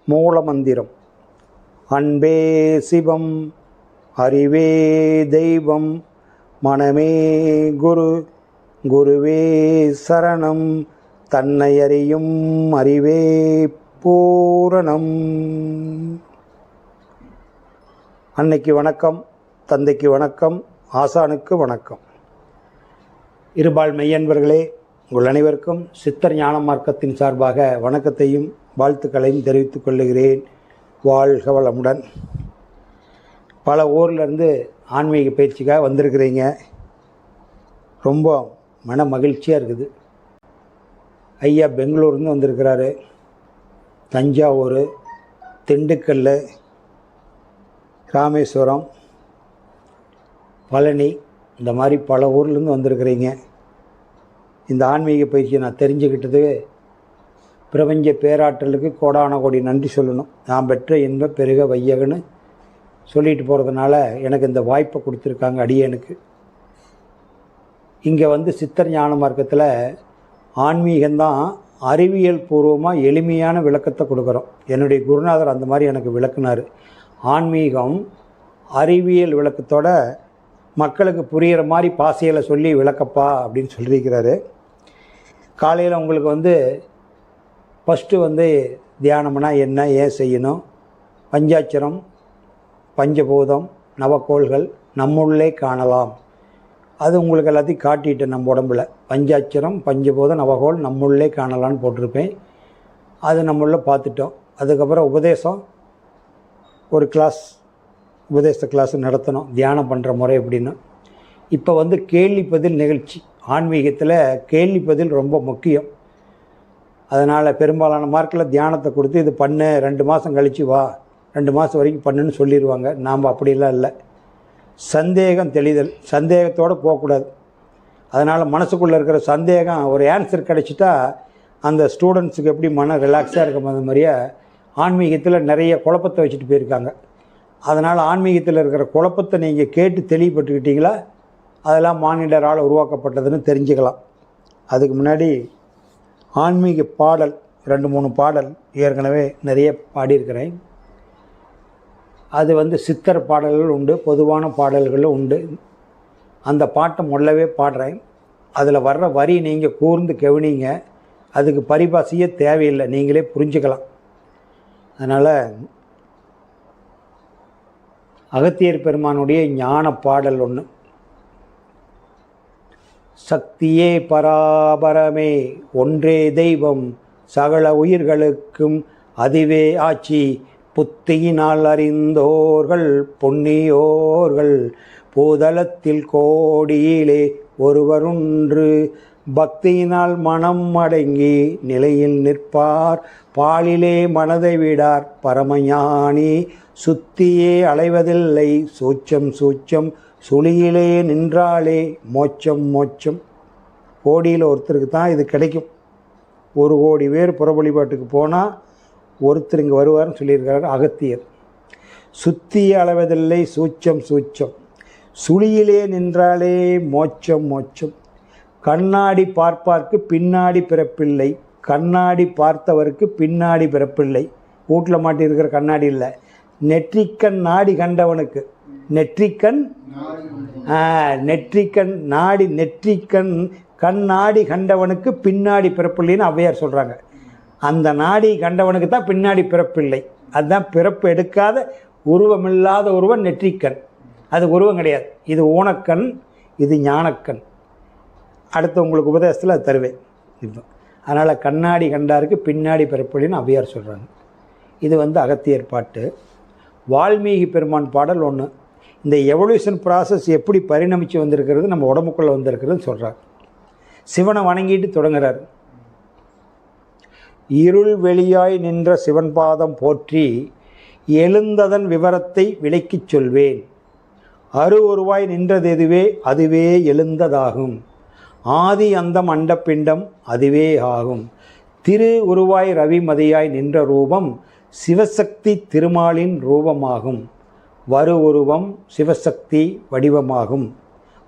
மூலமந்திரம். அன்பே சிவம், அறிவே தெய்வம், மனமே குரு, குருவே சரணம், தன்னை அறியும் அறிவே பூரணம். அன்னைக்கு வணக்கம், தந்தைக்கு வணக்கம், ஆசானுக்கு வணக்கம். இருபால் மெய்யன்பர்களே, உங்கள் அனைவருக்கும் சித்தர் ஞான மார்க்கத்தின் சார்பாக வணக்கத்தையும் வாழ்த்துக்களையும் தெரிவித்துக் கொள்ளுகிறேன். வாழ்க வளமுடன். பல ஊர்லேருந்து ஆன்மீக பயிற்சிக்காக வந்திருக்கிறீங்க. ரொம்ப மன மகிழ்ச்சியாக இருக்குது. ஐயா பெங்களூர்லேருந்து வந்திருக்கிறாரு, தஞ்சாவூர், திண்டுக்கல், ராமேஸ்வரம், பழனி, இந்த மாதிரி பல ஊர்லேருந்து வந்திருக்கிறீங்க. இந்த ஆன்மீக பயிற்சியை நான் தெரிஞ்சுக்கிட்டது பிரபஞ்ச பேராற்றலுக்கு கோடான கோடி நன்றி சொல்லணும். நான் பெற்ற இன்ப பெருக வையகன்னு சொல்லிட்டு போகிறதுனால எனக்கு இந்த வாய்ப்பை கொடுத்துருக்காங்க அடியனுக்கு. இங்கே வந்து சித்தர் ஞான மார்க்கத்தில் ஆன்மீகம்தான் அறிவியல் பூர்வமாக எளிமையான விளக்கத்தை கொடுக்குறோம். என்னுடைய குருநாதர் அந்த மாதிரி எனக்கு விளக்குனார். ஆன்மீகம் அறிவியல் விளக்கத்தோட மக்களுக்கு புரிகிற மாதிரி பாசைகளை சொல்லி விளக்கப்பா அப்படின்னு சொல்லியிருக்கிறாரு. காலையில் உங்களுக்கு வந்து ஃபஸ்ட்டு தியானம்னா என்ன, ஏன் செய்யணும், பஞ்சாட்சரம், பஞ்சபூதம், நவக்கோள்கள் நம்முள்ளே காணலாம், அது உங்களுக்கு எல்லாத்தையும் காட்டிட்டேன். நம்ம உடம்பில் பஞ்சாட்சரம், பஞ்சபூதம், நவகோள் நம்முள்ளே காணலான்னு போட்டிருப்பேன். அது நம்மள பார்த்துட்டோம். அதுக்கப்புறம் உபதேசம், ஒரு உபதேச கிளாஸ் நடத்தணும், தியானம் பண்ணுற முறை எப்படின்னு. இப்போ கேள்வி பதில் நிகழ்ச்சி. ஆன்மீகத்தில் கேள்வி பதில் ரொம்ப முக்கியம். அதனால் பெரும்பாலான மார்க்கில் தியானத்தை கொடுத்து இது பண்ணு, 2 மாதம் கழித்து வா, 2 மாதம் வரைக்கும் பண்ணுன்னு சொல்லிடுவாங்க. நாம் அப்படிலாம் இல்லை. சந்தேகம் தெளிதல், சந்தேகத்தோடு போகக்கூடாது. அதனால் மனசுக்குள்ளே இருக்கிற சந்தேகம் ஒரு ஆன்சர் கிடச்சிட்டா அந்த ஸ்டூடெண்ட்ஸுக்கு எப்படி மன ரிலாக்ஸாக இருக்கும். அது மாதிரியே ஆன்மீகத்தில் நிறைய குழப்பத்தை வச்சுட்டு போயிருக்காங்க. அதனால் ஆன்மீகத்தில் இருக்கிற குழப்பத்தை நீங்கள் கேட்டு தெளிவுபட்டுக்கிட்டீங்களா, அதெல்லாம் மானிடரால் உருவாக்கப்பட்டதுன்னு தெரிஞ்சுக்கலாம். அதுக்கு முன்னாடி ஆன்மீக பாடல் 2-3 பாடல் ஏற்கனவே நிறைய பாடியிருக்கிறேன். அது சித்தர் பாடல்கள் உண்டு, பொதுவான பாடல்களும் உண்டு. அந்த பாட்டை முதல்லவே பாடுறேன். அதில் வர்ற வரி நீங்கள் கூர்ந்து கவனிங்க. அதுக்கு பரிபாஷையே தேவையில்லை, நீங்களே புரிஞ்சுக்கலாம். அதனால் அகத்தியர் பெருமானுடைய ஞான பாடல் ஒன்று. சக்தியே பராபரமே, ஒன்றே தெய்வம், சகல உயிர்களுக்கும் அதுவே ஆட்சி, புத்தியினால் அறிந்தோர்கள் பொன்னியோர்கள், பூதலத்தில் கோடியிலே ஒருவருன்று, பக்தியினால் மனம் அடங்கி நிலையில் நிற்பார், பாலிலே மனதை விடார் பரமஞானி, சுத்தியே அலைவதில்லை சூச்சம் சூச்சம், சுழியிலே நின்றாலே மோட்சம் மோட்சம். கோடியில் ஒருத்தருக்கு தான் இது கிடைக்கும். 1 கோடி பேர் புற வழிபாட்டுக்கு போனால் ஒருத்தர் இங்கே வருவார்னு சொல்லியிருக்காரு அகத்தியர். சுத்தியே அளவதில்லை சூச்சம் சூச்சம், சுழியிலே நின்றாலே மோட்சம் மோட்சம். கண்ணாடி பார்ப்பார்க்கு பின்னாடி பிறப்பில்லை, கண்ணாடி பார்த்தவருக்கு பின்னாடி பிறப்பில்லை. வீட்டில் மாட்டியிருக்கிற கண்ணாடி இல்லை, நெற்றிக்கண் நாடி கண்டவனுக்கு, நெற்றிக்கண் நாடி, நெற்றிக்கண் கண்ணாடி கண்டவனுக்கு பின்னாடி பிறப்பில்லைன்னு ஔவையார் சொல்கிறாங்க. அந்த நாடி கண்டவனுக்கு தான் பின்னாடி பிறப்பில்லை. அதுதான் பிறப்பு எடுக்காத உருவமில்லாத ஒருவன் நெற்றிக்கண். அது உருவம் கிடையாது. இது ஊனக்கண், இது ஞானக்கண். அடுத்து உங்களுக்கு உபதேசத்தில் அது தருவேன். இப்போ அதனால் கண்ணாடி கண்டாருக்கு பின்னாடி பிறப்பில்லைன்னு ஔவையார் சொல்கிறாங்க. இது அகத்தியர் பாட்டு. வால்மீகி பெருமான் பாடல் ஒன்று. இந்த எவல்யூஷன் ப்ராசஸ் எப்படி பரிணமித்து வந்திருக்கிறது, நம்ம உடம்புக்குள்ளே வந்திருக்கிறதுன்னு சொல்கிறார். சிவனை வணங்கிட்டு தொடங்குறார். இருள் வெளியாய் நின்ற சிவன் பாதம் போற்றி, எழுந்ததன் விவரத்தை விளக்கிச் சொல்வேன், உருவாய் நின்றது எதுவே அதுவே எழுந்ததாகும், ஆதி அந்தம் அண்டப்பிண்டம் அதுவே ஆகும், திரு உருவாய் ரவிமதியாய் நின்ற ரூபம் சிவசக்தி திருமாலின் ரூபமாகும், உருவம் சிவசக்தி வடிவமாகும்,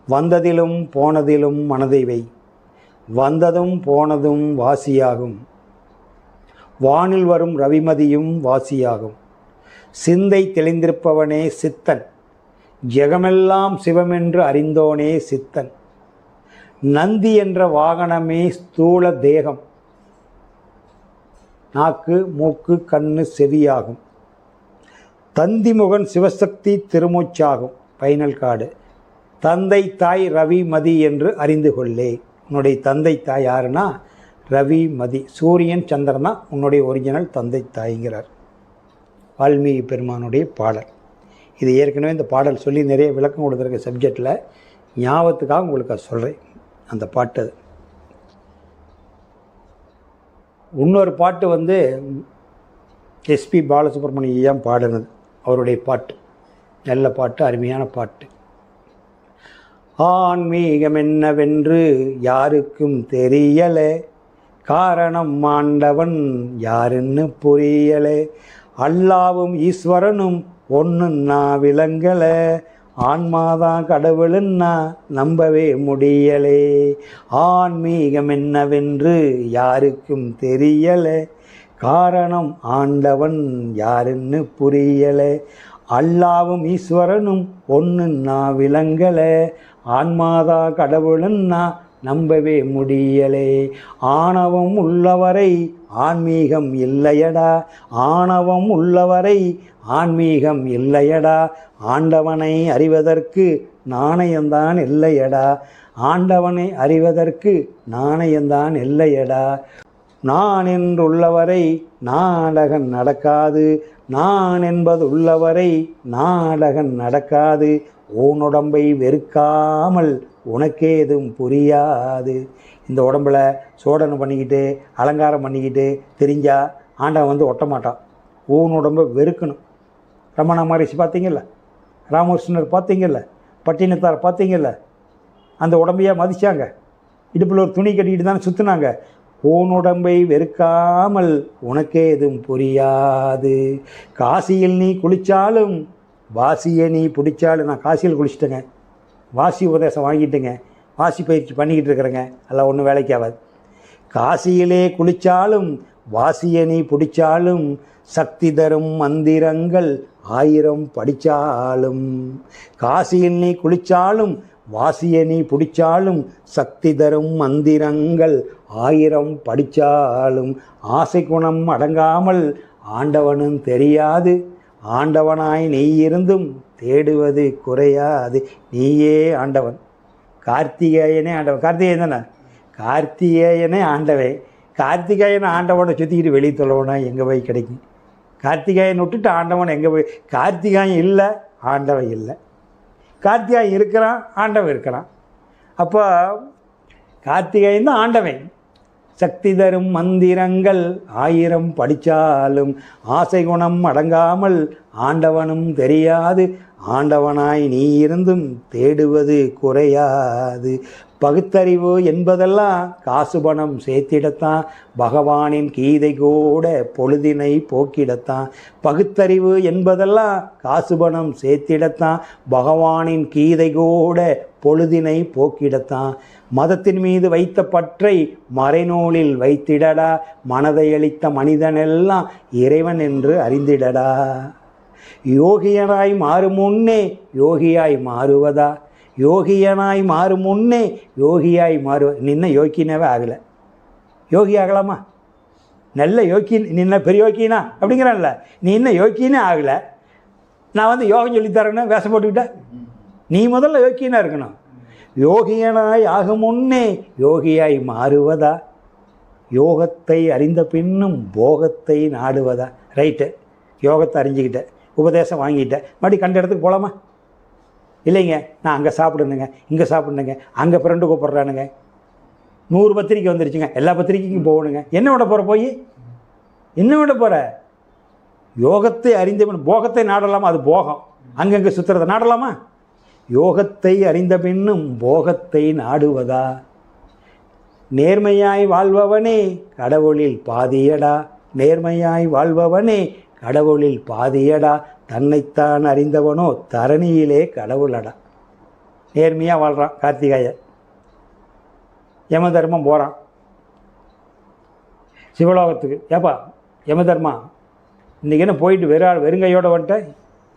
வந்ததிலும் போனதிலும் மனதை வை, வந்ததும் போனதும் வாசியாகும், வானில் வரும் ரவிமதியும் வாசியாகும். சிந்தை தெளிந்திருப்பவனே சித்தன், ஜெகமெல்லாம் சிவமென்று அறிந்தோனே சித்தன். நந்தி என்ற வாகனமே ஸ்தூல தேகம், நாக்கு மூக்கு கண்ணு செவியாகும். தந்திமுகன் சிவசக்தி திருமூச்சாகும், பைனல் கார்டு. தந்தை தாய் ரவி மதி என்று அறிந்து கொள்ளே. உன்னுடைய தந்தை தாய் யாருன்னா ரவி மதி, சூரியன் சந்திரன் தான் உன்னுடைய ஒரிஜினல் தந்தை தாய்ங்கிறார் வால்மீகி பெருமானுடைய பாடல். இது ஏற்கனவே இந்த பாடல் சொல்லி நிறைய விளக்கம் கொடுத்துருக்க சப்ஜெக்டில் ஞாபகத்துக்காக உங்களுக்கு அதை சொல்கிறேன். அந்த பாட்டு அது. இன்னொரு பாட்டு எஸ்பி பாலசுப்ரமணியம் பாடினது, அவருடைய பாட்டு. நல்ல பாட்டு, அருமையான பாட்டு. ஆன்மீகம் என்னவென்று யாருக்கும் தெரியலே, காரணம் ஆண்டவன் யாருன்னு புரியலே, அல்லாவும் ஈஸ்வரனும் ஒன்றுன்னா விளங்கலை, ஆன்மாதான் கடவுளுன்னா நம்பவே முடியலே. ஆன்மீகம் என்னவென்று யாருக்கும் தெரியலை, காரணம் ஆண்டவன் யாருன்னு புரியலை, அல்லாவும் ஈஸ்வரனும் ஒன்றுன்னா விளங்கலை, ஆன்மாதா கடவுளுன்னா நம்பவே முடியலே. ஆணவம் உள்ளவரை ஆன்மீகம் இல்லையடா, ஆணவம் உள்ளவரை ஆன்மீகம் இல்லையடா, ஆண்டவனை அறிவதற்கு நாணயம்தான் இல்லையடா, ஆண்டவனை அறிவதற்கு நாணயம்தான் இல்லையடா. நான் என்றுள்ளவரை நாடகம் நடக்காது, நான் என்பது உள்ளவரை நாடகம் நடக்காது, உன்னுடம்பை வெறுக்காமல் உனக்கேதும் புரியாது. இந்த உடம்பில் சோடனை பண்ணிக்கிட்டு அலங்காரம் பண்ணிக்கிட்டு தெரிஞ்சா ஆண்டவன் ஒட்ட மாட்டான். உன்னுடம்பை வெறுக்கணும். ரமண மகரிஷி பார்த்தீங்கல்ல, ராமகிருஷ்ணர் பார்த்தீங்கல்ல, பட்டினத்தார் பார்த்தீங்கல்ல, அந்த உடம்பையே மதித்தாங்க. இடுப்பில் ஒரு துணி கட்டிக்கிட்டு தானே சுற்றுனாங்க. உன்னுடம்பை வெறுக்காமல் உனக்கே எதுவும் புரியாது. காசியில் நீ குளித்தாலும் வாசியை நீ பிடிச்சாலும், நான் காசியில் குளிச்சிட்டேங்க, வாசி உபதேசம் வாங்கிட்டுங்க, வாசி பயிற்சி பண்ணிக்கிட்டு இருக்கிறேங்க, எல்லாம் ஒன்றும் வேலைக்கு ஆகாது. காசியிலே குளித்தாலும் வாசியை நீ பிடிச்சாலும், சக்தி தரும் மந்திரங்கள் 1000 படித்தாலும். காசியில் நீ குளித்தாலும் வாசியை நீ பிடிச்சாலும், சக்தி தரும் மந்திரங்கள் 1000 படித்தாலும், ஆசை குணம் அடங்காமல் ஆண்டவனும் தெரியாது, ஆண்டவனாய் நீ இருந்தும் தேடுவது குறையாது, நீயே ஆண்டவன். கார்த்திகேயனே ஆண்டவன். கார்த்திகேயன் தானே, கார்த்திகேயனே ஆண்டவன். கார்த்திகேயன் ஆண்டவனை சுற்றிக்கிட்டு வெளியே தொலைவனா எங்கே போய் கிடைக்கும்? கார்த்திகேயன் விட்டுட்டு ஆண்டவன் எங்கே போய்? கார்த்திகாயன் இல்லை, ஆண்டவன் இல்லை. கார்த்திகாயன் இருக்கிறான், ஆண்டவன் இருக்கிறான். அப்போ கார்த்திகேயன் தான் ஆண்டவன். சக்தி தரும் மந்திரங்கள் 1000 படித்தாலும், ஆசை குணம் அடங்காமல் ஆண்டவனும் தெரியாது, ஆண்டவனாய் நீ இருந்தும் தேடுவது குறையாது. பகுத்தறிவு என்பதெல்லாம் காசு பணம் சேர்த்திடத்தான், பகவானின் கீதை கூட பொழுதினை போக்கிடத்தான். பகுத்தறிவு என்பதெல்லாம் காசு பணம் சேர்த்திடத்தான், பகவானின் கீதை கூட பொழுதினை போக்கிடத்தான். மதத்தின் மீது வைத்த பற்றை மறைநூலில் வைத்திடடா, மனதை அளித்த மனிதனெல்லாம் இறைவன் என்று அறிந்திடடா. யோகியனாய் மாறும் முன்னே யோகியாய் மாறுவதா, யோகியனாய் மாறும் முன்னே யோகியாய் நின்ன யோக்கியனாவே ஆகலை. யோகி ஆகலாமா? நல்ல யோக்கி, நின்ன பெரிய யோக்கியனா அப்படிங்கிறான்ல, நீ இன்னும் யோக்கியனே ஆகலை. நான் யோகம் சொல்லித்தரேன்னு வேஷம் போட்டுக்கிட்டேன். நீ முதல்ல யோக்கியனாக இருக்கணும். யோகியனாய் ஆகும் முன்னே யோகியாய் மாறுவதா, யோகத்தை அறிந்த பின்னும் போகத்தை நாடுவதா. ரைட்டு, யோகத்தை அறிஞ்சிக்கிட்டேன், உபதேசம் வாங்கிட்டேன், மறுபடியும் கண்ட இடத்துக்கு போகலாமா? இல்லைங்க, நான் அங்கே சாப்பிடணுங்க, இங்கே சாப்பிடணுங்க, அங்கே ஃப்ரெண்டு கூப்பிட்றானுங்க, 100 பத்திரிக்கை வந்துருச்சுங்க, எல்லா பத்திரிக்கைக்கும் போகணுங்க. என்ன விட போகிற? போய் என்ன விட போகிற? யோகத்தை அறிந்த பின் போகத்தை நாடலாமா? அது போகம். அங்கங்கே சுற்றுறதை நாடலாமா? யோகத்தை அறிந்த பின்னும் போகத்தை நாடுவதா. நேர்மையாய் வாழ்பவனே கடவுளில் பாதியடா, நேர்மையாய் வாழ்பவனே கடவுளில் பாதியடா, தன்னைத்தான் அறிந்தவனோ தரணியிலே கடவுளடா. நேர்மையாக வாழ்கிறான் கார்த்திகாயன், யம தர்மம் போகிறான் சிவலோகத்துக்கு. ஏப்பா யமதர்மா இன்றைக்கி என்ன போயிட்டு வெறுங்கையோடு வந்துட்டேன்,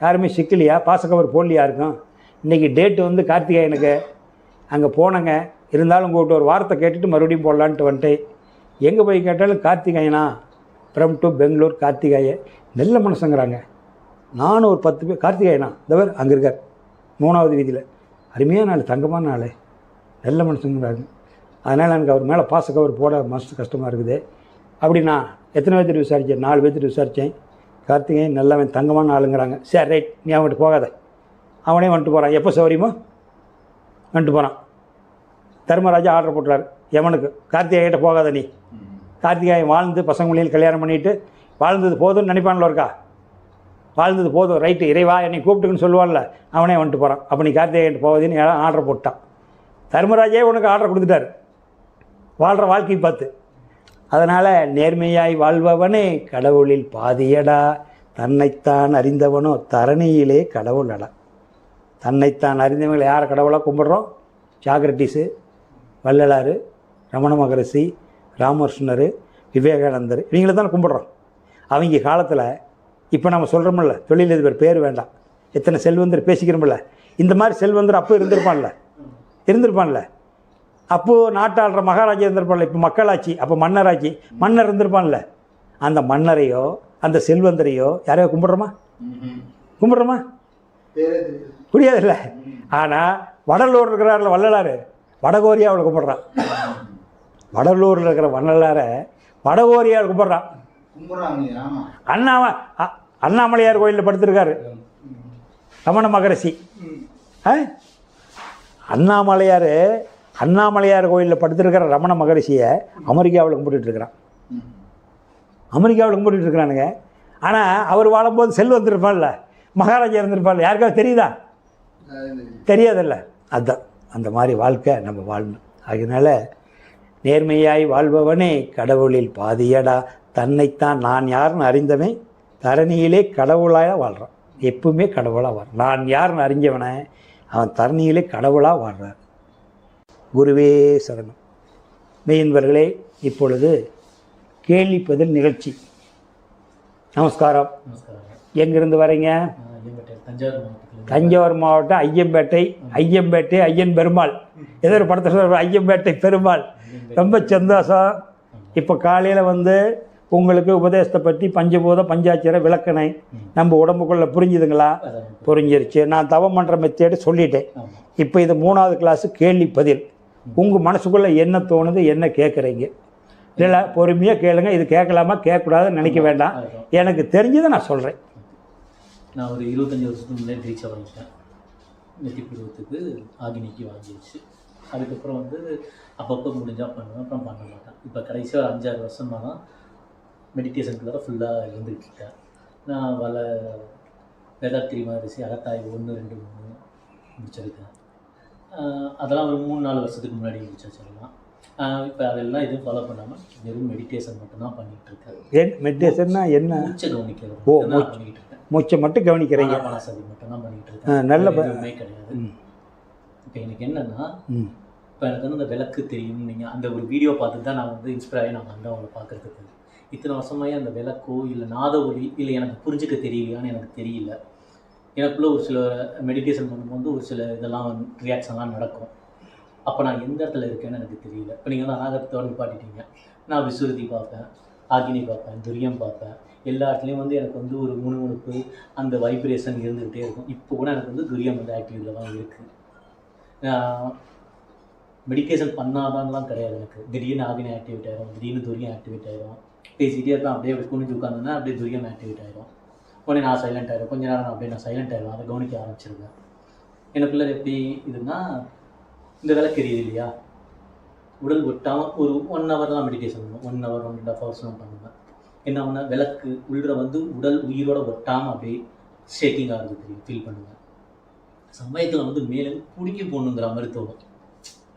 யாருமே சிக்கலையா, பாசக்கவர் போடலையா இருக்கும். இன்றைக்கி டேட்டு வந்து கார்த்திகேயனுக்கு அங்கே போனேங்க, இருந்தாலும் கூப்பிட்டு ஒரு வார்த்தை கேட்டுட்டு மறுபடியும் போடலான்ட்டு வந்துட்டேன். எங்கே போய் கேட்டாலும் கார்த்திகேயனா ஃப்ரம் டு பெங்களூர் கார்த்திகேயன். நல்ல மனுஷங்கிறாங்க. நானும் ஒரு 10 பேர் கார்த்திகேயனா தவிர அங்கே இருக்கார் 3வது வீதியில். அருமையான நாள், தங்கமான நாள், நல்ல மனுஷங்கிறாங்க. அதனால் எனக்கு அவர் மேலே பாசக்கவர் போட மனசு கஷ்டமாக இருக்குது. அப்படின்னா எத்தனை பேர்த்திட்டு விசாரித்தேன்? 4 பேர்த்திட்டு விசாரித்தேன். கார்த்திகேயன் நல்லவன், தங்கமான ஆளுங்கிறாங்க. சரி ரைட், நீ அவன்கிட்ட போகாத. அவனே வந்துட்டு போகிறான், எப்போ சௌரியமோ வந்துட்டு போகிறான். தர்மராஜா ஆர்டர் போட்டுறாரு யமனுக்கு, கார்த்திகேயன்கிட்ட போகாத நீ. கார்த்திகேயன் வாழ்ந்து பசங்க மொழியில் கல்யாணம் பண்ணிவிட்டு வாழ்ந்தது போதும்னு நினைப்பான்ல இருக்கா, வாழ்ந்தது போதும் ரைட்டு இறைவா என்னை கூப்பிட்டுக்குன்னு சொல்லுவான்ல, அவனே வந்துட்டு போகிறான். அப்போ நீ கார்த்திகேயன்ட்டு போவதுன்னு ஆர்டர் போட்டான். தர்மராஜே உனக்கு ஆர்டர் கொடுத்துட்டார் வாழ்கிற வாழ்க்கையை பார்த்து. அதனால் நேர்மையாய் வாழ்பவனே கடவுளில் பாதியடா, தன்னைத்தான் அறிந்தவனோ தரணியிலே கடவுள் அடா. தன்னைத்தான் அறிந்தவங்களை யாரை கடவுளாக கும்பிட்றோம்? சாக்ரட்டிஸு, வள்ளலார், ரமண மகரிஷி, ராமகிருஷ்ணர், விவேகானந்தர், இவங்கள தான் கும்பிட்றோம். அவங்க காலத்தில் இப்போ நம்ம சொல்கிறோமில்ல, தொழிலதிபர் பேர் வேண்டாம், எத்தனை செல்வந்தர் பேசிக்கிறோமில்ல, இந்த மாதிரி செல்வந்தர் அப்போ இருந்திருப்பான்ல. அப்போது நாட்டாளுற மகாராஜா இருந்திருப்பான்ல. இப்போ மக்களாட்சி, அப்போ மன்னராட்சி, மன்னர் இருந்திருப்பான்ல. அந்த மன்னரையோ அந்த செல்வந்தரையோ யாரையோ கும்பிட்றோமா? முடியாதுல்ல. ஆனால் வடலூர் இருக்கிறார்ல வள்ளலார், வடகோரியாவில் கும்பிட்றான். வடலூரில் இருக்கிற வள்ளலாரை வடகோரியாவில் கும்பிட்றான். அண்ணாமலையார் கோயிலில் படுத்திருக்காரு ரமண மகரிஷி. அண்ணாமலையார் கோயிலில் படுத்திருக்கிற ரமண மகரிஷியை அமெரிக்காவில் கும்பிட்டுருக்கிறான். கும்பிட்டுட்டு இருக்கிறானுங்க. ஆனால் அவர் வாழும்போது செல்வம் இருப்பான்ல, மகாராஜா இருந்திருப்பான்ல, யாருக்காவது தெரியுதா? தெரியாதில்ல. அதுதான் அந்த மாதிரி வாழ்க்கை நம்ம வாழணும். அதனால நேர்மையாய் வாழ்பவனே கடவுளில் பாதியடா, தன்னைத்தான் நான் யாருன்னு அறிந்தவன் தரணியிலே கடவுளாக வாழ்கிறான். எப்பவுமே கடவுளாக வாழ்றான். நான் யாருன்னு அறிஞ்சவனை அவன் தரணியிலே கடவுளாக வாழ்கிறார். குருவே சரணம். மெய்யன்பர்களே, இப்பொழுது கேள்வி பதில் நிகழ்ச்சி. நமஸ்காரம். எங்கிருந்து வரீங்க? தஞ்சாவூர் மாவட்டம் ஐயம்பேட்டை ஐயன் பெருமாள். ஏதோ ஒரு படத்தை சொல்ற ஐயம்பேட்டை பெருமாள். ரொம்ப சந்தோஷம். இப்போ காலையில் வந்து உங்களுக்கு உபதேசத்தை பற்றி பஞ்சபூத பஞ்சாட்சர விளக்கணை நம்ம உடம்புக்குள்ளே புரிஞ்சுதுங்களா? புரிஞ்சிருச்சு. நான் தவம் பண்ணுற மெத்தேடு சொல்லிட்டேன். இப்போ இது 3வது கிளாஸு கேள்வி பதில். உங்கள் மனசுக்குள்ளே என்ன தோணுது, என்ன கேட்குறீங்க? இல்லை பொறுமையாக கேளுங்க. இது கேட்கலாமா கேட்கக்கூடாதுன்னு நினைக்க வேண்டாம். எனக்கு தெரிஞ்சதை நான் சொல்கிறேன். நான் ஒரு 25 வருஷத்துக்கு முன்னாடி ரீச் ஆகிட்டேன். நெத்தி பருவத்துக்கு ஆகினிக்கு வாங்கிடுச்சு. அதுக்கப்புறம் வந்து அப்பப்போ முடிஞ்சால் பண்ணுவேன், அப்புறம் பண்ண மாட்டேன். இப்போ கடைசியாக 5-6 வருஷமாக தான் மெடிடேஷனுக்குள்ள ஃபுல்லாக இருந்துகிட்ருக்கேன். நான் வேதாத்திரி மகரிஷி அகத்தாய் 1, 2, 3 முடிச்சிருக்கேன். அதெல்லாம் ஒரு 3-4 வருஷத்துக்கு முன்னாடி முடிச்சா சொல்லலாம். இப்போ அதெல்லாம் எதுவும் ஃபாலோ பண்ணாமல் வெறும் மெடிடேஷன் மட்டும்தான் பண்ணிகிட்டு இருக்கேன். மெடிடேஷன்னா என்ன? மூச்சை கவனிக்கிறது. பண்ணிக்கிட்டு இருக்கேன். மூச்சை மட்டும் கவனிக்கிறீங்க? மனசதி மட்டும் தான் பண்ணிகிட்டு இருக்கேன். நல்ல எதுவுமே கிடையாது. இப்போ எனக்கு என்னென்னா, இப்போ எனக்கு வந்து அந்த விளக்கு தெரியும். நீங்கள் அந்த ஒரு வீடியோ பார்த்து தான் நான் வந்து இன்ஸ்பயர் ஆகி நான் வந்து அவங்கள பார்க்குறதுக்கு. இத்தனை வருஷமாகவே அந்த விளக்கோ இல்லை நாத ஒலி இல்லை எனக்கு புரிஞ்சுக்க தெரியலையான்னு எனக்கு தெரியல. எனக்குள்ளே ஒரு சில மெடிடேஷன் பண்ணும்போது ஒரு சில இதெல்லாம் ரியாக்ஷன்லாம் நடக்கும். அப்போ நான் எந்த இடத்துல இருக்கேன்னு எனக்கு தெரியல. இப்போ நீங்கள் வந்து அநாகத்தோடு நிப்பாட்டிட்டீங்க. நான் விசுருதி பார்ப்பேன், ஆகினி பார்ப்பேன், துரியம் பார்ப்பேன். எல்லா இடத்துலையும் வந்து எனக்கு வந்து ஒரு முணுமுணுப்பு, அந்த வைப்ரேஷன் இருந்துக்கிட்டே இருக்கும். இப்போ கூட எனக்கு வந்து துரியம் வந்து ஆக்டிவில் தான் இருக்குது. மெடிடேஷன் பண்ணாதான்லாம் கிடையாது. எனக்கு திடீர்னு ஆகினி ஆக்டிவேட் ஆகிடும், திடீர்னு துரியம் ஆக்டிவேட் ஆகிடும். பேசிகிட்டே இருப்பேன், அப்படியே குனிஞ்சு உட்காந்துன்னா அப்படியே துரியம் ஆக்டிவேட் ஆகிடும். உடனே நான் சைலண்ட் ஆகிடும். கொஞ்ச நேரம் அப்படியே நான் சைலண்ட் ஆகிடும். அதை கவனிக்க ஆரம்பிச்சிருவேன். எனக்குள்ளே எப்படி இதுன்னா, இந்த விளக்கு எரியுது இல்லையா, உடல் ஒட்டாமல் ஒரு 1 ஹவர்லாம் மெடிடேஷன் பண்ணுவேன். 1 ஹவர் 1.5 ஹவர்ஸ்லாம் பண்ணுவேன். என்ன பண்ண விளக்கு உள்ள வந்து உடல் உயிரோட ஒட்டாமல் அப்படியே ஷேக்கிங் ஆகுது தெரியும், ஃபீல் பண்ணுவேன். சமயத்தில் வந்து மேலே பிடிக்கி போடணுங்கிற மாதிரி தோணும்.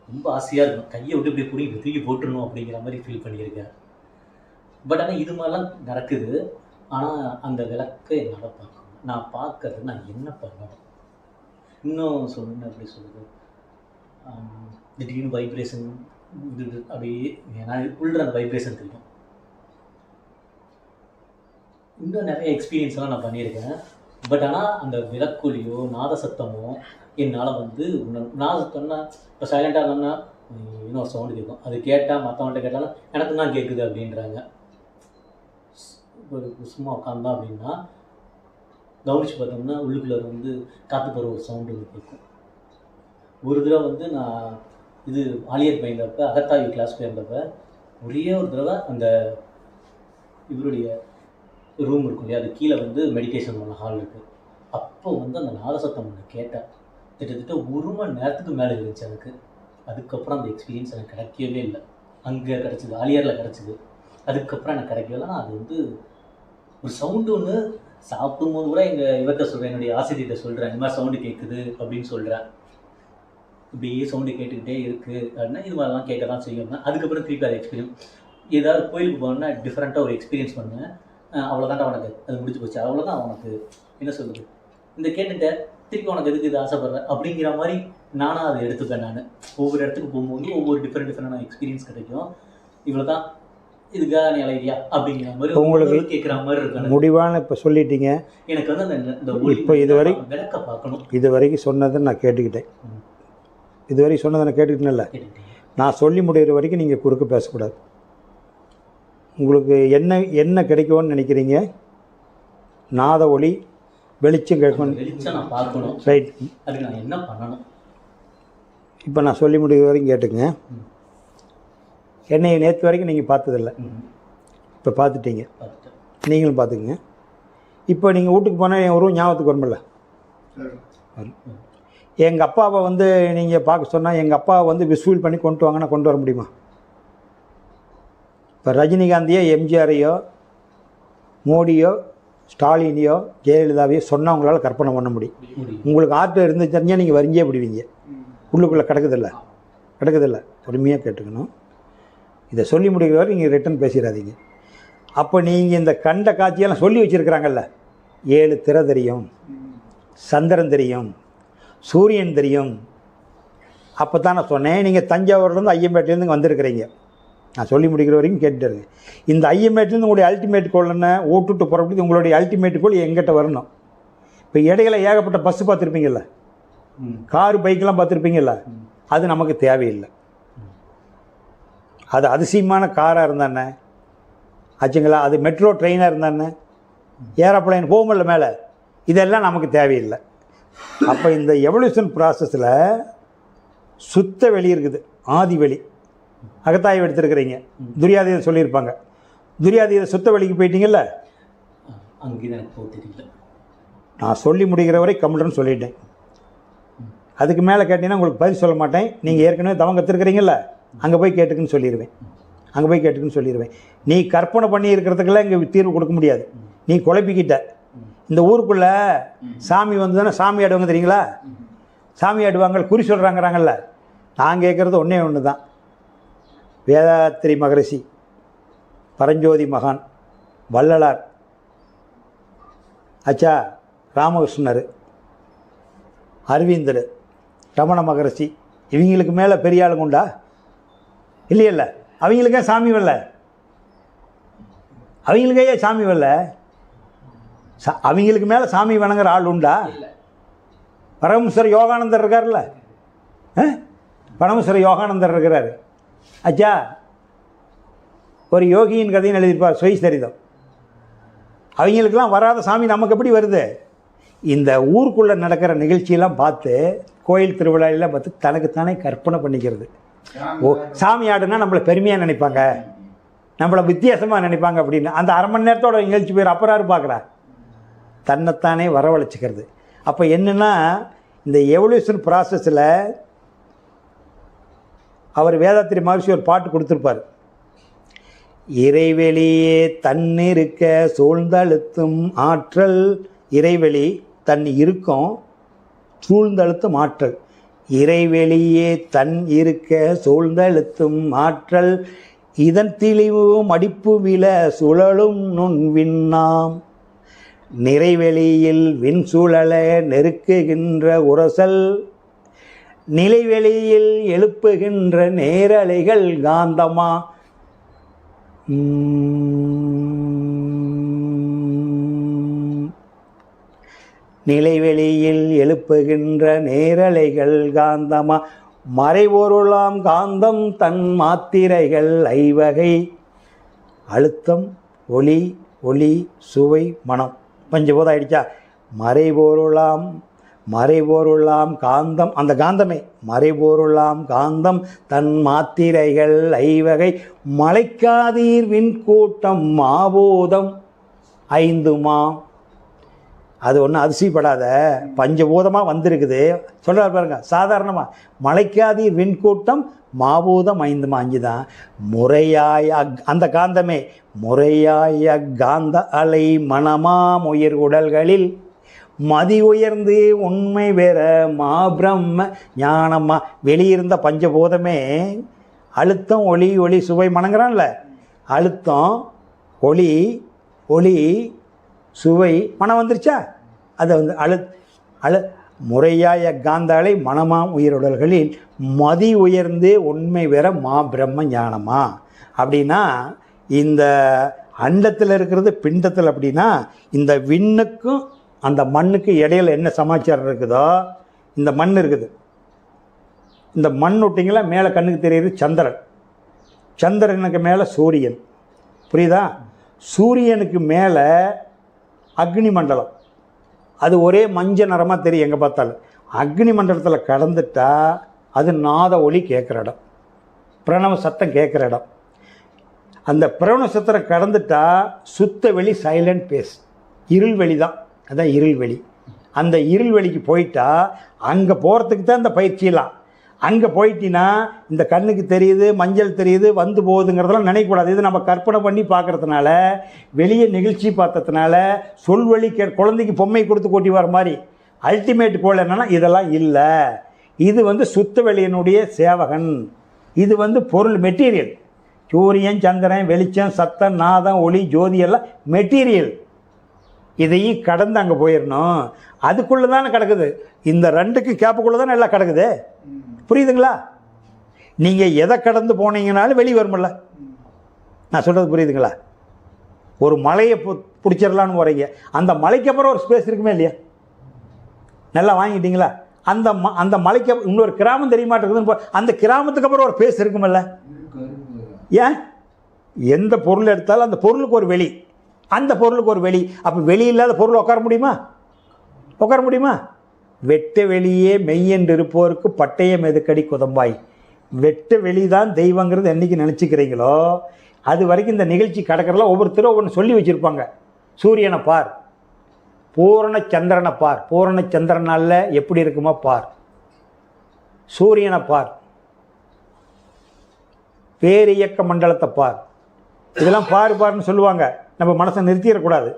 ரொம்ப ஆசையாக இருக்கும், கையை விட்டு இப்படி பிடிக்கி தூக்கி போட்டுடணும் அப்படிங்கிற மாதிரி ஃபீல் பண்ணியிருக்கேன். பட் ஆனால் இது மாதிரிலாம் நடக்குது. ஆனால் அந்த விளக்கை என்னால் பார்க்கணும். நான் பார்க்கறது நான் என்ன பண்ணணும்? இன்னும் சொல்லணும் எப்படி சொல்லுது, திடீர்னு வைப்ரேஷன் இது அப்படியே ஏன்னா உள்ள அந்த வைப்ரேஷன் தெரியும். இன்னும் நிறைய எக்ஸ்பீரியன்ஸ்லாம் நான் பண்ணியிருக்கேன். பட் ஆனால் அந்த விளக்கொலியோ நாத சத்தமோ என்னால் வந்து நாத சத்தம்னா இப்போ சைலண்டாக இருந்தோம்னா இன்னொரு சவுண்டு கேட்கும். அது கேட்டால் மற்றவன்ட்ட கேட்டாலும் எனக்கு தான் கேட்குது அப்படின்றாங்க. ஒரு சும்மா உட்காந்தோம் அப்படின்னா கவனித்து பார்த்தோம்னா உள்ளுக்குள்ளே வந்து காற்று போகிற ஒரு சவுண்டு ஒன்று கேட்கும். ஒரு தடவை வந்து நான் இது ஆலியர் பயந்தப்ப அகத்தாய்வு கிளாஸ் போயிருந்தப்ப ஒரே ஒரு தடவை அந்த இவருடைய ரூம் இருக்கும் இல்லையா, அது கீழே வந்து மெடிடேஷன் பண்ண ஹால் இருக்குது. அப்போ வந்து அந்த நாதசத்தம் ஒன்று கேட்டேன். கிட்டத்தட்ட 1 மணி நேரத்துக்கு மேலே இருந்துச்சு எனக்கு. அதுக்கப்புறம் அந்த எக்ஸ்பீரியன்ஸ் எனக்கு கிடைக்கவே இல்லை. அங்கே கிடச்சிது, ஆலியரில் கிடச்சிது. அதுக்கப்புறம் எனக்கு கிடைக்கவே இல்லை. அது வந்து ஒரு சவுண்டு ஒன்று சாப்பிடும்போது கூட இவர்கிட்ட சொல்கிறேன், என்னுடைய ஆசிரியர்கிட்ட சொல்கிறேன், இந்த மாதிரி சவுண்டு கேட்குது அப்படின்னு சொல்கிறேன். இப்படியே சவுண்டு கேட்டுக்கிட்டே இருக்குது அப்படின்னா இது மாதிரிலாம் கேட்க தான் செய்யும். அதுக்கப்புறம் திருப்பி அதை எக்ஸ்பீரியன்ஸ் ஏதாவது கோயிலுக்கு போனோன்னா டிஃப்ரெண்ட்டாக ஒரு எக்ஸ்பீரியன்ஸ் பண்ணுவேன். அவ்வளோதான்டா உனக்கு அது முடிச்சு போச்சு, அவ்வளோதான் உனக்கு என்ன சொல்லுது இந்த கேட்டுட்ட திருப்பி உனக்கு எதுக்கு இது ஆசைப்படுறேன் அப்படிங்கிற மாதிரி நானாக அதை எடுத்துப்பேன். நான் ஒவ்வொரு இடத்துக்கு போகும்போது ஒவ்வொரு டிஃப்ரெண்டான எக்ஸ்பீரியன்ஸ் கிடைக்கும். இவ்வளோ தான் இதுக்காக நீ அலையா அப்படிங்கிற மாதிரி உங்களுக்கு கேட்குற மாதிரி இருக்கு. முடிவான இப்போ சொல்லிட்டீங்க. எனக்கு வந்து அந்த இப்போ இதுவரை விளக்க பார்க்கணும். இது வரைக்கும் சொன்னதை நான் கேட்டுக்கிட்டேன். இதுவரை சொன்னதை நான் கேட்டுக்கிட்டேன்ல. நான் சொல்லி முடிகிற வரைக்கும் நீங்கள் குறுக்க பேசக்கூடாது. உங்களுக்கு என்ன கிடைக்கும்னு நினைக்கிறீங்க? நாத ஒளி வெளிச்சம் கேட்கணும். வெளிச்சம் நான் பார்க்கணும். ரைட். அதுக்கு நான் என்ன பண்ணணும்? இப்போ நான் சொல்லி முடிகிற வரைக்கும் கேட்டுங்க. என்னை நேற்று வரைக்கும் நீங்கள் பார்த்ததில்ல, இப்போ பார்த்துட்டீங்க. நீங்களும் பார்த்துக்குங்க. இப்போ நீங்கள் வீட்டுக்கு போனால் என் உருவம் ஞாபகத்துக்கு வரும்ல. எங்கள் அப்பாவை வந்து நீங்கள் பார்க்க சொன்னால் எங்கள் அப்பாவை வந்து விசுவல் பண்ணி கொண்டு வாங்கன்னா கொண்டு வர முடியுமா? இப்போ ரஜினிகாந்தியோ எம்ஜிஆரையோ மோடியோ ஸ்டாலினையோ ஜெயலலிதாவையோ சொன்னால் உங்களால் கற்பனை பண்ண முடியும். உங்களுக்கு ஆர்ட் இருந்து தெரிஞ்சால் நீங்கள் வரிஞ்சே விடுவீங்க. உள்ளுக்குள்ளே கிடக்குதில்ல. பொறுமையாக கேட்டுக்கணும். இதை சொல்லி முடிக்கிற வரை நீங்கள் ரிட்டன் பேசிடாதீங்க. அப்போ நீங்கள் இந்த கண்ட காட்சியெல்லாம் சொல்லி வச்சுருக்குறாங்கல்ல, 7 திரை தெரியும், சந்திரன் தெரியும், சூரியன் தெரியும். அப்போ தான் நான் சொன்னேன், நீங்கள் தஞ்சாவூர்லேருந்து ஐயம்பேட்டிலேருந்து இங்கே வந்திருக்கிறீங்க. நான் சொல்லி முடிக்கிற வரைக்கும் கேட்டுருங்க. இந்த ஐயம்பேட்டிலேருந்து உங்களுடைய அல்டிமேட் கோல் என்ன? ஓட்டுட்டு புறப்பட்டு உங்களுடைய அல்டிமேட் கோல் எங்கிட்ட வரணும். இப்போ இடையில ஏகப்பட்ட பஸ்ஸு பார்த்துருப்பீங்கள்ல, காரு பைக்கெலாம் பார்த்துருப்பீங்கள்ல, அது நமக்கு தேவையில்லை. அது அதிசயமான காராக இருந்தானே ஆச்சுங்களா, அது மெட்ரோ ட்ரெயினாக இருந்தானே, ஏரோப்ளைன் போகுமில்ல மேலே, இதெல்லாம் நமக்கு தேவையில்லை. அப்போ இந்த எவல்யூஷன் ப்ராசஸில் சுத்த வெளி இருக்குது, ஆதி வெளி. அகத்தாய்வு எடுத்துருக்கிறீங்க, துரியாதீதை சொல்லியிருப்பாங்க. துரியாதீதை சுத்த வெளிக்கு போயிட்டீங்கல்ல, அங்கே எனக்கு போக தெரியல. நான் சொல்லி முடிகிற வரை கம்ப்யூட்டர்னு சொல்லிட்டேன். அதுக்கு மேலே கேட்டிங்கன்னா உங்களுக்கு பதில் சொல்ல மாட்டேன். நீங்கள் ஏற்கனவே தவம் கற்றுருக்கிறீங்கள, அங்கே போய் கேட்டுக்குன்னு சொல்லிடுவேன். நீ கற்பனை பண்ணி இருக்கிறதுக்கெல்லாம் இங்கே தீர்வு கொடுக்க முடியாது. நீ குழப்பிக்கிட்ட. இந்த ஊருக்குள்ளே சாமி வந்து தானே சாமி ஆடுவாங்க தெரியுங்களா? சாமி ஆடுவாங்க, குறி சொல்கிறாங்கிறாங்கல்ல. நான் கேட்குறது ஒன்று தான். வேதாத்திரி மகரிஷி, பரஞ்சோதி மகான், வள்ளலார், ஆச்சா ராமகிருஷ்ணர், அரவிந்தர், ரமண மகரிஷி, இவங்களுக்கு மேலே பெரிய ஆளுங்க உண்டா? இல்லையல்ல. அவங்களுக்கே சாமி வரல. அவங்களுக்கு மேலே சாமி வணங்குற ஆள் உண்டா? பரமேஸ்வர யோகானந்தர் இருக்கார்ல, பரமேஸ்வர யோகானந்தர் இருக்கிறார். ஆச்சா, ஒரு யோகியின் கதையும் எழுதியிருப்பார், சுயசரிதம். அவங்களுக்கெல்லாம் வராத சாமி நமக்கு எப்படி வருது? இந்த ஊருக்குள்ளே நடக்கிற நிகழ்ச்சியெல்லாம் பார்த்து, கோயில் திருவிழாவெல்லாம் பார்த்து தனக்குத்தானே கற்பனை பண்ணிக்கிறது. ஓ, சாமி ஆடுனா நம்மளை பெருமையாக நினைப்பாங்க, நம்மளை வித்தியாசமாக நினைப்பாங்க அப்படின்னு அந்த அரை மணி நேரத்தோட நிகழ்ச்சி பேர் அப்புறம் பார்க்குறா, தன்னைத்தானே வரவழைச்சிக்கிறது. அப்போ என்னென்னா, இந்த எவல்யூஷன் ப்ராசஸில் அவர் வேதாத்திரி மகரிஷி ஒரு பாட்டு கொடுத்துருப்பார். இறைவெளியே தன்னிருக்க சூழ்ந்தழுத்தும் ஆற்றல், இறைவெளி தன் இருக்கும் சூழ்ந்தழுத்தும் ஆற்றல், இறைவெளியே தன் இருக்க சூழ்ந்தழுத்தும் ஆற்றல், இதன் தெளிவு மடிப்பு வில சுழலும் நுண்விண்ணாம், நிறைவெளியில் விண்சூழல நெருக்குகின்ற உரசல், நிலைவெளியில் எழுப்புகின்ற நேரலைகள் காந்தமா. நிலைவெளியில் எழுப்புகின்ற நேரலைகள் காந்தமா மறைபொருளாம் காந்தம் தன் மாத்திரைகள் ஐவகை அழுத்தம் ஒளி ஒளி சுவை மனம் பஞ்சபூதம் ஆயிடுச்சா. மறைபொருளாம் காந்தம், அந்த காந்தமே மறைபொருளாம் காந்தம் தன் மாத்திரைகள் ஐவகை மலைக்காதீர் விண்கூட்டம் மாபூதம் ஐந்துமா. அது ஒன்றும் அதிசயப்படாத, பஞ்சபூதமாக வந்திருக்குது சொல்கிறார் பாருங்க. சாதாரணமாக மலைக்காதீர் விண்கூட்டம் மாபூதம் ஐந்துமா, 5 தான். முறையாய அந்த காந்தமே முறையாய காந்த அலை மனமாம் உயிர் உடல்களில் மதி உயர்ந்து உண்மை வேற மாபிரம்ம ஞானமா. வெளியிருந்த பஞ்சபூதமே அழுத்தம் ஒளி ஒளி சுவை மனங்கிறான்ல, அழுத்தம் ஒளி ஒளி சுவை மனம் வந்துருச்சா. அதை வந்து முறையாய காந்தாலை மனமாம் உயிருடல்களில் மதி உயர்ந்து உண்மை வேற மா பிரம்ம ஞானமா. அப்படின்னா இந்த அண்டத்தில் இருக்கிறது பிண்டத்தில், அப்படின்னா இந்த விண்ணுக்கும் அந்த மண்ணுக்கு இடையில என்ன சமாச்சாரம் இருக்குதோ, இந்த மண் இருக்குது, இந்த மண் விட்டிங்களா மேலே கண்ணுக்கு தெரியுது சந்திரன், சந்திரனுக்கு மேலே சூரியன், புரியுதா. சூரியனுக்கு மேலே அக்னி மண்டலம், அது ஒரே மஞ்சள் நிறமாக தெரியும் எங்கே பார்த்தாலும். அக்னி மண்டலத்தில் கடந்துட்டா அது நாத ஒளி கேட்குற இடம், பிரணவ சத்தம் கேட்குற இடம். அந்த பிரணவ சத்தத்தை கடந்துட்டா சுத்த வெளி சைலண்ட் பேஸ், இருள் வெளி தான், அதான் இருள் வெளி. அந்த இருள் வெளிக்கு போயிட்டா அங்கே போகிறதுக்கு தான் இந்த பயிற்சியெல்லாம். அங்கே போயிட்டினா இந்த கண்ணுக்கு தெரியுது மஞ்சள் தெரியுது வந்து போகுதுங்கிறதெல்லாம் நினைக்கக்கூடாது. இது நம்ம கற்பனை பண்ணி பார்க்குறதுனால, வெளியே நிகழ்ச்சி பார்த்ததுனால, சொல்வழி குழந்தைக்கு பொம்மை கொடுத்து கூட்டி வர மாதிரி அல்டிமேட் கோல் என்னென்னா இதெல்லாம் இல்லை. இது வந்து சுத்த வெளியினுடைய சேவகன், இது வந்து பொருள் மெட்டீரியல். சூரியன் சந்திரன் வெளிச்சம் சத்தம் நாதம் ஒளி ஜோதி எல்லாம் மெட்டீரியல். இதையும் கடந்து அங்கே போயிடணும். அதுக்குள்ளே தானே கிடக்குது, இந்த ரெண்டுக்கு கேப்புக்குள்ளே தானே எல்லாம் கிடக்குது. புரியுதுங்களா. நீங்கள் எதை கடந்து போனீங்கனாலும் வெளியே வருமில்ல. நான் சொல்கிறது புரியுதுங்களா. ஒரு மலையை பிடிச்சிடலான்னு போகிறீங்க, அந்த மலைக்கு அப்புறம் ஒரு ஸ்பேஸ் இருக்குமே இல்லையா. நல்லா வாங்கிட்டீங்களா. அந்த மலைக்கு இன்னொரு கிராமம் தெரிய மாட்டேங்குதுன்னு அந்த கிராமத்துக்கு அப்புறம் ஒரு ஸ்பேஸ் இருக்குமில்ல. ஏன் எந்த பொருள் எடுத்தாலும் அந்த பொருளுக்கு ஒரு வெளி, அந்த பொருளுக்கு ஒரு வெளி. அப்போ வெளி இல்லாத பொருள் உட்கார முடியுமா? வெட்ட வெளியே மெய்யென்று இருப்போருக்கு பட்டயம் எதுக்கடி குதம்பாய். வெட்ட வெளிதான் தெய்வங்கிறது என்றைக்கு நினச்சிக்கிறீங்களோ அது வரைக்கும் இந்த நிகழ்ச்சி கடக்கிறலாம். ஒவ்வொருத்தரும் ஒவ்வொன்று சொல்லி வச்சுருப்பாங்க. சூரியனை பார், பூரண சந்திரனை பார், பூரண சந்திரனால் எப்படி இருக்குமா பார், சூரியனை பார், பேரியக்க மண்டலத்தை பார், இதெல்லாம் பாருன்னு சொல்லுவாங்க. நம்ம மனசை நிறுத்திடக்கூடாது.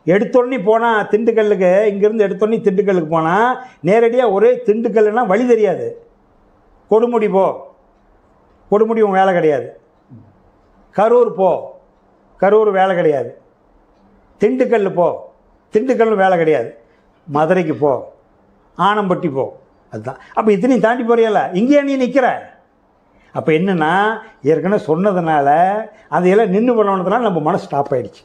எடுத்தோடனே போனால் திண்டுக்கல்லுக்கு, இங்கேருந்து எடுத்தோடனே திண்டுக்கல்லுக்கு போனால் நேரடியாக ஒரே திண்டுக்கல்லுனா வழி தெரியாது. கொடுமுடி போ, கொடுமுடி உன் வேலை கிடையாது. கரூர் போ, கரூர் வேலை கிடையாது. திண்டுக்கல் போ, திண்டுக்கல்லும் வேலை கிடையாது. மதுரைக்கு போ, ஆனம்பட்டி போ, அதுதான். அப்போ இத்தனையும் தாண்டி போறியல்ல, இங்கேயே நீ நிற்கிற. அப்போ என்னென்னா ஏற்கனவே சொன்னதுனால அதையெல்லாம் நின்று பண்ணதுனால நம்ம மனசு ஸ்டாப் ஆகிடுச்சு.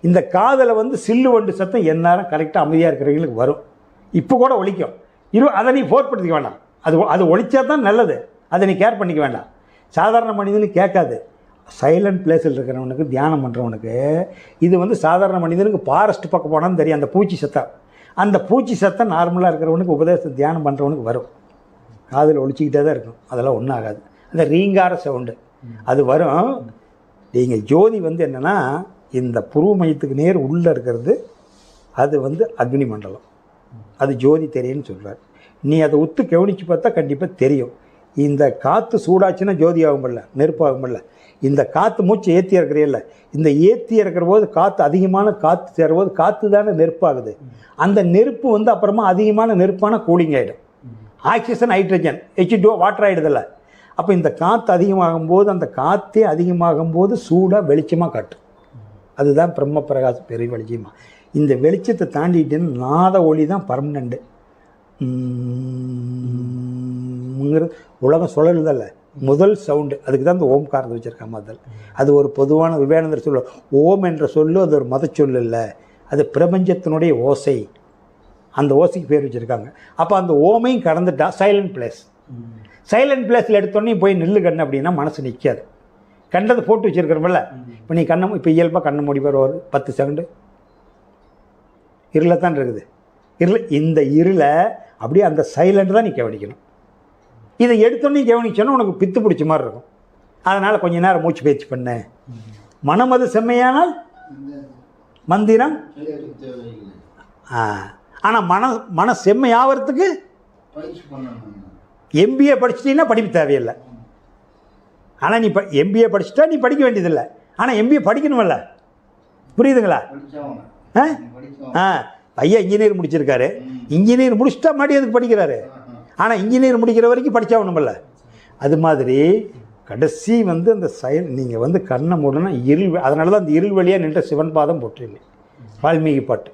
இந்த காதில் வந்து சில்லு வண்டு சத்தம் எந்நேரம் கரெக்டாக அமைதியாக இருக்கிறவங்களுக்கு வரும். இப்போ கூட ஒழிக்கும். அதை நீ போர்ட்படுத்திக்க வேண்டாம். அது ஒழிச்சா தான் நல்லது. அதை நீ கேர் பண்ணிக்க வேண்டாம். சாதாரண மனிதனுக்கு கேட்காது. சைலண்ட் பிளேஸில் இருக்கிறவனுக்கு, தியானம் பண்ணுறவனுக்கு இது வந்து சாதாரண மனிதனுக்கு ஃபாரஸ்ட் பக்கம் போனான்னு தெரியும். அந்த பூச்சி சத்தம், அந்த பூச்சி சத்தம் நார்மலாக இருக்கிறவனுக்கு உபதேசம் தியானம் பண்ணுறவனுக்கு வரும். காதில் ஒழிச்சிக்கிட்டே தான் இருக்கும். அதெல்லாம் ஒன்றும் ஆகாது. அந்த ரீங்கார சவுண்டு அது வரும். நீங்கள் ஜோதி வந்து என்னென்னா இந்த புருவ மையத்துக்கு நேர் உள்ளே இருக்கிறது, அது வந்து அக்னி மண்டலம். அது ஜோதி தெரியும்னு சொல்கிறார். நீ அதை உத்து கவனித்து பார்த்தா கண்டிப்பாக தெரியும். இந்த காற்று சூடாச்சுன்னா ஜோதி ஆகும்ல, நெருப்பாகும்ல. இந்த காற்று மூச்சு ஏற்றி இருக்கிறீல்ல, இந்த ஏற்றி இருக்கிற போது காற்று அதிகமான காற்று சேரும்போது காற்று தானே நெருப்பாகுது. அந்த நெருப்பு வந்து அப்புறமா அதிகமான நெருப்பான கூலிங் ஆகிடும். ஆக்சிஜன் ஹைட்ரஜன் H2O வாட்டர் ஆகிடுதில்ல. அப்போ இந்த காற்று அதிகமாகும்போது, அந்த காற்றே அதிகமாகும்போது சூடாக வெளிச்சமாக காட்டும். அதுதான் பிரம்ம பிரகாச பெரிய வெளிச்சமா. இந்த வெளிச்சத்தை தாண்டிட்டேன்னு நாத ஒளி தான் பர்மனண்ட்டு. உலகம் சுழலுதல்ல, முதல் சவுண்டு. அதுக்கு தான் இந்த ஓம்காரத்தை வச்சுருக்கா முதல். அது ஒரு பொதுவான விவேகானந்தர் சொல்ல, ஓம் என்ற சொல்லு அது ஒரு மத சொல்லு இல்லை, அது பிரபஞ்சத்தினுடைய ஓசை. அந்த ஓசைக்கு பேர் வச்சுருக்காங்க. அப்போ அந்த ஓமையும் கடந்துட்டா சைலண்ட் பிளேஸ். சைலண்ட் பிளேஸில் எடுத்தோடனே போய் நில்லு கண்ணு அப்படின்னா மனசு நிற்காது. கண்டதை போட்டு வச்சுருக்கிறோம்ல. இப்போ நீ இப்போ இயல்பாக கண்ணை மூடி பாரு, ஒரு 10 செகண்டு இருளில் தான் இருக்குது. இந்த இருளை அப்படியே அந்த சைலண்ட் தான் நீ கவனிக்கணும். இதை எடுத்தோடனே கவனிச்சோன்னா உனக்கு பித்து பிடிச்ச மாதிரி இருக்கும். அதனால் கொஞ்ச நேரம் மூச்சு பயிற்சி பண்ண. மனம் அது செம்மையானால் மந்திரம். ஆனால் மன செம்மையாகிறதுக்கு MBA படிச்சிட்டீங்கன்னா படிப்பு தேவையில்லை. ஆனால் நீ MBA படிச்சுட்டா நீ படிக்க வேண்டியதில்லை. ஆனால் MBA படிக்கணுமில்ல, புரியுதுங்களா? ஐயா இன்ஜினியர் முடிச்சிருக்காரு. இன்ஜினியர் முடிச்சுட்டா மாட்டி அதுக்கு படிக்கிறாரு. ஆனால் இன்ஜினியர் முடிக்கிற வரைக்கும் படித்தாகணுமில்ல. அது மாதிரி கடைசி அந்த நீங்கள் கண்ணை மூடனா இருள். அதனால தான் அந்த இருள் வழியாக நின்ற சிவன் பாதம் போற்றில்லை. வால்மீகி பாட்டு.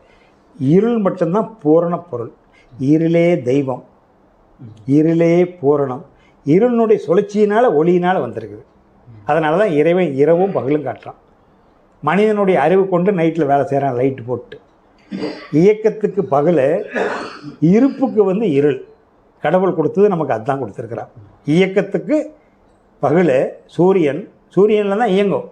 இருள் மட்டும்தான் பூரண பொருள். இருளே தெய்வம், இருளே பூரணம். இருளினுடைய சுழற்சியினால் ஒளியினால் வந்திருக்குது. அதனால தான் இறைவன் இரவும் பகலும் காட்டுறான். மனிதனுடைய அறிவு கொண்டு நைட்டில் வேலை செய்கிறான் லைட்டு போட்டு. இயக்கத்துக்கு பகல், இருப்புக்கு இருள். கடவுள் கொடுத்தது நமக்கு அதுதான் கொடுத்துருக்குறான். இயக்கத்துக்கு பகல் சூரியனில் தான் இயங்கும்.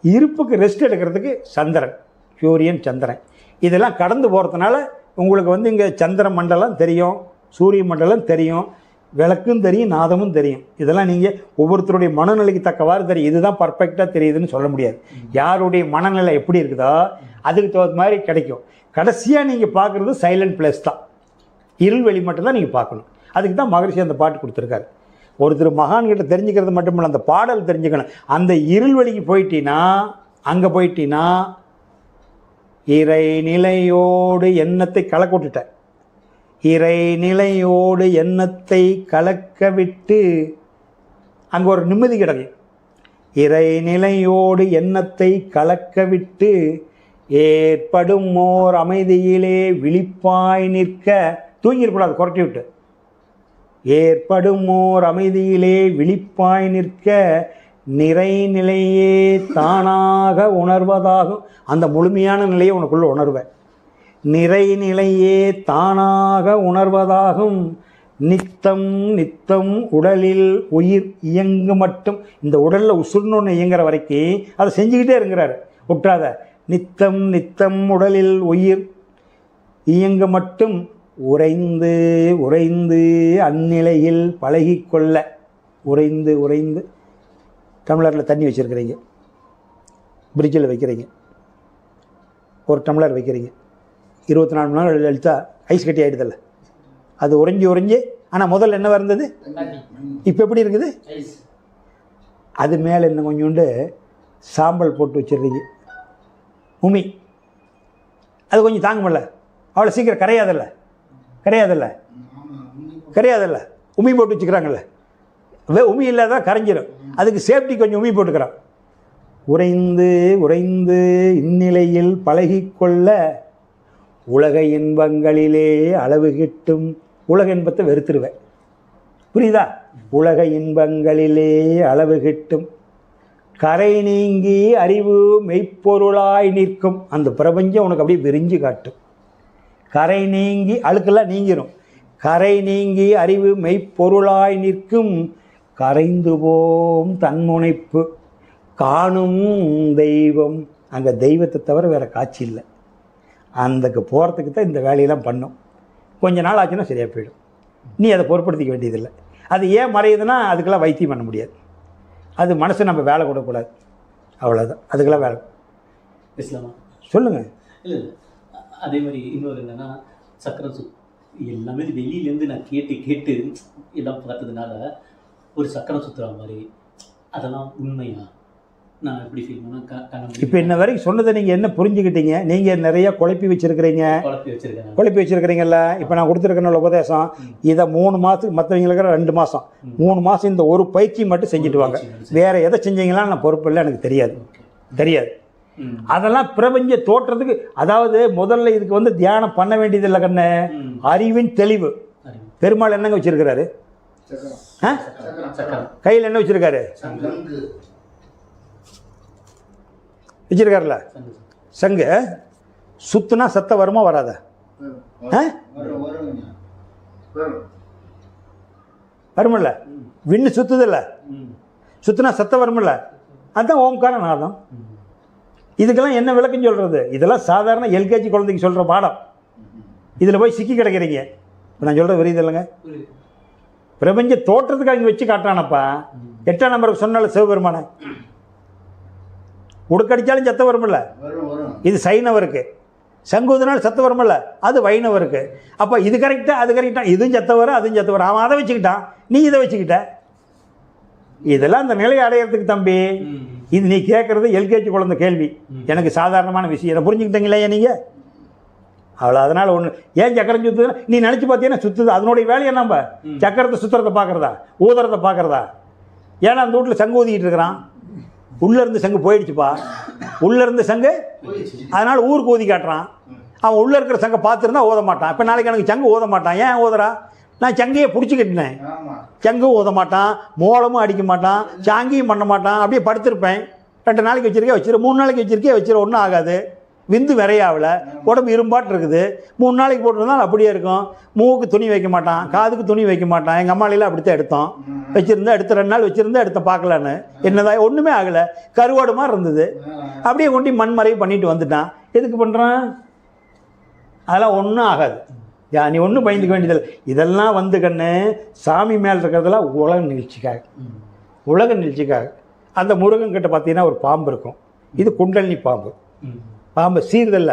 இருப்புக்கு ரெஸ்ட் எடுக்கிறதுக்கு சந்திரன், சூரியன் சந்திரன். இதெல்லாம் கடந்து போகிறதுனால உங்களுக்கு இங்கே சந்திர மண்டலம் தெரியும், சூரிய மண்டலம் தெரியும், விளக்கும் தெரியும், நாதமும் தெரியும். இதெல்லாம் நீங்கள் ஒவ்வொருத்தருடைய மனநிலைக்கு தக்கவாறு தெரியும். இதுதான் பர்ஃபெக்டாக தெரியுதுன்னு சொல்ல முடியாது. யாருடைய மனநிலை எப்படி இருக்குதோ அதுக்கு தகுந்த மாதிரி கிடைக்கும். கடைசியாக நீங்கள் பார்க்குறது சைலண்ட் பிளேஸ் தான். இருள் வெளி மட்டும்தான் நீங்கள் பார்க்கணும். அதுக்கு தான் மகரிஷி அந்த பாட்டு கொடுத்துருக்காரு. ஒருத்தர் மகான்கிட்ட தெரிஞ்சுக்கிறது மட்டும் இல்லை, அந்த பாடல் தெரிஞ்சுக்கணும். அந்த இருள் வெளிக்கு போயிட்டீங்கன்னா, அங்கே போயிட்டீங்கன்னா இறை நிலையோடு எண்ணத்தை கலக்க விட்டுட்டேன். இறை நிலையோடு எண்ணத்தை கலக்க விட்டு அங்கே ஒரு நிம்மதி கிடைக்கும். இறை நிலையோடு எண்ணத்தை கலக்க விட்டு ஏற்படும் ஓர் அமைதியிலே விழிப்பாய் நிற்க. தூங்கிடக்கூடாது, குறைட்டி விட்டு. ஏற்படும் ஓர் அமைதியிலே விழிப்பாய் நிற்க நிறைநிலையே தானாக உணர்வதாகும். அந்த முழுமையான நிலையை உனக்குள்ள உணர்வேன். நிறைநிலையே தானாக உணர்வதாகும். நித்தம் நித்தம் உடலில் உயிர் இயங்கு மட்டும். இந்த உடலில் உசுர்னு இயங்குற வரைக்கும் அதை செஞ்சுக்கிட்டே இருக்கிறாரு, விட்டுறாத. நித்தம் நித்தம் உடலில் உயிர் இயங்கு மட்டும் உறைந்து உறைந்து அந்நிலையில் பழகிக்கொள்ள. உறைந்து உறைந்து டம்ளரில் தண்ணி வச்சுருக்கிறீங்க, பிரிட்ஜில் வைக்கிறீங்க, ஒரு டம்ளர் வைக்கிறீங்க, 24 மணி நேரம் கழித்தா ஐஸ் கட்டி ஆகிடுதில்ல, அது உறைஞ்சி உறைஞ்சி. ஆனால் முதல்ல என்ன இருந்தது, இப்போ எப்படி இருக்குது? அது மேலே இன்னும் கொஞ்சோண்டு சாம்பல் போட்டு வச்சிடுறீங்க, உமி. அது கொஞ்சம் தாங்க முடியல, அவ்வளோ சீக்கிரம் கரையாதில்ல, கரையாதில்ல, கரையாதில்ல. உமி போட்டு வச்சுக்கிறாங்கல்ல, உமி இல்லாத கரைஞ்சிடும். அதுக்கு சேஃப்டி கொஞ்சம் உமி போட்டுக்கிறான். உறைந்து உறைந்து இந்நிலையில் பழகிக்கொள்ள உலக இன்பங்களிலே அளவு கிட்டும். உலக இன்பத்தை வெறுத்துருவேன், புரியுதா? உலக இன்பங்களிலே அளவு கிட்டும். கரை நீங்கி அறிவு மெய்ப்பொருளாய் நிற்கும். அந்த பிரபஞ்சம் உனக்கு அப்படியே விரிஞ்சு காட்டும். கரை நீங்கி, அழுக்கெல்லாம் நீங்கிடும். கரை நீங்கி அறிவு மெய்ப்பொருளாய் நிற்கும். கரைந்து போம் தன்முனைப்பு காணும் தெய்வம். அங்கே தெய்வத்தை தவிர வேறு காட்சி இல்லை. அந்தக்கு போகிறதுக்கு தான் இந்த வேலையெல்லாம் பண்ணும். கொஞ்ச நாள் ஆச்சுன்னா சரியாக போயிடும். நீ அதை பொருட்படுத்திக்க வேண்டியதில்லை. அது ஏன் மறையுதுன்னா அதுக்கெல்லாம் வைத்தியம் பண்ண முடியாது. அது மனசை நம்ம வேலை கொடுக்கக்கூடாது, அவ்வளோதான். அதுக்கெல்லாம் வேலை இஸ்லாமா சொல்லுங்கள். இல்லை இல்லை, அதே மாதிரி இன்னொரு என்னென்னா சக்கரம் எல்லாமே வெளியிலேருந்து நான் கேட்டு கேட்டு எல்லாம் பார்த்ததுனால ஒரு சக்கரம் சுற்றுற மாதிரி அதெல்லாம் உண்மையா நான் எப்படி ஃபீல் பண்ணேன். இப்போ இன்ன வரைக்கும் சொன்னதை நீங்கள் என்ன புரிஞ்சுக்கிட்டீங்க? நீங்கள் நிறையா குழப்பி வச்சுருக்கிறீங்க, குழப்பி வச்சுருக்கிறீங்கல்ல. இப்போ நான் கொடுத்துருக்கேன் உபதேசம், இதை 3 மாதத்துக்கு, மற்றவங்களுக்கு 2 மாதம், 3 மாதம் இந்த ஒரு பயிற்சி மட்டும் செஞ்சுட்டு வாங்க. வேறு எதை செஞ்சீங்களான்னு நான் பொறுப்பு இல்லை, எனக்கு தெரியாது, தெரியாது. அதெல்லாம் பிரபஞ்ச தோற்றத்துக்கு, அதாவது முதல்ல இதுக்கு தியானம் பண்ண வேண்டியதில்லை கண்ணு. அறிவின் தெளிவு. பெருமாள் என்னங்க வச்சிருக்கிறாரு? கையில் என்ன வச்சிருக்காரு? வச்சிருக்காருல்ல, சங்கு. சுத்துனா சத்தம் வருமா வராத? வருமில்ல, விண்ணு சுத்துதில்ல, சுத்தினா சத்தம் வருமில்ல, அதுதான் ஓம்கார நாதம். இதுக்கெல்லாம் என்ன விளக்கம் சொல்கிறது? இதெல்லாம் சாதாரண எல்கேஜி குழந்தைக்கு சொல்கிற பாடம். இதில் போய் சிக்கி கிடக்கிறீங்க. இப்போ நான் சொல்கிறது புரியுது இல்லைங்க? பிரபஞ்ச தோற்றத்துக்கு அங்கே வச்சு காட்டுறானப்பா. 8ஆம் நம்பருக்கு சொன்னால சிவபெருமான உடுக்கடிச்சாலும் சத்தம் வருமில்ல, இது சைனவருக்கு. சங்குதனால் சத்தம் வருமில்ல, அது வைணவருக்கு. அப்போ இது கரெக்டாக அது கரெக்டாக, இதுவும் சத்தம் வரும் அதுவும் சத்தம் வரும். அவன் அதை வச்சுக்கிட்டான், நீ இதை வச்சுக்கிட்ட. இதெல்லாம் அந்த நிலையை அடையிறதுக்கு தம்பி. இது நீ கேட்குறது எல்கேஜி குழந்தை கேள்வி. எனக்கு சாதாரணமான விஷயம். இதை புரிஞ்சுக்கிட்டீங்களே நீங்கள்? அவ்வளோ. அதனால் ஒன்று ஏன் சக்கரம் சுற்றுதுன்னா நீ நினச்சி பார்த்தீங்கன்னா சுற்றுது. அதனுடைய வேலையை நம்ம சக்கரத்தை சுற்றுறதை பார்க்குறதா, ஊதுறதை பார்க்குறதா? ஏன்னா அந்த வீட்டில் சங்கு ஊதிக்கிட்டு இருக்கிறான். உள்ளேருந்து சங்கு போயிடுச்சுப்பா, உள்ளேருந்து சங்கு, அதனால் ஊருக்கு ஊதி காட்டுறான். அவன் உள்ளே இருக்கிற சங்கை பார்த்துருந்தா ஓத மாட்டான். இப்போ நாளைக்கு எனக்கு சங்கு ஓத மாட்டான். ஏன் ஓதுறா? நான் சங்கையை பிடிச்சிக்கிட்டேன். சங்கும் ஓத மாட்டான், மோளமும் அடிக்க மாட்டான், சாங்கியும் பண்ண மாட்டான். அப்படியே படுத்திருப்பேன். 2 நாளைக்கு வச்சிருக்கே வச்சிரு, 3 நாளைக்கு வச்சிருக்கே வச்சிரு, ஒன்றும் ஆகாது. விந்து விரையாவில், உடம்பு இரும்பாட்டு இருக்குது. 3 நாளைக்கு போட்டுருந்தாலும் அப்படியே இருக்கும். மூக்கு துணி வைக்க மாட்டான், காதுக்கு துணி வைக்க மாட்டான். எங்கள் அம்மாலையில் அப்படித்தான் எடுத்தோம். வச்சுருந்தா எடுத்து 2 நாள் வச்சுருந்தா எடுத்த பார்க்கலான்னு. என்னதான் ஒன்றுமே ஆகலை, கருவாடு மாதிரி இருந்தது. அப்படியே கொண்டு மண்மறைவு பண்ணிட்டு வந்துட்டான். எதுக்கு பண்ணுறான்? அதெல்லாம் ஒன்றும் ஆகாது. நீ ஒன்றும் பயந்துக்க வேண்டியதில்லை. இதெல்லாம் வந்து கண்ணு சாமி மேலே இருக்கிறதெல்லாம் உலக நிகழ்ச்சிக்காக, உலக நிகழ்ச்சிக்காக. அந்த முருகன் கிட்ட பார்த்தீங்கன்னா ஒரு பாம்பு இருக்கும். இது குண்டலினி பாம்பு. பாம்பு சீர்தல்ல,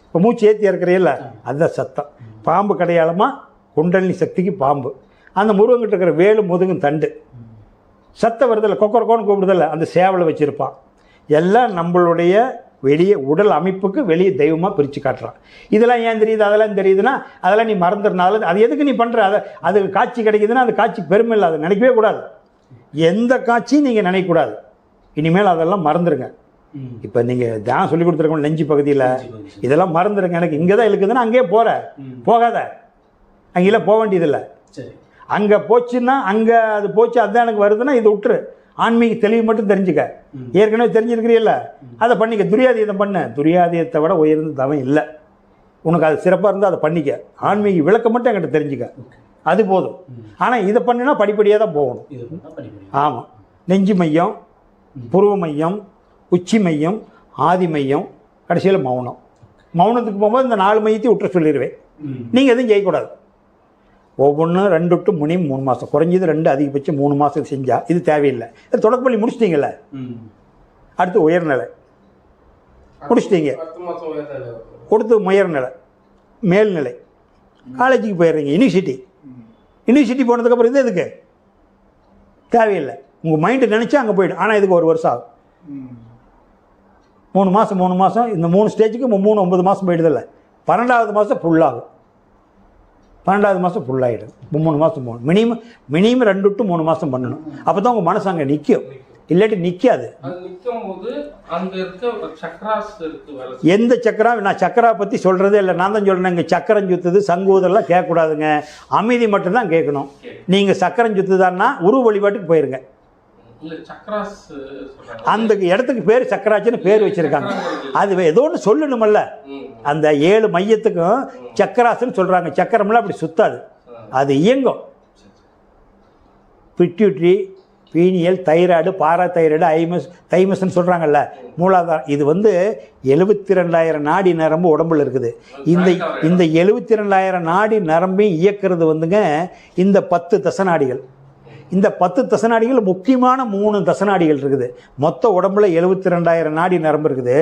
இப்போ மூச்சு ஏற்றி இறக்குறையில்ல, அதுதான் சத்தம். பாம்பு கடையாளமாக குண்டலினி சக்திக்கு பாம்பு. அந்த முருகன்கிட்ட இருக்கிற வேலு முதுகும் தண்டு. சத்தம் வருதில்ல, கொக்கரக்கோன்னு கூப்பிடுதில்ல, அந்த சேவலை வச்சுருப்பான். எல்லாம் நம்மளுடைய வெளியே உடல் அமைப்புக்கு வெளியே தெய்வமாக பிரித்து காட்டுறான். இதெல்லாம் ஏன் தெரியுது, அதெல்லாம் தெரியுதுன்னா அதெல்லாம் நீ மறந்துடுனால அது எதுக்கு நீ பண்ணுற? அது காட்சி கிடைக்குதுன்னா அது காட்சி பெருமை இல்லை, அதை நினைக்கவே கூடாது. எந்த காட்சியும் நீங்கள் நினைக்கக்கூடாது. இனிமேல் அதெல்லாம் மறந்துடுங்க. இப்போ நீங்கள் தான் சொல்லி கொடுத்துருக்கோம் நெஞ்சு பகுதியில், இதெல்லாம் மறந்துடுங்க. எனக்கு இங்கே தான் இருக்குதுன்னா அங்கேயே போகாத, அங்கெல்லாம் போக வேண்டியதில்லை. அங்கே போச்சுன்னா அங்கே அது போச்சு, அதுதான் எனக்கு வருதுன்னா இதை விட்டுரு. ஆன்மீக தெளிவு மட்டும் தெரிஞ்சுக்க. ஏற்கனவே தெரிஞ்சிருக்கிறீல்ல, அதை பண்ணிக்க. துரியாதீதம் பண்ண, துரியாதீதத்தை விட உயர்ந்த தவம் இல்லை. உனக்கு அது சிறப்பாக இருந்தால் அதை பண்ணிக்க. ஆன்மீக விளக்கம் மட்டும் என்கிட்ட தெரிஞ்சுக்க, அது போதும். ஆனால் இதை பண்ணினா படிப்படியாக தான் போகணும். ஆமாம். நெஞ்சு மையம், புருவ மையம், உச்சி மையம், ஆதி மையம், கடைசியில் மௌனம். மௌனத்துக்கு போகும்போது இந்த 4 மையத்தையும் விட்டு சொல்லிடுவேன். நீங்கள் எதுவும் செய்யக்கூடாது. ஒவ்வொன்றும் 2 to 3 மாதம், குறைஞ்சது 2, அதிகபட்சம் 3 மாதம் செஞ்சால் இது தேவையில்லை. தொடக்க பள்ளி முடிச்சிட்டிங்கள, அடுத்து உயர்நிலை முடிச்சிட்டிங்க, கொடுத்து உயர்நிலை, மேல்நிலை, காலேஜுக்கு போயிடுறீங்க, யூனிவர்சிட்டி போனதுக்கப்புறம் இது எதுக்கு தேவையில்லை. உங்கள் மைண்டு நினச்சா அங்கே போய்டும். ஆனால் இதுக்கு 1 வருஷம் ஆகும். 3 மாதம் இந்த 3 ஸ்டேஜுக்கு 3 9 மாதம் போயிடுதில்ல. 12வது மாதம் ஃபுல்லாகும். 12வது மாதம் ஃபுல்லாகிடும். 3 மாதம் போகணும். மினிமம் 2 to 3 மாதம் பண்ணணும். அப்போ தான் உங்கள் மனசு அங்கே நிற்கும். இல்லாட்டி நிற்காது. எந்த சக்கரா, நான் சக்கரா பற்றி சொல்கிறதே இல்லை. நான் தான் சொல்கிறேன், இங்கே சக்கரம் சுற்றுது சங்கூதெல்லாம் கேட்கக்கூடாதுங்க. அமைதி மட்டும்தான் கேட்கணும். நீங்கள் சக்கரம் சுற்றுதான்னா உருவ வழிபாட்டுக்கு போயிருங்க. அந்த இடத்துக்கு பேர் சக்கராச்சின்னு பேர் வச்சிருக்காங்க. அது ஏதோ ஒன்று சொல்லணுமல்ல. அந்த 7 மையத்துக்கும் சக்கராசுன்னு சொல்கிறாங்க. சக்கரம்லாம் அப்படி சுத்தாது, அது இயங்கும். பிட்யூட்ரி, பீனியல், தைராய்டு, பாராதைராய்டு, தைமஸ்ன்னு சொல்கிறாங்கல்ல, மூலாதாரம். இது 72,000 நாடி நரம்பு உடம்புல இருக்குது. இந்த 72,000 நாடி நரம்பையும் இயக்கிறது இந்த 10 தசநாடிகள். இந்த 10 தசநாடிகள் முக்கியமான 3 தசநாடிகள் இருக்குது. மொத்த உடம்புல 72,000 நாடி நரம்பு இருக்குது.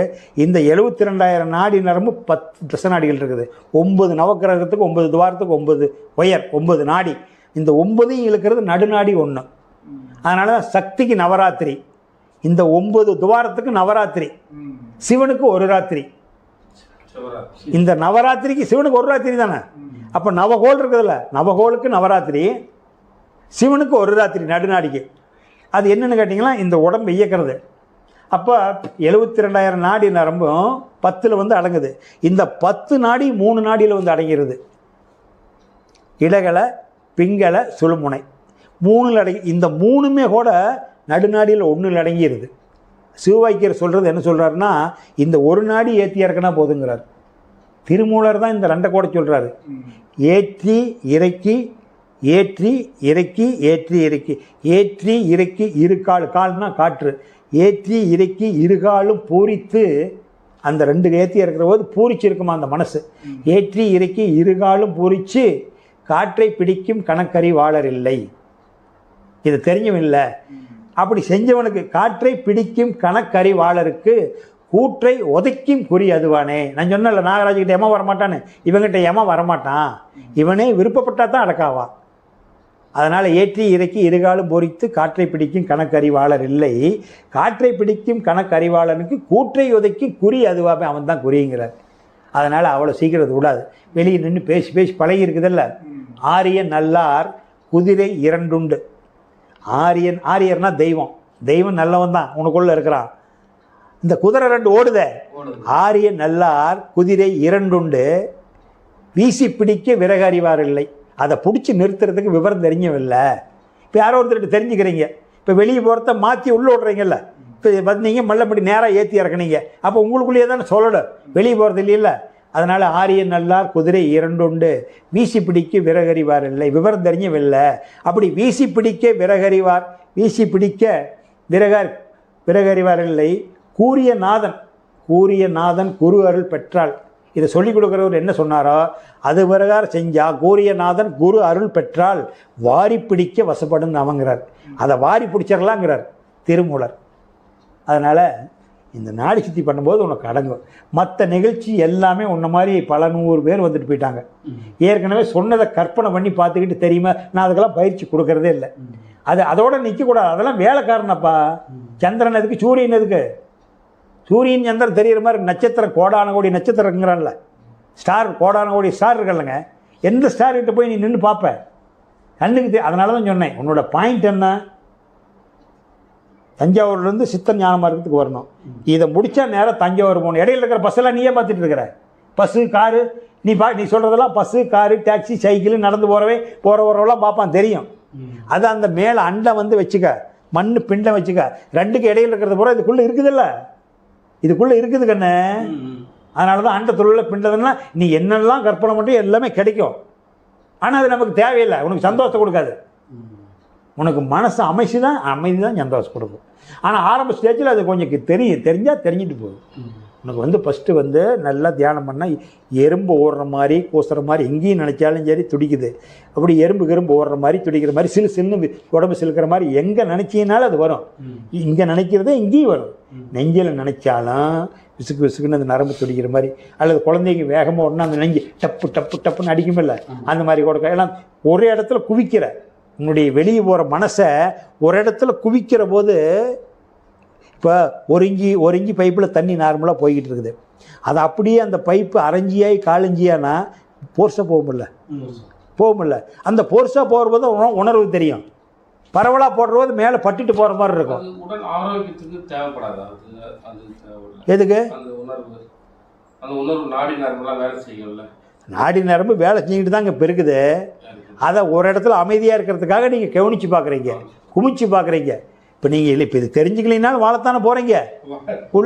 இந்த 72,000 நாடி நரம்பு 10 தசநாடிகள் இருக்குது. 9 நவக்கிரகத்துக்கு 9 துவாரத்துக்கு 9 ஒயர், 9 நாடி. இந்த 9ஐயும் இழுக்கிறது நடுநாடி 1. அதனால தான் சக்திக்கு நவராத்திரி, இந்த 9 துவாரத்துக்கு நவராத்திரி, சிவனுக்கு 1 ராத்திரி. இந்த நவராத்திரிக்கு சிவனுக்கு 1 ராத்திரி தானே. அப்போ நவகோள் இருக்குதுல்ல, நவகோளுக்கு நவராத்திரி, சிவனுக்கு 1 ராத்திரி நடுநாடிக்கு. அது என்னென்னு கேட்டிங்கன்னா இந்த உடம்பு இயக்கிறது. அப்போ 72,000 நாடி நரம்பும் 10ல் அடங்குது. இந்த 10 நாடி 3 நாடியில் அடங்கிறது. இடகலை, பிங்கலை, சுழுமுனை 3ல் அடங்கி. இந்த 3மே கூட நடுநாடியில் 1ல் அடங்கிடுது. சிவவாக்கியர் சொல்கிறது என்ன சொல்கிறாருன்னா, இந்த 1 நாடி ஏற்றி இறக்குனா போதுங்கிறார். திருமூலர் தான் இந்த 2 கூட சொல்கிறாரு. ஏற்றி இறக்கி ஏற்றி இறக்கி ஏற்றி இறக்கி ஏற்றி இறக்கி இருகால், கால்னா காற்று, ஏற்றி இறக்கி இருகாலும் பூரித்து, அந்த 2 ஏற்றி இறக்குற போது பூரிச்சிருக்குமா அந்த மனசு. ஏற்றி இறக்கி இருகாலும் பூரித்து காற்றை பிடிக்கும் கணக்கறிவாளர் இல்லை. இது தெரிஞ்சும் இல்லை. அப்படி செஞ்சவனுக்கு காற்றை பிடிக்கும் கணக்கறிவாளருக்கு கூற்றை உதைக்கும் குறி அதுவானே. நான் சொன்னல நாகராஜ்கிட்ட எம வரமாட்டான்னு, இவங்கிட்ட எம வரமாட்டான். இவனே விருப்பப்பட்டா தான் அடக்காவான். அதனால் ஏற்றி இறக்கி இருகாலும் பொறித்து காற்றை பிடிக்கும் கணக்கறிவாளர் இல்லை. காற்றை பிடிக்கும் கணக்கறிவாளனுக்கு கூற்றை உதைக்கும் குறி அதுவாக அவன் தான் குறிங்கிறார். அதனால் அவ்வளோ சீக்கிரம் விடாது. வெளியே நின்று பேசி பேசி பழகி இருக்குதில்ல. ஆரியன் நல்லார் குதிரை 2 உண்டு. ஆரியர்னா தெய்வம். தெய்வம் நல்லவன் தான், உனக்குள்ளே இருக்கிறான். இந்த குதிரை 2 ஓடுதே. ஆரியன் நல்லார் குதிரை 2 உண்டு, வீசி பிடிக்க விறகு அறிவார் இல்லை. அதை பிடிச்சி நிறுத்துறதுக்கு விவரம் தெரிஞ்சவில்லை. இப்போ யாரோ ஒருத்தர்கிட்ட தெரிஞ்சுக்கிறீங்க. இப்போ வெளியே போகிறத மாற்றி உள்ளே விட்றீங்கல்ல. இப்போ வந்தீங்க மல்லப்படி நேராக ஏற்றி இறக்குனீங்க. அப்போ உங்களுக்குள்ளேயே தானே சொல்லணும், வெளியே போகிறது இல்லையில்ல. அதனால் ஆரியன் நல்லார் குதிரை 2 உண்டு, வீசி பிடிக்க விறகறிவார் இல்லை. விவரம் தெரிஞ்சவில்லை. அப்படி வீசி பிடிக்க விறகறிவார், வீசி பிடிக்க விறகறிவார் இல்லை. கூறிய நாதன் குரு அருள் பெற்றால், இதை சொல்லிக் கொடுக்குறவர் என்ன சொன்னாரோ அது பிரகாரம் செஞ்சா கூறிய நாதன் குரு அருள் பெற்றால் வாரி பிடிக்க வசப்படும் அவங்கிறார். அதை வாரி பிடிச்சிடலாங்கிறார் திருமூலர். அதனால் இந்த நாடி சுத்தி பண்ணும்போது உனக்கு அடங்கும். மற்ற நிகழ்ச்சி எல்லாமே உன்ன மாதிரி பல 100 பேர் வந்துட்டு போயிட்டாங்க. ஏற்கனவே சொன்னதை கற்பனை பண்ணி பார்த்துக்கிட்டு தெரியுமா, நான் அதுக்கெல்லாம் பயிற்சி கொடுக்கறதே இல்லை. அதோட நிற்கக்கூடாது. அதெல்லாம் வேலைக்காரனப்பா. சந்திரன் எதுக்கு, சூரியன் எதுக்கு? சூரியன் சந்திரன் தெரிகிற மாதிரி நட்சத்திரம் கோடான கோடி நட்சத்திரங்கிறான்ல, ஸ்டார் கோடான கோடி ஸ்டார் இருக்கல்லங்க. எந்த ஸ்டார் கிட்ட போய் நீ நின்று பார்ப்ப கண்ணுக்கு. அதனால தான் சொன்னேன், உன்னோட பாயிண்ட் என்ன, தஞ்சாவூர்லேருந்து சித்தன் ஞான மார்க்கத்துக்கு வரணும். இதை முடித்தா நேராக தஞ்சாவூர் போகணும். இடையில இருக்கிற பஸ்ஸெல்லாம் நீயே பார்த்துட்டு இருக்கிற. பஸ்ஸு காரு நீ சொல்கிறதெல்லாம் பஸ்ஸு காரு டாக்ஸி சைக்கிள் நடந்து போகிறவரெல்லாம் பார்ப்பான், தெரியும். அது அந்த மேலே அண்டை வந்து வச்சுக்க, மண் பிண்டை வச்சுக்க. 2க்கு இடையில இருக்கிறது பூரா இதுக்குள்ளே இருக்குதில்ல, இதுக்குள்ளே இருக்குது கண்ணு. அதனால தான் அண்ட தொழிலில் பிண்டதுன்னா நீ என்னெல்லாம் கற்பனை பண்ணுறோம் எல்லாமே கிடைக்கும். ஆனால் அது நமக்கு தேவையில்லை, உனக்கு சந்தோஷத்தை கொடுக்காது. உனக்கு மனசு அமைதி தான் சந்தோஷம் கொடுக்கும். ஆனால் ஆரம்ப ஸ்டேஜில் அது கொஞ்சம் தெரிஞ்சால் தெரிஞ்சுட்டு போகுது. உனக்கு ஃபஸ்ட்டு நல்லா தியானம் பண்ணால் எறும்பு ஓடுற மாதிரி கூசுற மாதிரி எங்கேயும் நினச்சாலும் சரி துடிக்குது. அப்படி எறும்பு ஓடுற மாதிரி துடிக்கிற மாதிரி சிலுன்னு உடம்பு சிலுக்கிற மாதிரி எங்கே நினச்சினாலும் அது வரும். இங்கே நினைக்கிறதே இங்கேயும் வரும். நெஞ்சில் நினச்சாலும் விசுக்குன்னு அந்த நரம்பு துடிக்கிற மாதிரி, அல்லது குழந்தைங்க வேகமாக ஒன்றா அந்த நெஞ்சு டப்பு டப்பு டப்புன்னு அடிக்குமில்ல, அந்த மாதிரி கொடுக்க. எல்லாம் ஒரே இடத்துல குவிக்கிற உன்னுடைய வெளியே போகிற மனசை ஒரு இடத்துல குவிக்கிற போது, இப்போ ஒரு இஞ்சி பைப்பில் தண்ணி நார்மலாக போய்கிட்டு இருக்குது. அது அப்படியே அந்த பைப்பு அரைஞ்சியாகி காலஞ்சியானா போர்ஸாக போகுமில்ல. அந்த போர்ஸாக போகிற போது உணர்வு தெரியும். பரவலாக போடுற போது மேலே பட்டுட்டு போகிற மாதிரி இருக்கும். உடல் ஆரோக்கியத்துக்கு தேவைப்படாது. எதுக்கு? அந்த உணர்வு நாடி நரம்புலாம் வேலை செய்யல. நாடி நரம்பு வேலை செஞ்சுக்கிட்டு தான் இங்கே பெருக்குது. அதை ஒரு இடத்துல அமைதியாக இருக்கிறதுக்காக நீங்கள் கவனித்து பார்க்குறீங்க, குமிச்சு பார்க்குறீங்க. இப்போ நீங்கள் இப்போ இது தெரிஞ்சுக்கலினாலும் வாழத்தானே போகிறீங்க,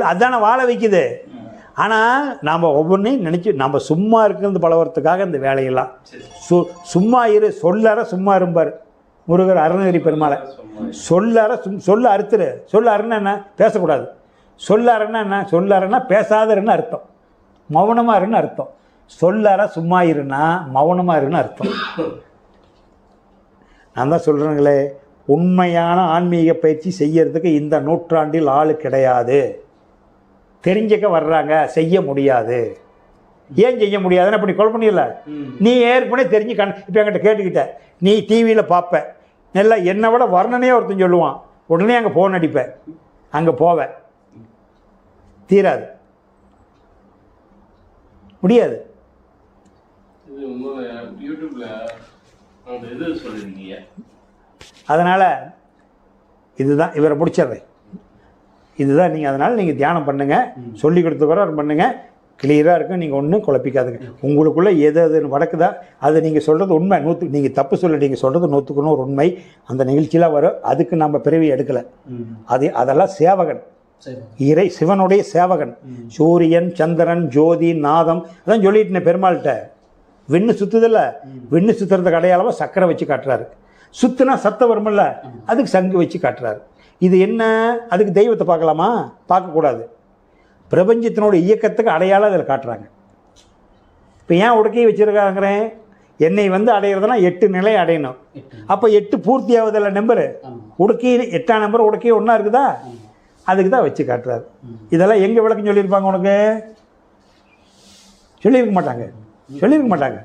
அதுதானே வாழ வைக்குது. ஆனால் நாம் ஒவ்வொன்றையும் நினச்சி நம்ம சும்மா இருக்கிறது பழகிறதுக்காக இந்த வேலையெல்லாம் சும்மா சொல்லற சும்மா இருப்பார் முருகர் அருணகிரி பெருமாளை. சொல்ல அறுத்துரு. சொல்ல அருன்னா என்ன? பேசக்கூடாது. சொல்ல அறன்னா என்ன? சொல்ல அறன்னா பேசாதருன்னு அர்த்தம், மௌனமாக இருன்னு அர்த்தம். சொல்லற சும்மா இருன்னா மௌனமாக இருன்னு அர்த்தம். நான் தான் சொல்கிறேங்களே, உண்மையான ஆன்மீக பயிற்சி செய்யறதுக்கு இந்த நூற்றாண்டில் ஆள் கிடையாது. தெரிஞ்சுக்க வர்றாங்க, செய்ய முடியாது. ஏன் செய்ய முடியாதுன்னு அப்படி கொலை பண்ணிடல. நீ ஏற்கனவே தெரிஞ்சு இப்போ என்கிட்ட கேட்டுக்கிட்ட, நீ டிவியில் பார்ப்ப, நல்லா என்னை விட வர்ணனையே ஒருத்தன் சொல்லுவான், உடனே அங்கே ஃபோன் அடிப்பேன், அங்கே போவேன். தீராது, முடியாது. அதனால் இதுதான் இவரை பிடிச்சிட்றேன். இதுதான் நீங்கள். அதனால் நீங்கள் தியானம் பண்ணுங்கள், சொல்லி கொடுத்துக்கிறோம் பண்ணுங்கள், கிளியராக இருக்கும். நீங்கள் ஒன்றும் குழப்பிக்காதுங்க. உங்களுக்குள்ளே எதுன்னு வடக்குதா அது நீங்கள் சொல்கிறது உண்மை. நீங்கள் தப்பு சொல்ல, நீங்கள் சொல்கிறது 100க்கு 100 உண்மை. அந்த நிகழ்ச்சியெலாம் வரும். அதுக்கு நம்ம பிறவி எடுக்கலை. அதெல்லாம் சேவகன். சிவனுடைய சேவகன். சூரியன், சந்திரன், ஜோதி, நாதம், அதான் சொல்லிட்டு பெருமாள்கிட்ட. விண்ணு சுத்துதில்ல, விண்ணு சுத்துறதுக்கு அடையாளமாக சக்கரை வச்சு காட்டுறாரு. சுத்துனா சத்தம் வருமில்ல, அதுக்கு சங்கு வச்சு காட்டுறாரு. இது என்ன? அதுக்கு தெய்வத்தை பார்க்கலாமா? பார்க்கக்கூடாது. பிரபஞ்சத்தினுடைய இயக்கத்துக்கு அடையாளம் அதில் காட்டுறாங்க. இப்போ ஏன் உடக்கையை வச்சுருக்காங்கிறேன்? என்னை வந்து அடையிறதுனா 8 நிலை அடையணும். அப்போ 8 பூர்த்தி ஆகுதில்ல நம்பரு. உடக்கி 8ஆம் நம்பர் உடக்கி ஒன்றா இருக்குதா? அதுக்கு தான் வச்சு காட்டுறாரு. இதெல்லாம் எங்கே விளக்கம் சொல்லியிருப்பாங்க உனக்கு? சொல்லியிருக்க மாட்டாங்க, சொல்லியிருக்க மாட்டாங்க.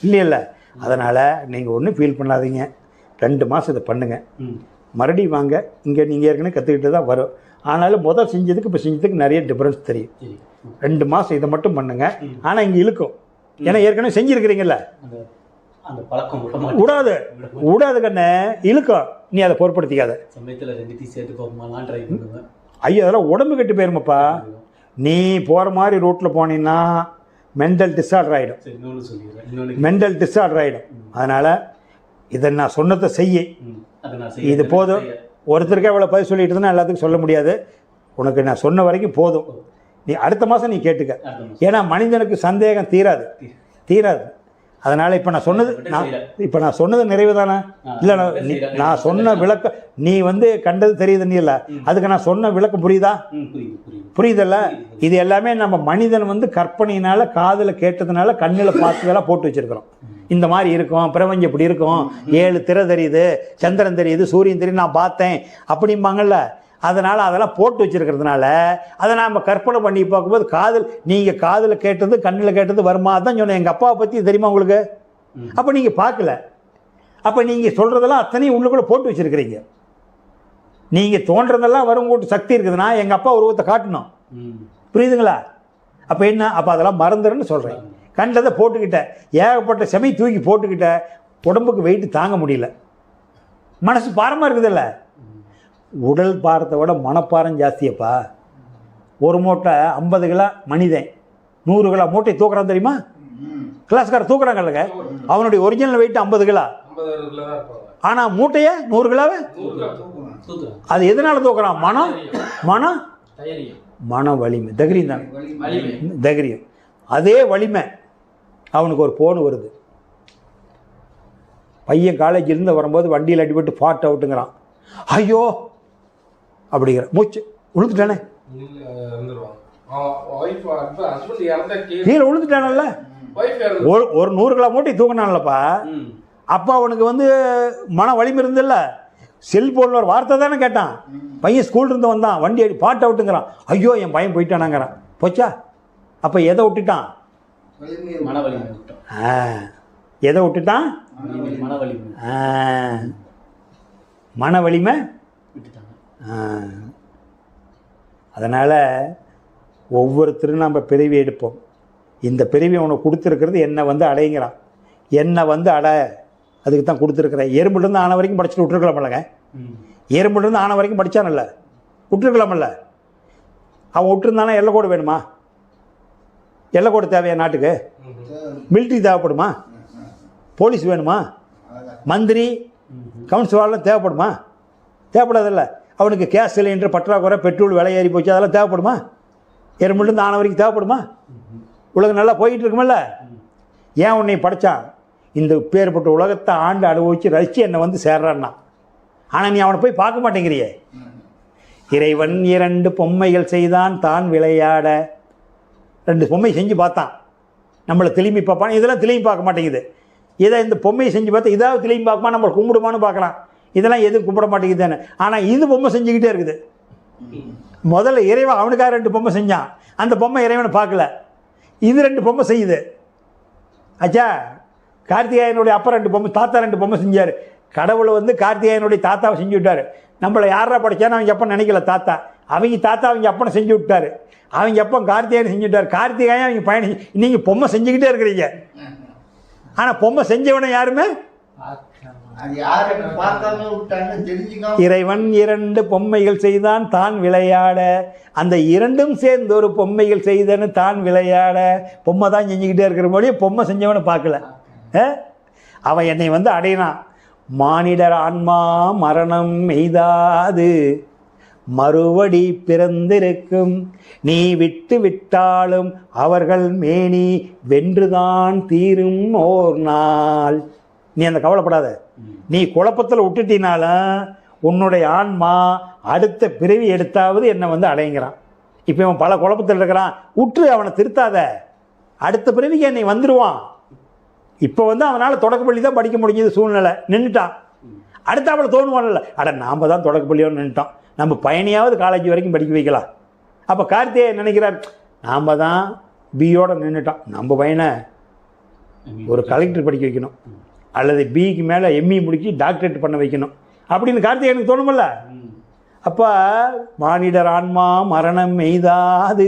இல்லையில்ல. அதனால் நீங்கள் ஒன்றும் ஃபீல் பண்ணாதீங்க. 2 மாதம் இதை பண்ணுங்கள். மறுபடியும் வாங்க. இங்கே நீங்கள் ஏற்கனவே கற்றுக்கிட்டு தான் வரும். ஆனாலும் முதல் செஞ்சதுக்கு இப்போ செஞ்சதுக்கு நிறைய டிஃப்ரென்ஸ் தெரியும். 2 மாதம் இதை மட்டும் பண்ணுங்கள். ஆனால் இங்கே இழுக்கும். ஏன்னா ஏற்கனவே செஞ்சுருக்கிறீங்கல்ல, அந்த பழக்கம் விடாது விடாது கண்ணே, இழுக்கும். நீ அதை பொருட்படுத்திக்காத. சமயத்தில் 2 சேர்த்து போகலாம் ட்ரை பண்ணுவேன். ஐயோ அதெல்லாம் உடம்பு கெட்டு போயிருமாப்பா. நீ போகிற மாதிரி ரூட்டில் போனீங்கன்னா மென்டல் டிஸார்டர் ஆகிடும். மென்டல் டிஸார்டர் ஆகிடும். அதனால் இதை நான் சொன்னதை செய்ய, இது போதும். ஒருத்தருக்கே இவ்வளோ பதில் சொல்லிட்டு இருந்தால் எல்லாத்துக்கும் சொல்ல முடியாது. உனக்கு நான் சொன்ன வரைக்கும் போதும். நீ அடுத்த மாதம் நீ கேட்டுக்க. ஏன்னா மனிதனுக்கு சந்தேகம் தீராது, தீராது. அதனால் இப்போ நான் சொன்னது நிறைவு தானே? இல்லை, நான் சொன்ன விளக்கம் நீ வந்து கண்டது தெரியுது நீ இல்லை, அதுக்கு நான் சொன்ன விளக்கம் புரியுதா? புரியுதல்ல? இது எல்லாமே நம்ம மனிதன் வந்து கற்பனையினால் காதில் கேட்டதுனால கண்ணில் பார்த்ததெல்லாம் போட்டு வச்சுருக்கிறோம். இந்த மாதிரி இருக்கும், பிரபஞ்சம் இப்படி இருக்கும், 7 திரை தெரியுது, சந்திரன் தெரியுது, சூரியன் தெரியுது, நான் பார்த்தேன் அப்படிம்பாங்கள்ல. அதனால் அதெல்லாம் போட்டு வச்சுருக்கிறதுனால அதை நாம் கற்பனை பண்ணி பார்க்கும்போது நீங்கள் காதில் கேட்டது கண்ணில் கேட்டது வருமா? தான் சொன்னேன். எங்கள் அப்பாவை பற்றி தெரியுமா உங்களுக்கு? அப்போ நீங்கள் பார்க்கல. அப்போ நீங்கள் சொல்கிறதெல்லாம் அத்தனையும் உள்ளுக்குள்ளே போட்டு வச்சுருக்கிறீங்க. நீங்கள் தோன்றதெல்லாம் வரும் கூட்டு சக்தி இருக்குதுன்னா எங்கள் அப்பா உருவத்தை காட்டணும். புரியுதுங்களா? அப்போ என்ன? அப்போ அதெல்லாம் மறந்துடுன்னு சொல்கிறேன். கண்டதை போட்டுக்கிட்டேன், ஏகப்பட்ட செமை தூக்கி போட்டுக்கிட்டேன், உடம்புக்கு வெயிட்டு தாங்க முடியல. மனசு பாரமாக இருக்குதில்ல. உடல் பாரத்தை விட மனப்பாரம் ஜாஸ்தியப்பா. ஒரு மூட்டை 50 கிலோ மனிதன் 100 கிலோ மூட்டை தூக்குறான் தெரியுமா? கிளாஸ்கார தூக்குறாங்கல்லங்க. அவனுடைய ஒரிஜினல் வெயிட் 50 கிலோ. ஆனால் மூட்டையை 100 கிலோவே. அது எதனால தூக்குறான்? மன வலிமை, தைரியம் தானே, தைரியம். அதே வலிமை அவனுக்கு ஒரு ஃபோன் வருது. பையன் காலேஜிலேருந்து வரும்போது வண்டியில் அடிபட்டு ஃபாட் அவுட்டுங்கிறான். ஐயோ அப்படிங்கிற மூச்சு உழுத்துட்டானே, கீழே உழுந்துட்டானல்ல. ஒரு 100 கிலோ மூட்டை தூக்கினான்லப்பா. அப்போ அவனுக்கு வந்து மன வலிமை இருந்தில்ல. செல்போனில் ஒரு வார்த்தை தானே கேட்டான். பையன் ஸ்கூல் இருந்து வந்தான், வண்டி அடி ஃபாட் அவுட்டுங்கிறான். ஐயோ என் பையன் போயிட்டானாங்கிறான். போச்சா? அப்போ எதை விட்டுட்டான்? எதை விட்டுட்டான்? மன வலிமை. அதனால் ஒவ்வொருத்தரும் நம்ம பிறவி எடுப்போம். இந்த பிறவி உனக்கு கொடுத்துருக்கிறது என்னை வந்து அடைங்கிறான். என்னை வந்து அடை, அதுக்கு தான் கொடுத்துருக்குறேன். எறும்புலேருந்து ஆன வரைக்கும் படிச்சுட்டு விட்டுருக்கலாமல்லங்க. எறும்புலேருந்து ஆன வரைக்கும் படித்தானல்ல, விட்டுருக்கலாமல்ல. அவன் விட்டுருந்தானா எல்லைக்கோடு வேணுமா? எல்லைக்கோடு தேவையா நாட்டுக்கு? மிலிட்ரி தேவைப்படுமா? போலீஸ் வேணுமா? மந்திரி கவுன்சிலர்லாம் தேவைப்படுமா? தேவைப்படாதில்ல. அவனுக்கு கேஸ் சிலிண்டர் பற்றாக்குறை, பெட்ரோல் விலை ஏறி போச்சு, அதெல்லாம் தேவைப்படுமா? எறும்புலேருந்து ஆன வரைக்கும் தேவைப்படுமா? உலகம் நல்லா போய்கிட்டு இருக்குமில்ல. ஏன் உன்னை படைச்சான்? இந்த பேர்பட்ட உலகத்தை ஆண்டு அனுபவித்து ரசித்து என்னை வந்து சேர்றான்னா. ஆனால் நீ அவனை போய் பார்க்க மாட்டேங்கிறியே. இறைவன் 2 பொம்மைகள் செய்தான் தான் விளையாட. 2 பொம்மை செஞ்சு பார்த்தான். நம்மளை திரும்பி பார்ப்பான். இதெல்லாம் திரும்பி பார்க்க மாட்டேங்குது. இதை இந்த பொம்மையை செஞ்சு பார்த்தா இதாவது திரும்பி பார்க்குமா, நம்மளை கும்பிடுமான்னு பார்க்கலாம். இதெல்லாம் எதுவும் கும்பிட மாட்டேங்குதுன்னு. ஆனால் இது பொம்மை செஞ்சுக்கிட்டே இருக்குது. முதல்ல இறைவன் அவனுக்காக 2 பொம்மை செஞ்சான். அந்த பொம்மை இறைவனை பார்க்கல. இது 2 பொம்மை செய்யுது. ஆச்சா? கார்த்திகேயனுடைய அப்பா 2 பொம்மை, தாத்தா 2 பொம்மை செஞ்சார். கடவுளை வந்து கார்த்திகேயனுடைய தாத்தாவை செஞ்சு விட்டார். நம்மளை யாரா படித்தான்னு அவங்க எப்போ நினைக்கல. தாத்தா அவங்க தாத்தா அவங்க அப்பனை செஞ்சு விட்டார். அவங்க எப்போ கார்த்திகேயன் செஞ்சு விட்டார். கார்த்திகேயன் அவங்க பையனை. நீங்கள் பொம்மை செஞ்சுக்கிட்டே இருக்கிறீங்க. ஆனால் பொம்மை செஞ்சவனை யாருமே இறைவன் 2 பொம்மைகள் செய்தான் தான் விளையாட. அந்த 2ம் சேர்ந்து ஒரு பொம்மைகள் செய்தன்னு தான் விளையாட. பொம்மை தான் செஞ்சுக்கிட்டே இருக்கிற மொழியே பொம்மை செஞ்சவனை பார்க்கல. அவன் என்னை வந்து அடையினான். மானிடர் ஆன்மா மரணம் எய்தாது, மறுபடி பிறந்திருக்கும். நீ விட்டு விட்டாலும் அவர்கள் மேனி வென்றுதான் தீரும் ஓர் நாள். நீ அந்த கவலைப்படாத. நீ குழப்பத்தில் விட்டுட்டினாலும் உன்னுடைய ஆன்மா அடுத்த பிறவி எடுத்தாவது என்னை வந்து அடைங்கிறான். இப்போ இவன் பல குழப்பத்தில் இருக்கிறான், விட்டு அவனை திருத்தாத. அடுத்த பிறவிக்கு என்னை வந்துடுவான். இப்போ வந்து அவனால் தொடக்கப்பள்ளி தான் படிக்க முடிஞ்சது, சூழ்நிலை நின்றுட்டான். அடுத்த அவளை தோணுவான்ல, அட நாம் தான் தொடக்கப்பள்ளியோன்னு நின்றுட்டோம், நம்ம பையனையாவது காலேஜ் வரைக்கும் படிக்க வைக்கலாம். அப்போ கார்த்திகை நினைக்கிறார், நாம் தான் பியோட நின்றுட்டோம், நம்ம பையனை ஒரு கலெக்டர் படிக்க வைக்கணும், அல்லது பிக்கு மேலே எம்இ முடிச்சு டாக்டரேட் பண்ண வைக்கணும் அப்படின்னு கார்த்திகேயனுக்கு தோணுமில்ல. அப்போ மானிடர் ஆன்மா மரணம் எய்தாது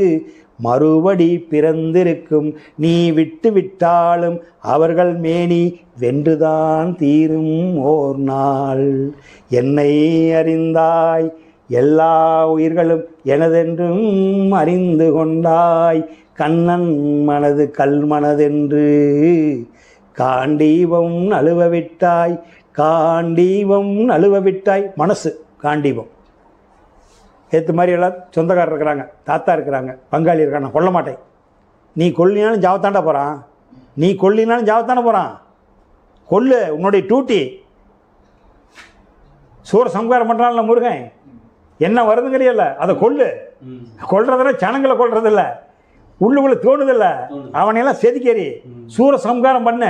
மறுபடி பிறந்திருக்கும். நீ விட்டு விட்டாலும் அவர்கள் மேனி வென்றுதான் தீரும் ஓர் நாள். என்னை அறிந்தாய் எல்லா உயிர்களும் எனதென்றும் அறிந்து கொண்டாய். கண்ணன் மனது கல் மனதென்று காண்டீபம் நழுவ விட்டாய். காண்டீபம் நழுவ விட்டாய். மனசு காண்டீபம். ஏற்ற மாதிரி எல்லாம் சொந்தக்காரர் இருக்கிறாங்க, தாத்தா இருக்கிறாங்க, பங்காளி இருக்காங்க. நான் கொல்ல மாட்டேன். நீ கொல்லினாலும் ஜாவத்தாண்டா போகிறான், நீ கொல்லினாலும் ஜாவத்தானே போகிறான். கொல்லு, உன்னுடைய டியூட்டி. சூர சம்காரம் பண்ணுறான்ல முருகன், என்ன வருதுங்கிறியல்ல, அதை கொல்லு. கொல்றதுல சனங்களை கொல்றதில்ல, உள்ளுக்குள்ள தோணுதில்ல, அவனையெல்லாம் செதுக்கேறி சூர சம்காரம் பண்ண.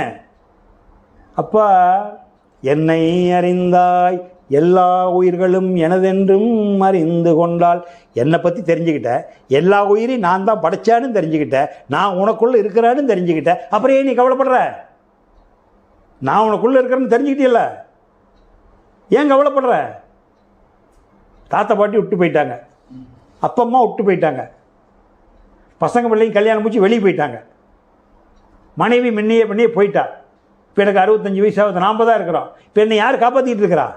அப்போ என்னை அறிந்தாய் எல்லா உயிர்களும் எனதென்றும் அறிந்து கொண்டால். என்னை பற்றி தெரிஞ்சுக்கிட்ட, எல்லா உயிரையும் நான் தான் படைச்சான்னு தெரிஞ்சுக்கிட்ட, நான் உனக்குள்ளே இருக்கிறான்னு தெரிஞ்சுக்கிட்ட, அப்புறம் ஏன் நீ கவலைப்படுற? நான் உனக்குள்ளே இருக்கிறேன்னு தெரிஞ்சுக்கிட்டியல்ல, ஏன் கவலைப்படுற? தாத்தா பாட்டி விட்டு போயிட்டாங்க, அப்பா அம்மா விட்டு போயிட்டாங்க, பசங்க பிள்ளைங்க கல்யாணம் முடிச்சு வெளியே போயிட்டாங்க, மனைவி முன்னையே போயிட்டா. இப்போ எனக்கு 65 வயசாகுது, நாம் தான் இருக்கிறோம். இப்போ என்னை யார் காப்பாற்றிக்கிட்டு இருக்கிறா?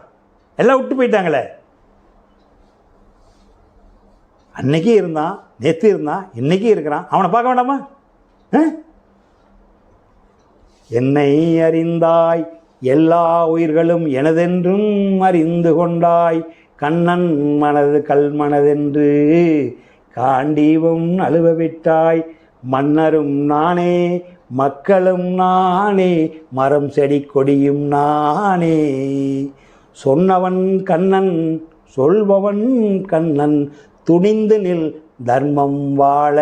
எல்லாம் விட்டு போயிட்டாங்களே. அன்னைக்கு இருந்தான், நேற்று இருந்தான், இன்னைக்கு இருக்கிறான், அவனை பார்க்க வேண்டாமா? என்னை அறிந்தாய் எல்லா உயிர்களும் எனதென்றும் அறிந்து கொண்டாய். கண்ணன் மனது கல் மனதென்று காண்டீபம் நழுவ விட்டாய். மன்னரும் நானே மக்களும் நானே மரம் செடி கொடியும் நானே. சொன்னவன் கண்ணன் சொல்பவன் கண்ணன் துணிந்து நில் தர்மம் வாழ.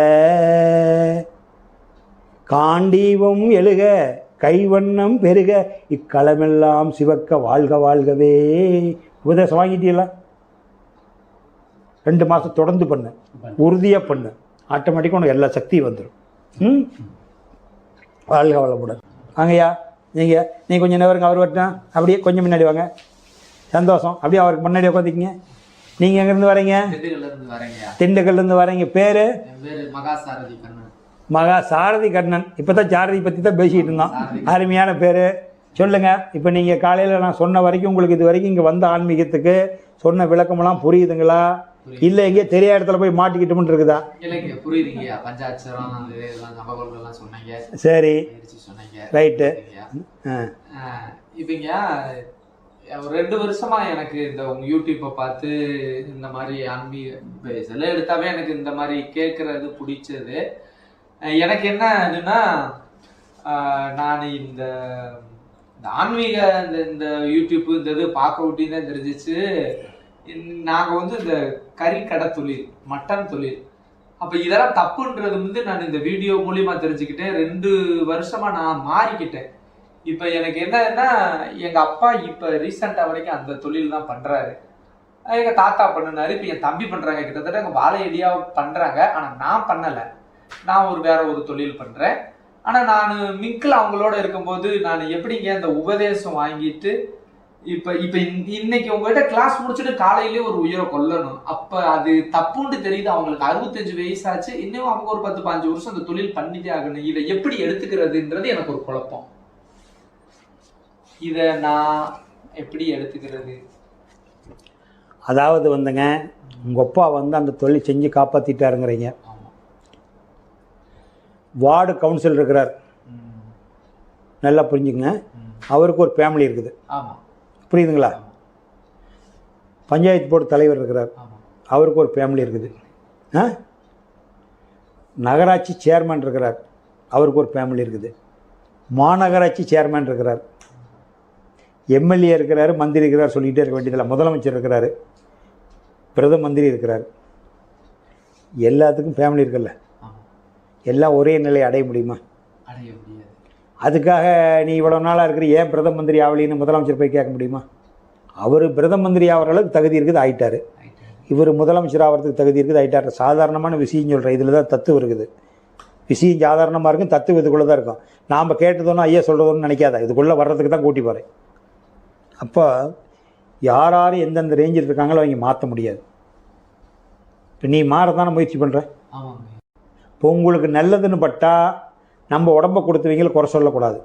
காண்டீபம் எழுக கைவண்ணம் பெருக இக்களமெல்லாம் சிவக்க வாழ்க வாழ்கவே. உபதேசம் வாங்கிட்டீங்களா? 2 மாதம் தொடர்ந்து பண்ணு, உறுதியாக பண்ணு, ஆட்டோமேட்டிக்காக உனக்கு எல்லா சக்தியும் வந்துடும். வாழ்க வளமுடன். வாங்கய்யா, நீ கொஞ்சம் நேரம் அவர் வரட்டும், அப்படியே கொஞ்சம் முன்னாடி வாங்க. சந்தோஷம். அப்படியே அவருக்கு முன்னாடி உட்காந்துக்கிங்க. நீங்கள் எங்கேருந்து வரீங்க? திண்டுக்கல்லேருந்து வரீங்க. பேர்? மகா சாரதி கண்ணன். இப்போ தான் சாரதி பற்றி தான் பேசிக்கிட்டு இருந்தோம். அருமையான பேர். சொல்லுங்கள், இப்போ நீங்கள் காலையில் நான் சொன்ன வரைக்கும் உங்களுக்கு இது வரைக்கும் இங்கே வந்த ஆன்மீகத்துக்கு சொன்ன விளக்கமெல்லாம் புரியுதுங்களா? இல்லை எங்கேயோ தெரியாத இடத்துல போய் மாட்டிக்கிட்டோம்னு இருக்குதா? சரி, ரைட்டு. இப்போங்க ஒரு 2 வருஷமா எனக்கு இந்த உங்க யூடியூப்பை பார்த்து இந்த மாதிரி ஆன்மீக சில எடுத்தாவே எனக்கு இந்த மாதிரி கேட்கறது பிடிச்சது. எனக்கு என்ன இதுன்னா, நான் இந்த ஆன்மீக இந்த யூடியூப் இந்த இது பார்க்க விட்டி தான் தெரிஞ்சிச்சு. நாங்கள் வந்து இந்த கறிக்கடை தொழில், மட்டன் தொழில், அப்போ இதெல்லாம் தப்புன்றது வந்து நான் இந்த வீடியோ மூலியமா தெரிஞ்சுக்கிட்டேன். 2 வருஷமா நான் மாறிக்கிட்டேன். இப்போ எனக்கு என்னன்னா, எங்கள் அப்பா இப்போ ரீசெண்டாக வரைக்கும் அந்த தொழில் தான் பண்ணுறாரு. எங்கள் தாத்தா பண்ணினாரு, இப்போ என் தம்பி பண்ணுறாங்க. கிட்டத்தட்ட எங்கள் வாழையடியாக பண்ணுறாங்க. ஆனால் நான் பண்ணலை, நான் வேற ஒரு தொழில் பண்ணுறேன். ஆனால் நான் மிங்கில் அவங்களோட இருக்கும்போது நான் எப்படிங்க அந்த உபதேசம் வாங்கிட்டு இப்போ இன்னைக்கு உங்ககிட்ட கிளாஸ் முடிச்சுட்டு காலையிலேயே ஒரு உயிரை கொல்லணும். அப்போ அது தப்புன்னு தெரியுது. அவங்களுக்கு 65 வயசாச்சு, இன்னும் அவங்க ஒரு 10-15 வருஷம் அந்த தொழில் பண்ணிட்டே ஆகணும். இதை எப்படி எடுத்துக்கிறதுன்றது எனக்கு ஒரு குழப்பம். இதை நான் எப்படி எடுத்துக்கிறது? அதாவது வந்துங்க, உங்கள் அப்பா வந்து அந்த தொழில் செஞ்சு காப்பாற்றிட்டாருங்கிறீங்க. வார்டு கவுன்சில் இருக்கிறார், நல்லா புரிஞ்சுங்க. அவருக்கு ஒரு ஃபேமிலி இருக்குது, புரியுதுங்களா? பஞ்சாயத்து போர்டு தலைவர் இருக்கிறார், அவருக்கு ஒரு ஃபேமிலி இருக்குது. நகராட்சி சேர்மன் இருக்கிறார், அவருக்கு ஒரு ஃபேமிலி இருக்குது. மாநகராட்சி சேர்மன் இருக்கிறார், எம்எல்ஏ இருக்கிறாரு, மந்திரி இருக்கிறார், சொல்லிகிட்டே இருக்க வேண்டியதில்லை. முதலமைச்சர் இருக்கிறாரு, பிரதம மந்திரி இருக்கிறார். எல்லாத்துக்கும் ஃபேமிலி இருக்குல்ல. எல்லாம் ஒரே நிலையை அடைய முடியுமா? அடைய முடியாது. அதுக்காக நீ இவ்வளோ நாளாக இருக்கிற ஏன் பிரதம மந்திரி ஆகலின்னு முதலமைச்சர் போய் கேட்க முடியுமா? அவர் பிரதம மந்திரி ஆகிற அளவுக்கு தகுதி இருக்குது, ஆயிட்டார். இவர் முதலமைச்சர் ஆகிறதுக்கு தகுதி இருக்குது, ஆயிட்டார். சாதாரணமான விஷயம் சொல்கிறேன், இதில் தான் தத்துவம் இருக்குது. விஷயம் சாதாரணமாக இருக்கும், தத்துவம் இதுக்குள்ளே தான் இருக்கும். நாம் கேட்டதோன்னு ஐயா சொல்கிறதோன்னு நினைக்காத, இதுக்குள்ளே வர்றதுக்கு தான் கூட்டி போகிறேன். அப்போ யார் யார் எந்தெந்த ரேஞ்சில் இருக்காங்களோ அவங்க மாற்ற முடியாது. இப்போ நீ மாறத்தானே முயற்சி பண்ணுற. இப்போ உங்களுக்கு நல்லதுன்னு பட்டால் நம்ம உடம்பை கொடுத்தவங்களை குறை சொல்லக்கூடாது.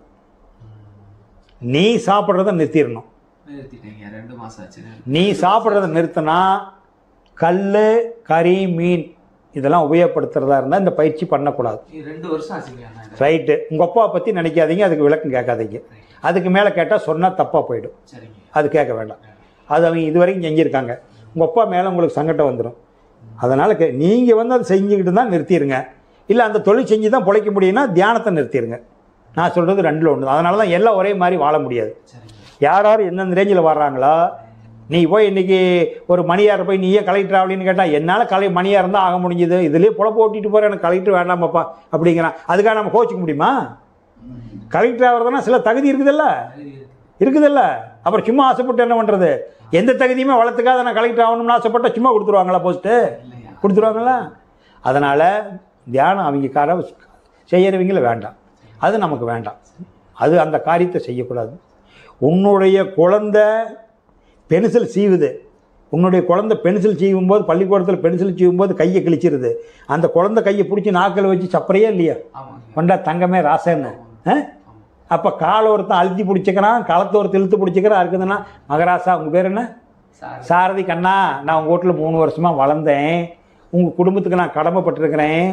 நீ சாப்பிட்றத நிறுத்திடணும். நிறுத்திட்டீங்க, 2 மாதம் ஆச்சு. நீ சாப்பிட்றத நிறுத்தினா கல், கறி, மீன் இதெல்லாம் உபயோகப்படுத்துறதா இருந்தால் இந்த பயிற்சி பண்ணக்கூடாது. 2 வருஷம் ஆச்சுங்க. ரைட்டு. உங்கள் அப்பாவை பற்றி நினைக்காதீங்க, அதுக்கு விளக்கம் கேட்காதீங்க. அதுக்கு மேலே கேட்டால் சொன்னால் தப்பாக போயிடும். அது கேட்க வேண்டாம். அது அவங்க இது வரைக்கும் செஞ்சுருக்காங்க. உங்கள் அப்பா மேலே உங்களுக்கு சங்கடம் வந்துடும். அதனால் நீங்கள் வந்து அதை செஞ்சுக்கிட்டு தான் நிறுத்திடுங்க. இல்லை அந்த தொழில் செஞ்சு தான் பிழைக்க முடியும்னா தியானத்தை நிறுத்திடுங்க. நான் சொல்கிறது 2ல் 1 தான். அதனால தான் எல்லாம் ஒரே மாதிரி வாழ முடியாது. யார் யார் எந்தெந்த ரேஞ்சில் வர்றாங்களோ, நீ போய் இன்றைக்கி ஒரு மணியாரை போய் நீயே கலெக்டர் ஆகலின்னு கேட்டால் என்னால் மணியாக இருந்தால் ஆக முடிஞ்சுது, இதுலேயே பொழப்பு ஓட்டிட்டு போகிறேன், எனக்கு கலெக்டர் வேண்டாமாப்பா அப்படிங்கிறான். அதுக்காக நம்ம கோச்சிக்க முடியுமா? கலெக்டர் ஆகிறதுனா சில தகுதி இருக்குதில்ல. அப்புறம் சும்மா ஆசைப்பட்டு என்ன பண்ணுறது? எந்த தகுதியுமே வளர்த்துக்காத நான் கலெக்டர் ஆகணும்னு ஆசைப்பட்டால் சும்மா கொடுத்துருவாங்களா? போஸ்ட்டு கொடுத்துருவாங்களா? அதனால் தியானம் அவங்க செய்கிறவங்கள வேண்டாம், அது நமக்கு வேண்டாம். அது அந்த காரியத்தை செய்யக்கூடாது. உன்னுடைய குழந்தை பென்சில் சீவுது, உன்னுடைய குழந்தை பென்சில் சீவும்போது, பள்ளிக்கூடத்தில் பென்சில் சீவும்போது கையை கிழிச்சிருது. அந்த குழந்தை கையை பிடிச்சி நாக்கில் வச்சு சப்பறையே இல்லையா? கொண்டா தங்கமே ராசன்னு. அப்போ காலை ஒருத்தன் அழுத்தி பிடிச்சிக்கிறான், களத்தை ஒருத்தர் இழுத்து பிடிச்சிக்கிறான் இருக்குதுன்னா, மகராசா உங்கள் பேர் என்ன? சாரதி கண்ணா, நான் உங்கள் வீட்டில் 3 வருஷமாக வளர்ந்தேன், உங்கள் குடும்பத்துக்கு நான் கடமைப்பட்டிருக்கிறேன்,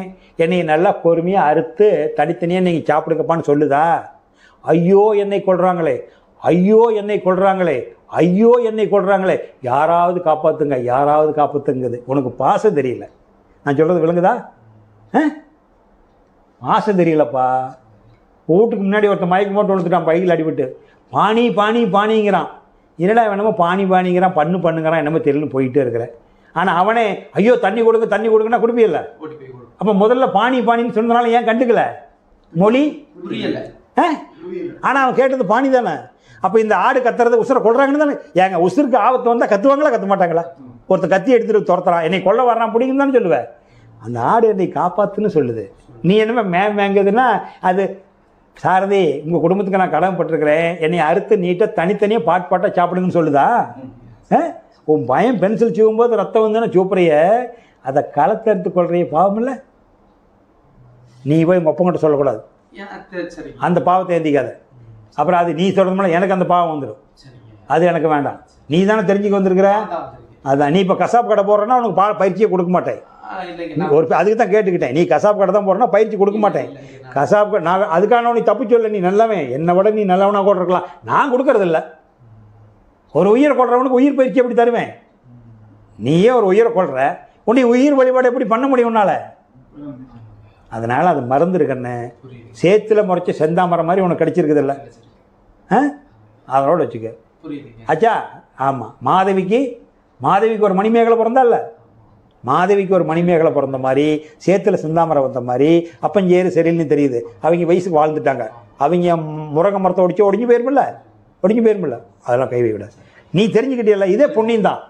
என்னை நல்லா பொறுமையாக அறுத்து தனித்தனியாக நீங்கள் சாப்பிடுங்கப்பான்னு சொல்லுதா? ஐயோ என்னை கொள்கிறாங்களே, ஐயோ என்னை கொள்கிறாங்களே, ஐயோ என்னை கொள்கிறாங்களே, யாராவது காப்பாற்றுங்க, யாராவது காப்பாற்றுங்குது. உனக்கு பாசம் தெரியல. நான் சொல்கிறது விளங்குதா? பாசம் தெரியலப்பா. வீட்டுக்கு முன்னாடி ஒருத்தன் மயக்கம் போட்டு விழுந்துட்டான், பைக்கில் அடிபட்டு. பானி பானி பானிங்கிறான். என்னடா என்னமோ பானிங்கிறான், பண்ணுங்கிறான், என்னமோ தெரியலன்னு போயிட்டே இருக்கிறேன். ஆனால் அவனே ஐயோ தண்ணி கொடுங்க தண்ணி கொடுங்கன்னா கொடுப்பியல்ல. அப்போ முதல்ல பானின்னு சொன்னதுனால ஏன் கண்டுக்கல? மொழி புரியல. ஆனால் அவன் கேட்டது பானி தானே. அப்போ இந்த ஆடு கத்துறது உசுரை கொள்றாங்கன்னு தானே. ஏங்க உசுருக்கு ஆபத்து வந்தால் கத்துவாங்களா கத்த மாட்டாங்களா? ஒருத்தர் கத்தி எடுத்துகிட்டு துரத்துறான், என்னை கொல்ல வர்றான் பிடிக்குன்னு தானே சொல்லுவேன். அந்த ஆடு என்னை காப்பாற்றுன்னு சொல்லுது. நீ என்னமே மேங்குதுன்னா அது சாரதி உங்கள் குடும்பத்துக்கு நான் கடமைப்பட்டிருக்கிறேன், என்னை அறுத்து நீட்டாக தனித்தனியாக பாட்டாக சாப்பிடுங்கன்னு சொல்லுதா? உன் பயம் பென்சில் சீவும்போது ரத்தம் வந்துன்னா சூப்பரைய அதை களத்தை எடுத்து கொள்றைய பாவம் இல்லை. நீ போய் உங்கள் ஒப்பங்கிட்ட சொல்லக்கூடாது, அந்த பாவத்தை ஏந்திக்காத. அப்புறம் அது நீ சொல்கிறது மேலே எனக்கு அந்த பாவம் வந்துடும், அது எனக்கு வேண்டாம். நீ தானே தெரிஞ்சுக்க வந்திருக்கிற. அதான் நீ இப்போ கசாப்பு கடை போடுறேன்னா உனக்கு பயிற்சியை கொடுக்க மாட்டேன். ஒரு அதுக்கு தான் கேட்டுக்கிட்டேன். நீ கசாப்பு கடை தான் போடுறேன்னா பயிற்சி கொடுக்க மாட்டேன். கசாப்பு நான் அதுக்கான நீ தப்பு சொல்ல, நீ நல்லவன், என்னை விட நீ நல்லவனா கூட இருக்கலாம், நான் கொடுக்கறதில்ல. ஒரு உயிரை கொள்றவனுக்கு உயிர் பயிற்சி எப்படி தருவேன்? நீயே ஒரு உயிரை கொள்ற, உன்னை உயிர் வழிபாடு எப்படி பண்ண முடியும் உன்னால? அதனால் அது மறந்துருக்கண்ணே. சேத்துல முறைச்ச செந்தாமரம் மாதிரி உனக்கு கிடைச்சிருக்குதில்ல, அதோட வச்சுக்க. ஆச்சா? ஆமாம். மாதவிக்கு ஒரு மணிமேகலை பிறந்தால, மாதவிக்கு ஒரு மணிமேகலை பிறந்த மாதிரி சேத்துல செந்தாமரம் வந்த மாதிரி அப்பஞ்சேரு சரியில்னு தெரியுது. அவங்க வயசுக்கு வாழ்ந்துட்டாங்க, அவங்க முருங்கை மரத்தை ஒடிஞ்சு போயிருமில்ல, அதெல்லாம் கைவை விட. நீ தெரிஞ்சுக்கிட்டியல்ல, இதே புண்ணியம் தான்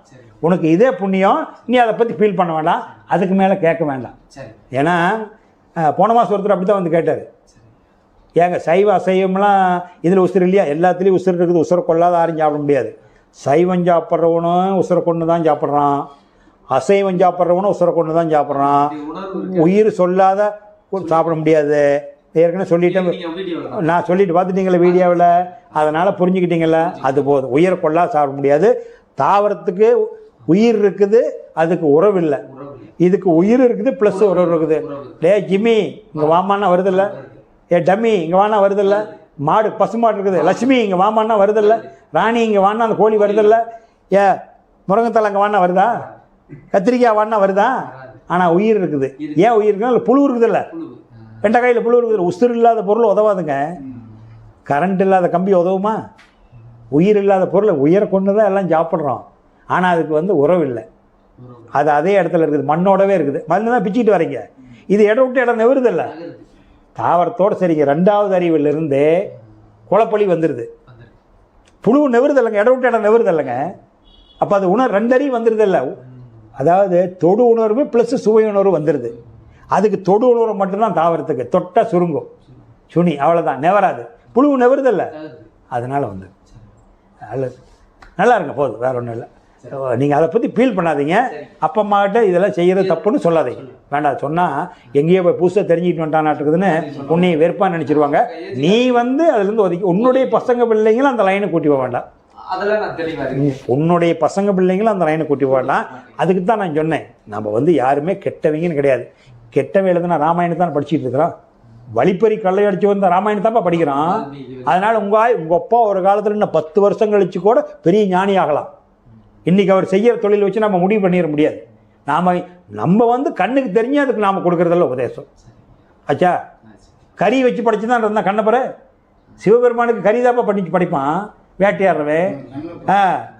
உனக்கு, இதே புண்ணியம். நீ அதை பற்றி ஃபீல் பண்ண வேண்டாம், அதுக்கு மேலே கேட்க வேண்டாம். ஏன்னா போன மாதம் ஒருத்தர் அப்படி தான் வந்து கேட்டார், ஏங்க சைவ அசைவம்லாம் இதில் உசுறு இல்லையா? எல்லாத்துலேயும் உசுறு இருக்குது, உசுரை கொள்ளாத யாரும் சாப்பிட முடியாது. சைவம் சாப்பிட்றவனும் உசுரை கொண்டு தான் சாப்பிட்றான், அசைவம் சாப்பிட்றவனும் உசுரை கொண்டு தான் சாப்பிட்றான். உயிர் சொல்லாத சாப்பிட முடியாது. ஏற்கனவே சொல்லிட்டேன், நான் சொல்லிட்டு பார்த்துட்டீங்களா வீடியோவில், அதனால் புரிஞ்சுக்கிட்டீங்களா? அது போதும். உயிரை கொள்ளா சாப்பிட முடியாது. தாவரத்துக்கு உயிர் இருக்குது, அதுக்கு உறவு இல்லை. இதுக்கு உயிர் இருக்குது ப்ளஸ் உறவு இருக்குது. டே ஜிம்மி இங்கே வாமான்னா வருதில்ல, ஏ டம்மி இங்கே வானா வருதில்ல, மாடு பசுமாடு இருக்குது, லட்சுமி இங்கே வாமான்னா வருதில்ல, ராணி இங்கே வானா அந்த கோழி வருதில்ல, ஏ முருங்கத்தலை அங்கே வானா வருதா? கத்திரிக்காய் வாடினா வருதா? ஆனால் உயிர் இருக்குது. ஏன் உயிர் இருக்குன்னா புழு இருக்குதுல்ல, வெண்டைக்காயில் புழு இருக்குது. உசுறு இல்லாத பொருள் உதவாதுங்க. கரண்ட் இல்லாத கம்பி உதவுமா? உயிர் இல்லாத பொருள் உயிரை கொண்டு தான் எல்லாம் சாப்பிட்றோம். ஆனால் அதுக்கு உறவு இல்லை. அது அதே இடத்துல இருக்குது, மண்ணோடவே இருக்குது. மண்ணு தான் பிச்சுக்கிட்டு வரீங்க. இது இடம் விட்டு இடம் நெவருது இல்லை. தாவரத்தோடு சரிங்க. 2வது அறிவிலிருந்தே குளப்பழி வந்துடுது. புழு நெவருது இல்லைங்க, இடம் விட்டு இடம் நெவருது இல்லைங்க. அப்போ அது 2 அறிவு வந்துடுது இல்லை. அதாவது தொடு உணர்வு ப்ளஸ் சுவை உணர்வு வந்துடுது. அதுக்கு தொடு உணர்வு மட்டும்தான் தாவரத்துக்கு. தொட்டால் சுருங்கும், சுனி, அவ்வளோதான், நெவராது. புழு நெவருது இல்லை, அதனால் வந்து நல்லது. நல்லா இருங்க, போதும், வேறு ஒன்றும் இல்லை. நீங்கள் அதை பற்றி ஃபீல் பண்ணாதீங்க. அப்பா அம்மாக்கிட்ட இதெல்லாம் செய்கிறது தப்புன்னு சொல்லாதீங்க. வேண்டாம், சொன்னால் எங்கேயோ போய் புதுசாக தெரிஞ்சுக்கிட்டு வந்துட்டானாட்டுக்குதுன்னு உன்னையை வெறுப்பான்னு நினச்சிருவாங்க. நீ அதுலேருந்து ஒதுக்கி உன்னுடைய பசங்க பிள்ளைங்களும் அந்த லைனை கூட்டி போக வேண்டாம். உன்னுடைய பசங்க பிள்ளைங்களும் அந்த லைனை கூட்டி போக வேண்டாம். அதுக்கு தான் நான் சொன்னேன், நம்ம யாருமே கெட்டவங்கன்னு கிடையாது. கெட்டவங்க எழுதுனா ராமாயணம் தான் படிச்சுட்டு இருக்கிறோம். வழிப்பறி கல்லை அடிச்சு வந்த ராமாயணத்தாப்பா படிக்கிறான். அதனால் உங்கள் அப்பா ஒரு காலத்தில் இன்னும் 10 வருஷம் கழிச்சு கூட பெரிய ஞானி ஆகலாம். இன்றைக்கி அவர் செய்கிற தொழில் வச்சு நம்ம முடிவு பண்ணிட முடியாது. நம்ம கண்ணுக்கு தெரிஞ்சு அதுக்கு நாம் கொடுக்குறதில்ல உபதேசம். ஆச்சா, கறி வச்சு படிச்சு தான் இருந்தால் கண்ணப்பற சிவபெருமானுக்கு கறி தாப்பா படிப்பான் வேட்டையாடுறவே.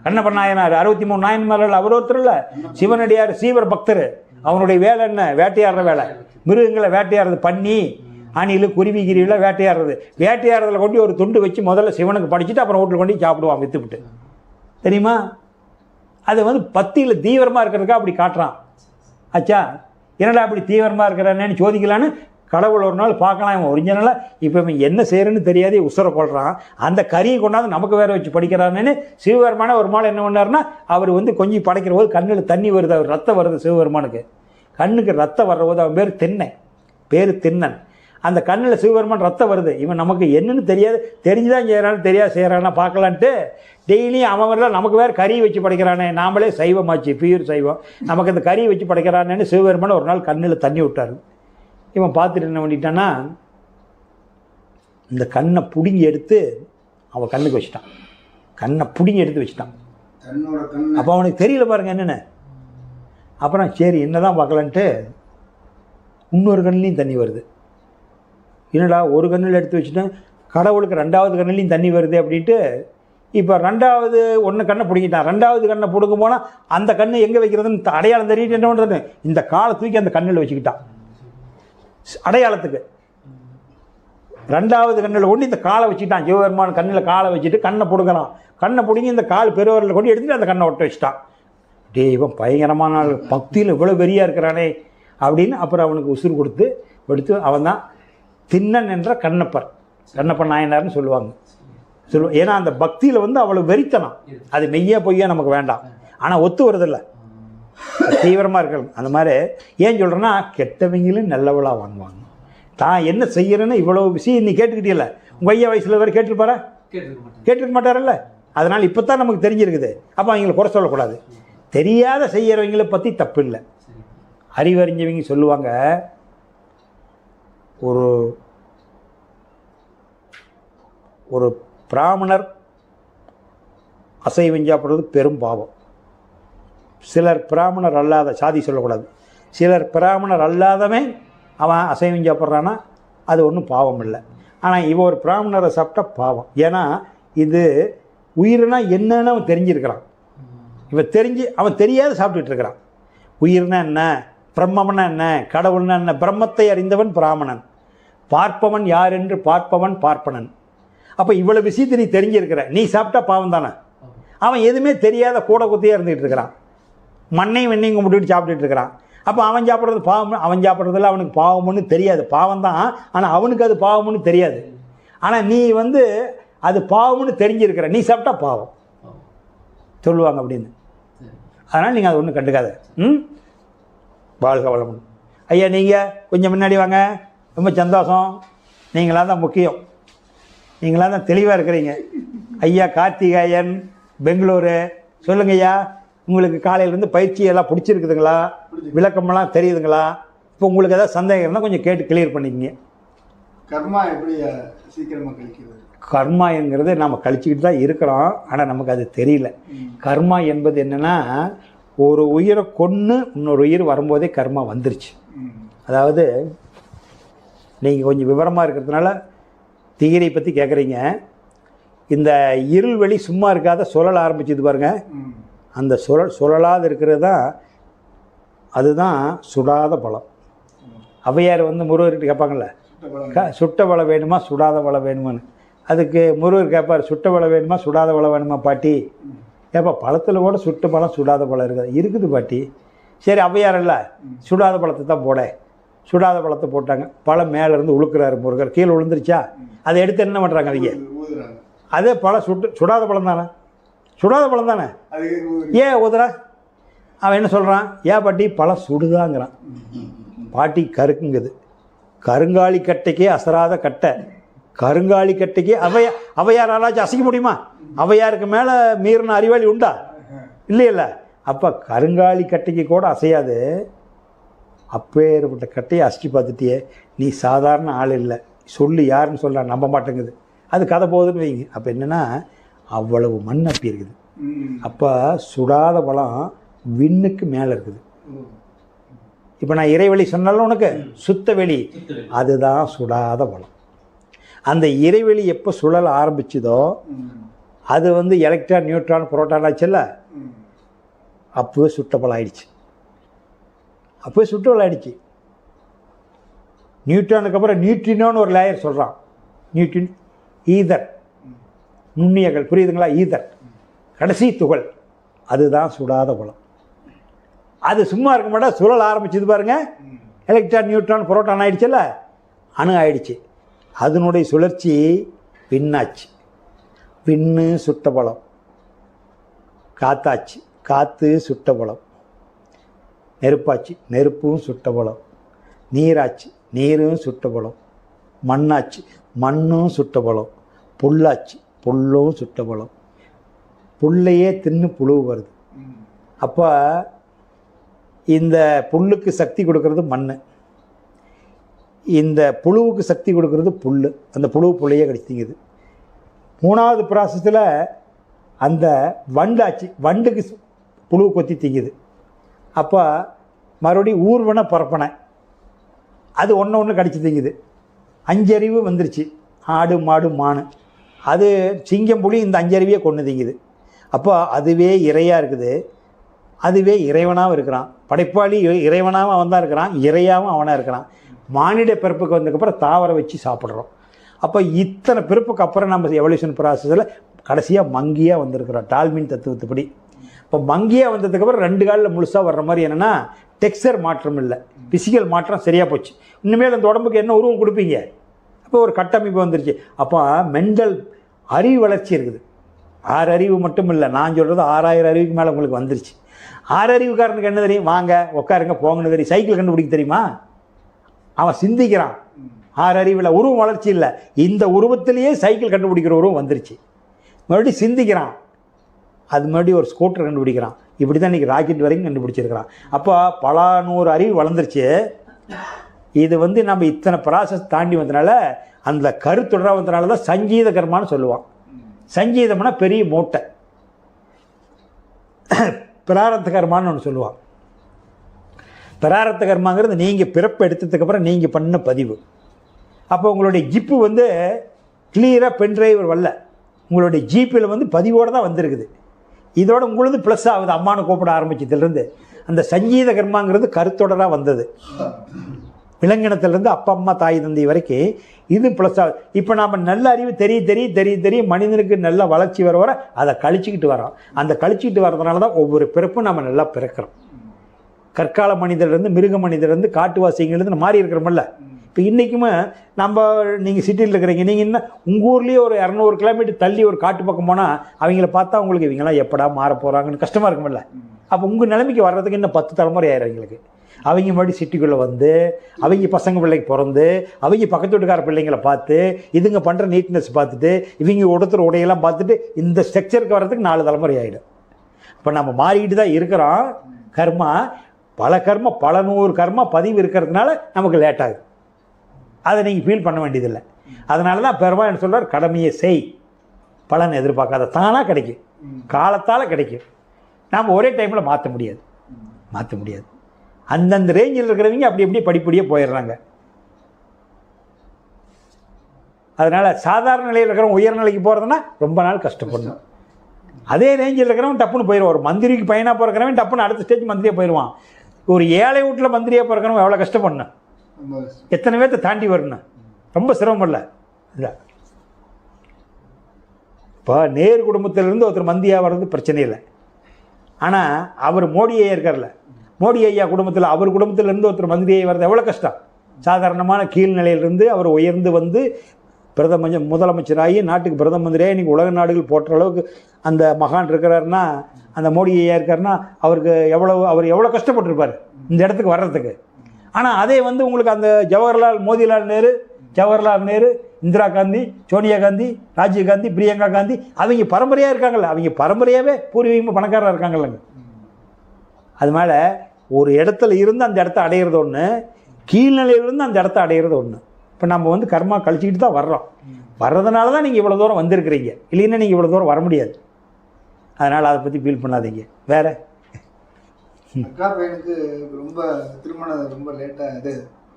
கண்ணப்ப நாயனார் 63 நாயன்மார்கள் அவர் ஒருத்தர் இல்லை. சிவனடியார் சீவர் பக்தர். அவனுடைய வேலை என்ன? வேட்டையாடுற வேலை. மிருகங்களை வேட்டையாடுறது, பண்ணி அணில் குருவி கிருவியில் வேட்டையாடுறது. வேட்டையாடுறதுல கொண்டு ஒரு துண்டு வச்சு முதல்ல சிவனுக்கு படிச்சுட்டு அப்புறம் வீட்டில் கொண்டு சாப்பிடுவான் வித்துவிட்டு. தெரியுமா? அது பக்தியில் தீவிரமாக இருக்கிறதுக்காக அப்படி காட்டுறான். ஆச்சா, என்னடா அப்படி தீவிரமாக இருக்கிறானேன்னு சோதிக்கலான்னு கடவுள் ஒரு நாள் பார்க்கலாம். இவன் ஒரிஜினலாக இப்போ இவன் என்ன செய்யறன்னு தெரியாதே உசுரை கொள்கிறான். அந்த கறியை கொண்டாந்து நமக்கு வேற வச்சு படிக்கிறானேன்னு சிவபெருமான ஒரு நாள் என்ன பண்ணார்னா, அவர் கொஞ்சம் படைக்கிற போது கண்ணில் தண்ணி வருது, அவர் ரத்தம் வருது. சிவபெருமானுக்கு கண்ணுக்கு ரத்தம் வர்ற போது அவன் பேர் திண்ணன். அந்த கண்ணில் சிவபெருமான் ரத்தம் வருது. இவன் நமக்கு என்னன்னு தெரியாது, தெரிஞ்சுதான் செய்கிறான்னு தெரியாது செய்கிறானா பார்க்கலான்ட்டு டெய்லியும் அவன் வரல நமக்கு வேறு கறி வச்சு படைக்கிறானே, நாமளே சைவமாச்சு, பியூர் சைவம், நமக்கு அந்த கறி வச்சு படைக்கிறானேன்னு சிவபெருமான் ஒரு நாள் கண்ணில் தண்ணி விட்டார். இவன் பார்த்துட்டு என்ன பண்ணிட்டான்னா, இந்த கண்ணை பிடுங்கி எடுத்து அவன் கண்ணுக்கு வச்சுட்டான். கண்ணை பிடுங்கி எடுத்து வச்சுட்டான். அப்போ அவனுக்கு தெரியல பாருங்க என்னென்ன. அப்புறம் சரி என்னதான் பார்க்கலான்ட்டு இன்னொரு கண்ணிலையும் தண்ணி வருது. என்னடா ஒரு கண்ணில் எடுத்து வச்சுட்டேன், கடவுளுக்கு 2வது கண்ணிலையும் தண்ணி வருது அப்படின்ட்டு இப்போ 2வது கண்ணை பிடிங்கிட்டான். 2வது கண்ணை பிடுங்க போனால் அந்த கண்ணு எங்கே வைக்கிறதுன்னு அடையாளம் தெரியிட்டு என்ன பண்ணுறது, இந்த காலை தூக்கி அந்த கண்ணில் வச்சுக்கிட்டான் அடையாளத்துக்கு. 2வது கண்ணில் கொண்டு இந்த காலை வச்சுக்கிட்டான். சிவபெருமான் கண்ணில் காலை வச்சுட்டு கண்ணை பிடுங்குறான். கண்ணை பிடுங்கி இந்த கால் பெருவரில் கொண்டு எடுத்துகிட்டு அந்த கண்ணை ஒட்ட வச்சுட்டான். இவன் பயங்கரமான ஆள், பக்தியில் இவ்வளோ வெறியாக இருக்கிறானே அப்படின்னு அப்புறம் அவனுக்கு உசுறு கொடுத்து அவன் தான் திண்ணன் என்ற கண்ணப்ப நாயனார்னு சொல்லுவாங்க. ஏன்னா அந்த பக்தியில் அவ்வளோ வெறித்தனம். அது மெய்யா பொய்யா நமக்கு வேண்டாம், ஆனால் ஒத்து வருதில்லை, தீவிரமாக இருக்கணும். அந்த மாதிரி ஏன் சொல்கிறேன்னா, கெட்டவங்களும் நல்லவளாக வாங்குவாங்க. தான் என்ன செய்யறேன்னு இவ்வளோ விஷயம் நீ கேட்டுக்கிட்டே. உங்கள் ஐயா வயசில் வேறு கேட்டிருப்பாரா? கேட்டிருக்க மாட்டாரல்ல. அதனால் இப்போ தான் நமக்கு தெரிஞ்சிருக்குது. அப்போ அவங்களை குறை சொல்லக்கூடாது. தெரியாத செய்கிறவங்களை பற்றி தப்பு இல்லை. அறிவறிஞ்சவங்க சொல்லுவாங்க, ஒரு பிராமணர் அசைவம் சாப்பிட்றது பெரும் பாவம். சிலர் பிராமணர் அல்லாத, சாதி சொல்லக்கூடாது, சிலர் பிராமணர் அல்லாதவன் அவன் அசைவம் சாப்பிட்றான்னா அது ஒன்றும் பாவம் இல்லை. ஆனால் இவன் ஒரு பிராமணரை சாப்பிட்டா பாவம். ஏன்னா இது உயிர்னா என்னன்னு அவன் தெரிஞ்சிருக்கிறான். அவன் தெரியாத சாப்பிட்டுட்டு இருக்கிறான். உயிர்னா என்ன, பிரம்மம்னா என்ன, கடவுள்னா என்ன, பிரம்மத்தை அறிந்தவன் பிராமணன். பார்ப்பவன் யார் என்று பார்ப்பவன் பார்ப்பனன். அப்போ இவ்வளோ விஷயத்தை நீ தெரிஞ்சிருக்கிற, நீ சாப்பிட்டா பாவம் தானே. அவன் எதுவுமே தெரியாத கூட குத்தியாக இருந்துகிட்டு இருக்கிறான். மண்ணையும் வெண்ணையும் கும்பிட்டுட்டு சாப்பிட்டுட்டு இருக்கிறான். அப்போ அவன் சாப்பிட்றது பாவம், அவன் சாப்பிட்றதில்ல அவனுக்கு பாவம்னு தெரியாது. பாவம் தான், ஆனால் அவனுக்கு அது பாவம்னு தெரியாது. ஆனால் நீ அது பாவம்னு தெரிஞ்சிருக்கிற, நீ சாப்பிட்டா பாவம் சொல்லுவாங்க அப்படின்னு. அதனால் நீங்கள் அது ஒன்றும் கண்டுக்காத. வாழ்க வளமுடன். ஐயா நீங்கள் கொஞ்சம் முன்னாடி வாங்க, ரொம்ப சந்தோஷம். நீங்களாக தான் முக்கியம், நீங்களாக தான் தெளிவாக இருக்கிறீங்க. ஐயா கார்த்திகேயன், பெங்களூரு, சொல்லுங்க ஐயா. உங்களுக்கு காலையிலேருந்து பயிற்சியெல்லாம் பிடிச்சிருக்குதுங்களா? விளக்கமெல்லாம் தெரியுதுங்களா? இப்போ உங்களுக்கு ஏதாவது சந்தேகம் இருந்தால் கொஞ்சம் கேட்டு கிளியர் பண்ணிக்கங்க. கர்மா எப்படி சீக்கிரமாக கழிக்கிறது? கர்மாங்கிறது நாம் கழிச்சிக்கிட்டு தான் இருக்கிறோம், ஆனால் நமக்கு அது தெரியல. கர்மா என்பது என்னென்னா, ஒரு உயிரை கொன்று இன்னொரு உயிர் வரும்போதே கர்மா வந்துருச்சு. அதாவது நீங்கள் கொஞ்சம் விவரமாக இருக்கிறதுனால திகிரை பற்றி கேட்குறீங்க. இந்த இருள்வெளி சும்மா இருக்காத சுழல் ஆரம்பிச்சது பாருங்க. அந்த சுழலாது இருக்கிறது தான், அதுதான் சுடாத பழம். ஔவையார் வந்து முருகர்கிட்ட கேட்பாங்கள்ல, சுட்ட பழம் வேணுமா சுடாத பழம் வேணுமான்னு. அதுக்கு முருகர் கேட்பார், சுட்ட பழம் வேணுமா சுடாத பழம் வேணுமா பாட்டி? ஏப்பா பழத்தில் கூட சுட்ட பழம் சுடாத பழம் இருக்குது பாட்டி. சரி ஔவையார் இல்லை, சுடாத பழத்தை தான் போட. சுடாத பழத்தை போட்டாங்க. பழம் மேலேருந்து உழுக்கிறாரு முருகர், கீழே விழுந்துருச்சா? அதை எடுத்து என்ன பண்ணுறாங்க அவங்க? அதே பழம் சுடாத பழம் தானே, சுடாத பழம் தானே, ஏன் ஊதுறா? அவன் என்ன சொல்கிறான்? ஏன் பாட்டி பழம் சுடுதாங்கிறான். பாட்டி கருக்குங்குது. கருங்காலி கட்டைக்கே அசராத கட்டை, கருங்காலி கட்டைக்கே ஔவையார் ஆளாச்சும் அசைக்க முடியுமா? ஔவையாருக்கு மேலே மீறின அறிவாளி உண்டா? இல்லையில்ல. அப்போ கருங்காலி கட்டைக்கு கூட அசையாது. அப்பேற்பட்ட கட்டையை அசைச்சு பார்த்துட்டியே, நீ சாதாரண ஆள் இல்லை, சொல்லு யாருன்னு சொல்கிறான், நம்ப மாட்டேங்குது. அது கதை போகுதுன்னு வைங்க. அப்போ என்னென்னா அவ்வளவு மண் அப்பி இருக்குது. அப்போ சுடாத பழம் விண்ணுக்கு மேலே இருக்குது. இப்போ நான் இறைவெளி சொன்னாலும் உனக்கு சுத்த வெளி, அதுதான் சுடாத பழம். அந்த இறைவெளி எப்போ சுழல ஆரம்பிச்சதோ அது வந்து எலக்ட்ரான் நியூட்ரான் புரோட்டான் ஆச்சுல்ல, அப்போவே சுட்ட பழம் ஆயிடுச்சு. அப்போவே சுட்ட பழம் ஆயிடுச்சு. நியூட்ரானுக்கு அப்புறம் நியூட்ரினோன்னு ஒரு லேயர் சொல்கிறான். நியூட்ரின் ஈதர், நுண்ணியங்கள், புரியுதுங்களா? ஈதர் கடைசி துகள், அதுதான் சுடாத பழம். அது சும்மா இருக்க மாட்டா சுழல் ஆரம்பிச்சது பாருங்க. எலக்ட்ரான் நியூட்ரான் புரோட்டான் ஆயிடுச்சுல்ல, அணு ஆயிடுச்சு. அதனுடைய சுழற்சி விண்ணாச்சு. விண்ணு சுட்ட பழம், காத்தாச்சு, காற்று சுட்ட பழம், நெருப்பாச்சு, நெருப்பும் சுட்ட பழம், நீராச்சு, நீரும் சுட்ட பழம், மண்ணாச்சு, மண்ணும் சுட்ட பழம், புல்லாச்சு, புல்லும் சுட்ட பழம். புல்லையே தின்னு புழு வருது. அப்போ இந்த புல்லுக்கு சக்தி கொடுக்கறது மண், இந்த புழுவுக்கு சக்தி கொடுக்கறது புல். அந்த புழுவையே கடிச்சிங்குது. மூணாவது ப்ராசஸில் அந்த வண்டாச்சு, வண்டுக்கு புழு கொத்தி திங்குது. அப்போ மறுபடியும் ஊர்வன பரப்பனை, அது ஒன்று கடிச்சு திங்குது. 5 அறிவு வந்துருச்சு. ஆடு மாடு மானு, அது சிங்கம் புலி இந்த 5 அறிவையே கொண்டு திங்குது. அப்போ அதுவே இறையாக இருக்குது, அதுவே இறைவனாகவும் இருக்கிறான். படைப்பாளி இறைவனாகவும் அவன் தான் இருக்கிறான், இறையாகவும் அவனாக இருக்கிறான். மானிட பிறப்புக்கு வந்ததுக்கப்புறம் தாவரை வச்சு சாப்பிட்றோம். அப்போ இத்தனை பிறப்புக்கு அப்புறம் நம்ம எவல்யூஷன் ப்ராசஸில் கடைசியாக மங்கியாக வந்திருக்கிறோம் டால்மின் தத்துவத்துப்படி. இப்போ மங்கியாக வந்ததுக்கப்புறம் 2 காலில் முழுசாக வர்ற மாதிரி என்னென்னா டெக்ஸ்சர் மாற்றம் இல்லை, ஃபிசிக்கல் மாற்றம் சரியாக போச்சு. இனிமேல் அந்த உடம்புக்கு என்ன உருவம் கொடுப்பீங்க? அப்போ ஒரு கட்டமைப்பு வந்துருச்சு. அப்போ மெண்டல் அறிவு வளர்ச்சி இருக்குது. 6 அறிவு மட்டும் இல்லை, நான் சொல்கிறது 6000 அறிவுக்கு மேலே உங்களுக்கு வந்துருச்சு. 6 அறிவுக்காரனுக்கு என்ன தெரியும்? வாங்க உட்காருங்க போங்கன்னு தெரியும். சைக்கிள் கண்டுபிடிக்க தெரியுமா? அவன் சிந்திக்கிறான். 6 அறிவில் உருவம் வளர்ச்சி இல்லை, இந்த உருவத்திலேயே சைக்கிள் கண்டுபிடிக்கிற உருவம் வந்துருச்சு. மறுபடியும் சிந்திக்கிறான், அது மறுபடியும் ஒரு ஸ்கூட்டர் கண்டுபிடிக்கிறான். இப்படி தான் இன்றைக்கி ராக்கெட் வரைக்கும் கண்டுபிடிச்சிருக்கிறான். அப்போ பல 100 அறிவு வளர்ந்துருச்சு. இது வந்து நம்ம இத்தனை ப்ராசஸ் தாண்டி வந்தனால, அந்த கருத்துடராக வந்தனால தான் சங்கீத கர்மான்னு சொல்லுவான். சங்கீதம்னா பெரிய மூட்டை, பிராரத்த கர்மான்னு ஒன்று சொல்லுவான். பிராரத்த கர்மாங்கிறது நீங்கள் பிறப்பு எடுத்ததுக்கப்புறம் நீங்கள் பண்ண பதிவு. அப்போ உங்களுடைய ஜிப்பு வந்து கிளியராக பென்ட்ரைவர் வரல, உங்களுடைய ஜிபியில் வந்து பதிவோடு தான் வந்திருக்குது. இதோட உங்களுக்கு ப்ளஸ் ஆகுது. அம்மானு கூப்பிட ஆரம்பிச்சதுலேருந்து அந்த சங்கீத கர்மாங்கிறது கருத்தொடராக வந்தது. விலங்கினத்திலேருந்து அப்பா அம்மா தாய் தந்தை வரைக்கும் இது ப்ளஸ் ஆகுது. இப்போ நாம் நல்ல அறிவு தெரிய மனிதனுக்கு நல்ல வளர்ச்சி வர அதை கழிச்சிக்கிட்டு வரோம். அந்த கழிச்சிக்கிட்டு வர்றதுனால தான் ஒவ்வொரு பிறப்பும் நம்ம நல்லா பிறக்கிறோம். கற்கால மனிதர்லேருந்து மிருக மனிதர்லேருந்து காட்டுவாசிங்கள்லேருந்து மாறி இருக்கிறோம்ல. இப்போ இன்றைக்குமே நீங்கள் சிட்டியில் இருக்கிறீங்க, நீங்கள் இன்னும் உங்கள் ஊர்லேயே ஒரு 200 கிலோமீட்டர் தள்ளி ஒரு காட்டு பக்கம் போனால் அவங்கள பார்த்தா உங்களுக்கு இவங்களாம் எப்படா மாற போகிறாங்கன்னு கஷ்டமாக இருக்குமில்ல. அப்போ உங்கள் நிலைமைக்கு வர்றதுக்கு இன்னும் 10 தலைமுறை ஆயிரும் எங்களுக்கு. அவங்க மறுபடியும் சிட்டிக்குள்ளே வந்து அவங்க பசங்க பிள்ளைக்கு பிறந்து அவங்க பக்கத்து வீட்டுக்கார பிள்ளைங்களை பார்த்து இதுங்க பண்ணுற நீட்னஸ் பார்த்துட்டு இவங்க ஒருத்தர் உடையெல்லாம் பார்த்துட்டு இந்த ஸ்ட்ரக்சருக்கு வர்றதுக்கு 4 தலைமுறை ஆகிடும். இப்போ நம்ம மாறிக்கிட்டு தான் இருக்கிறோம். கர்மா பல 100 கர்மா பதிவு இருக்கிறதுனால நமக்கு லேட் ஆகுது. அதை நீங்கள் ஃபீல் பண்ண வேண்டியதில்லை. அதனால தான் பெருமாள் என்ன சொல்கிறார், கடமையை செய், பலன் எதிர்பார்க்காத, தானாக கிடைக்கும், காலத்தால் கிடைக்கும். நாம் ஒரே டைமில் மாற்ற முடியாது. அந்தந்த ரேஞ்சில் இருக்கிறவங்க அப்படி அப்படியே படிப்படியாக போயிடுறாங்க. அதனால் சாதாரண நிலையில் இருக்கிறவங்க உயர்நிலைக்கு போகிறதுனா ரொம்ப நாள் கஷ்டப்படணும். அதே ரேஞ்சில் இருக்கிறவன் டப்புன்னு போயிடுவான். ஒரு மந்திரிக்கு பையனாக பிறக்கிறவன் டப்புன்னு அடுத்த ஸ்டேஜ் மந்திரியாக போயிடுவான். ஒரு ஏழை வீட்டில் மந்திரியாக பிறக்கிறவன் எவ்வளோ கஷ்டப்படணும், எத்தனை பேர்த்த தாண்டி வரணும், ரொம்ப சிரமம் இல்லை. இல்லை இப்போ நேரு குடும்பத்திலேருந்து ஒருத்தர் மந்திரியாக வர்றது பிரச்சனை இல்லை. ஆனால் அவர் மோடி ஐயா இருக்கார்ல, மோடி ஐயா குடும்பத்தில் அவர் குடும்பத்திலேருந்து ஒருத்தர் மந்திரியாக வர்றது எவ்வளோ கஷ்டம். சாதாரணமான கீழ்நிலையிலிருந்து அவர் உயர்ந்து வந்து முதலமைச்சராகி நாட்டுக்கு பிரதம மந்திரியாக இன்றைக்கி உலக நாடுகள் போற்ற அளவுக்கு அந்த மகான் இருக்கிறாருன்னா, அந்த மோடி ஐயா இருக்காருன்னா அவர் எவ்வளோ கஷ்டப்பட்டுருப்பார் இந்த இடத்துக்கு வர்றதுக்கு. ஆனால் அதே வந்து உங்களுக்கு அந்த ஜவஹர்லால் நேரு, இந்திரா காந்தி, சோனியா காந்தி, ராஜீவ் காந்தி, பிரியங்கா காந்தி, அவங்க பரம்பரையாக இருக்காங்கல்ல, அவங்க பரம்பரையாகவே பூர்வீகமாக பணக்காரராக இருக்காங்கல்லங்க. அதனால் ஒரு இடத்துல இருந்து அந்த இடத்த அடையிறது ஒன்று, கீழ்நிலையிலிருந்து அந்த இடத்த அடையிறது ஒன்று. இப்போ நம்ம வந்து கர்மா கழிச்சிக்கிட்டு தான் வர்றதுனால தான் நீங்கள் இவ்வளோ தூரம் வந்திருக்கிறீங்க. இல்லைன்னா நீங்கள் இவ்வளோ தூரம் வர முடியாது. அதனால் அதை பற்றி ஃபீல் பண்ணாதீங்க. வேறு அக்கா பையனுக்கு ரொம்ப திருமணம் ரொம்ப லேட்டாக இது